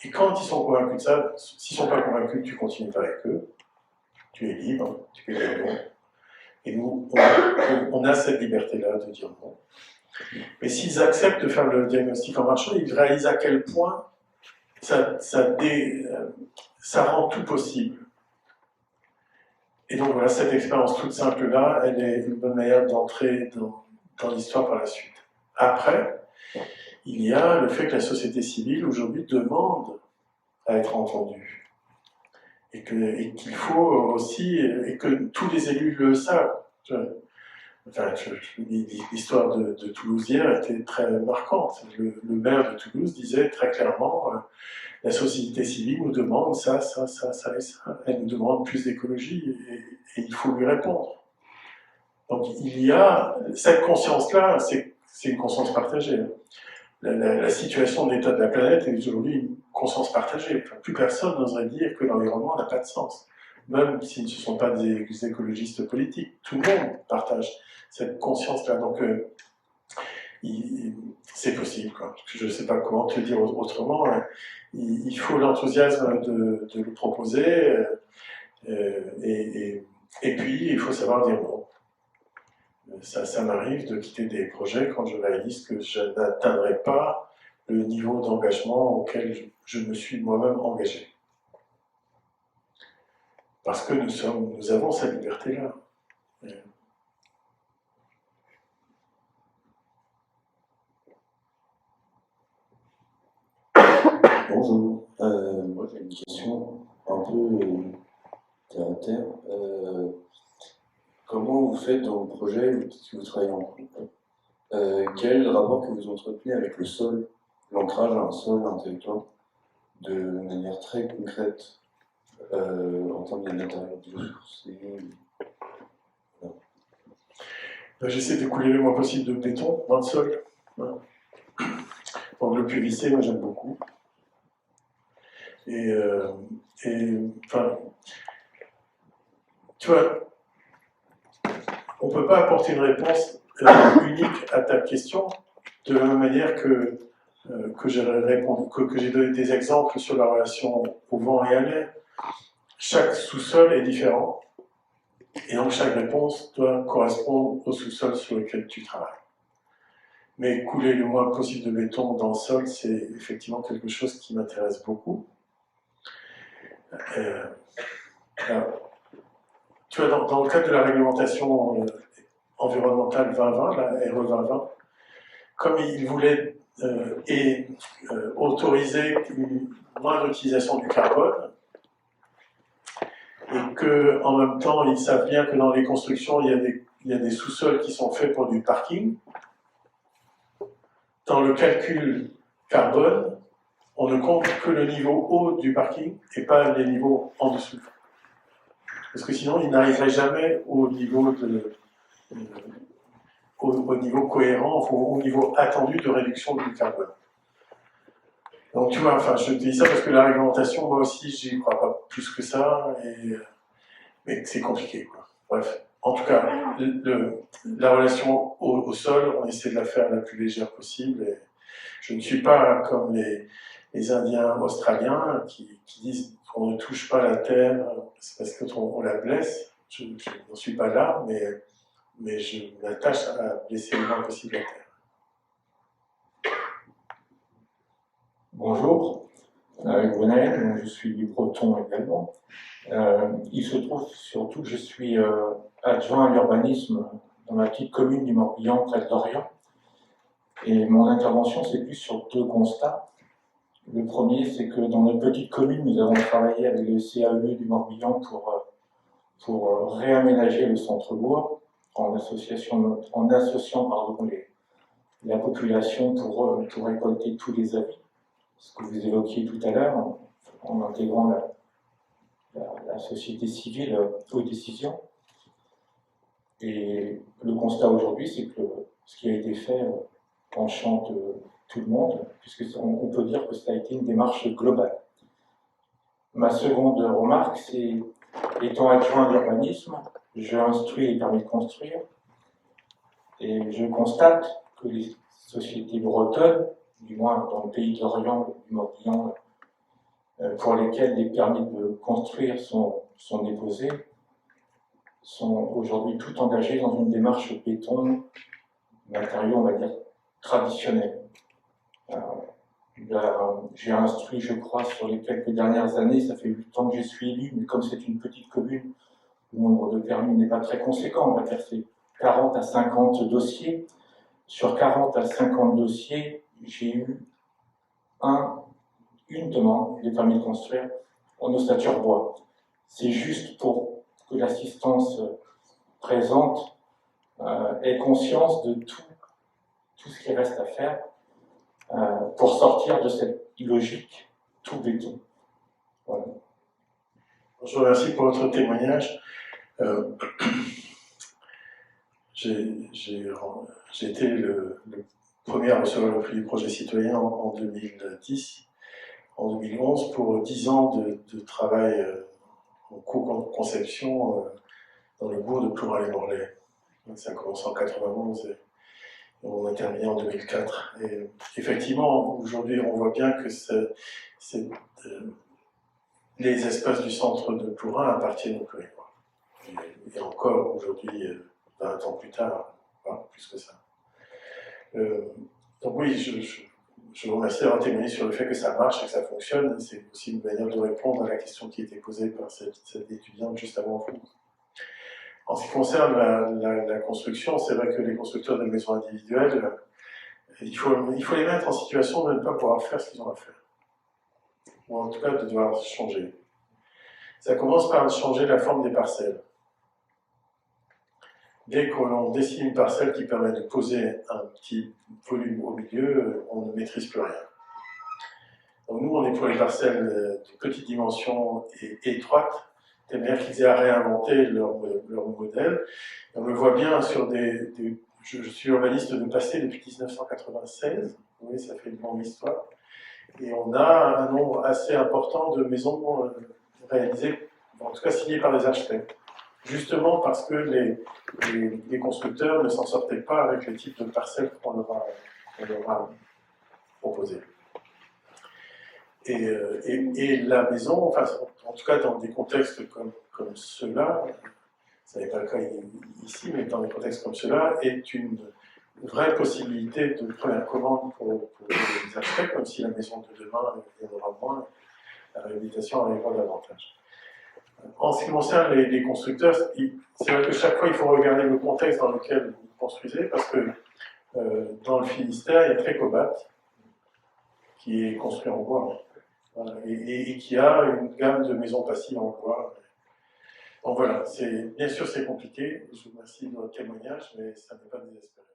Et quand ils sont convaincus de ça, s'ils ne sont pas convaincus, tu continues pas avec eux, tu es libre, tu peux dire non. Et nous, on a cette liberté-là de dire non. Mais s'ils acceptent de faire le diagnostic en marchant, ils réalisent à quel point ça rend tout possible. Et donc voilà, cette expérience toute simple-là, elle est une bonne manière d'entrer dans l'histoire par la suite. Après, il y a le fait que la société civile, aujourd'hui, demande à être entendue. Et qu'il faut aussi, et que tous les élus le savent. L'histoire de Toulouse hier était très marquante. Le maire de Toulouse disait très clairement la société civile nous demande ça et ça. Elle nous demande plus d'écologie et il faut lui répondre. Donc il y a cette conscience-là, c'est une conscience partagée. La situation de l'état de la planète est aujourd'hui une conscience partagée. Enfin, plus personne n'oserait dire que l'environnement n'a pas de sens. Même si ce ne sont pas des écologistes politiques, tout le monde partage cette conscience-là. Donc c'est possible, quoi. Je ne sais pas comment te le dire autrement. Il faut l'enthousiasme de le proposer, et puis il faut savoir dire non. Ça m'arrive de quitter des projets quand je réalise que je n'atteindrai pas le niveau d'engagement auquel je me suis moi-même engagé. Parce que nous avons cette liberté-là. Bonjour, moi j'ai une question un peu terre à terre. Comment vous faites dans vos projets, si vous travaillez en couple, quel rapport que vous entretenez avec le sol, l'ancrage à un sol, à un territoire, de manière très concrète, en termes de matériaux biosourcés? J'essaie de couler le moins possible de béton dans le sol. Voilà. Donc le PVC, moi j'aime beaucoup. Et enfin, tu vois, on ne peut pas apporter une réponse unique à ta question de la même manière que j'ai donné des exemples sur la relation au vent et à l'air. Chaque sous-sol est différent, et donc chaque réponse doit correspondre au sous-sol sur lequel tu travailles. Mais couler le moins possible de béton dans le sol, c'est effectivement quelque chose qui m'intéresse beaucoup. Tu vois, dans le cadre de la réglementation environnementale 2020, la RE 2020, comme il voulait autoriser une moindre utilisation du carbone, et qu'en même temps, ils savent bien que dans les constructions, il y a des sous-sols qui sont faits pour du parking. Dans le calcul carbone, on ne compte que le niveau haut du parking et pas les niveaux en dessous. Parce que sinon, ils n'arriveraient jamais au niveau au niveau cohérent, au niveau attendu de réduction du carbone. Donc tu vois, enfin, je te dis ça parce que la réglementation, moi aussi, j'y crois pas plus que ça, mais c'est compliqué, quoi. Bref, en tout cas, la relation au sol, on essaie de la faire la plus légère possible. Et je ne suis pas comme les Indiens australiens qui disent qu'on ne touche pas la terre parce qu'on la blesse. Je n'en suis pas là, mais je m'attache à blesser le moins possible la terre. Bonjour, Gwenaël, je suis breton également. Il se trouve surtout que je suis adjoint à l'urbanisme dans ma petite commune du Morbihan, près de Lorient. Et mon intervention, c'est plus sur deux constats. Le premier, c'est que dans notre petite commune, nous avons travaillé avec le CAE du Morbihan pour réaménager le centre-bourg en associant la population pour récolter tous les avis. Ce que vous évoquiez tout à l'heure, en intégrant la société civile aux décisions. Et le constat aujourd'hui, c'est que ce qui a été fait enchante tout le monde, puisqu'on peut dire que ça a été une démarche globale. Ma seconde remarque, c'est, étant adjoint à l'urbanisme, je instruis les permis de construire, et je constate que les sociétés bretonnes, du moins dans le pays de l'Orient, du Morbihan, pour lesquelles les permis de construire sont déposés, sont aujourd'hui tout engagés dans une démarche béton, matériaux, on va dire, traditionnels. J'ai instruit, je crois, sur les quelques dernières années, ça fait 8 ans que je suis élu, mais comme c'est une petite commune, le nombre de permis n'est pas très conséquent, on va dire c'est 40 à 50 dossiers. Sur 40 à 50 dossiers, j'ai eu une demande des permis de construire en ossature bois. C'est juste pour que l'assistance présente ait conscience de tout ce qui reste à faire pour sortir de cette logique tout béton. Voilà. Je vous remercie pour votre témoignage. J'ai été le premier à recevoir le prix du projet citoyen en 2010, en 2011, pour 10 ans de travail en co-conception dans le bourg de Plourain-les-Morlaix. Ça a commencé en 91 et on a terminé en 2004. Et effectivement, aujourd'hui, on voit bien que les espaces du centre de Plourain appartiennent au Plourainois. Et encore aujourd'hui, 20 ans plus tard, pas plus que ça. Donc oui, je vous remercie d'avoir témoigné sur le fait que ça marche et que ça fonctionne. C'est aussi une manière de répondre à la question qui était posée par cette étudiante juste avant vous. En ce qui concerne la construction, c'est vrai que les constructeurs de maisons individuelles, il faut les mettre en situation de ne pas pouvoir faire ce qu'ils ont à faire. Ou en tout cas de devoir changer. Ça commence par changer la forme des parcelles. Dès qu'on dessine une parcelle qui permet de poser un petit volume au milieu, on ne maîtrise plus rien. Donc nous, on est pour les parcelles de petite dimension et étroites, c'est-à-dire qu'ils aient à réinventer leur modèle. Et on le voit bien sur je suis urbaniste de Passé depuis 1996, vous voyez, ça fait une longue histoire. Et on a un nombre assez important de maisons réalisées, en tout cas signées par des architectes. Justement parce que les constructeurs ne s'en sortaient pas avec le type de parcelles qu'on leur a proposé. Et la maison, enfin, en tout cas dans des contextes comme ceux-là, ça n'est pas le cas ici, mais dans des contextes comme ceux-là, est une vraie possibilité de première commande pour les architectes, même si la maison de demain, il y en aura moins, la réhabilitation arrivera davantage. En ce qui concerne les constructeurs, c'est vrai que chaque fois il faut regarder le contexte dans lequel vous construisez, parce que dans le Finistère, il y a Trécobat, qui est construit en bois, voilà, et qui a une gamme de maisons passives en bois. Donc voilà, bien sûr c'est compliqué, je vous remercie de votre témoignage, mais ça n'est pas désespéré.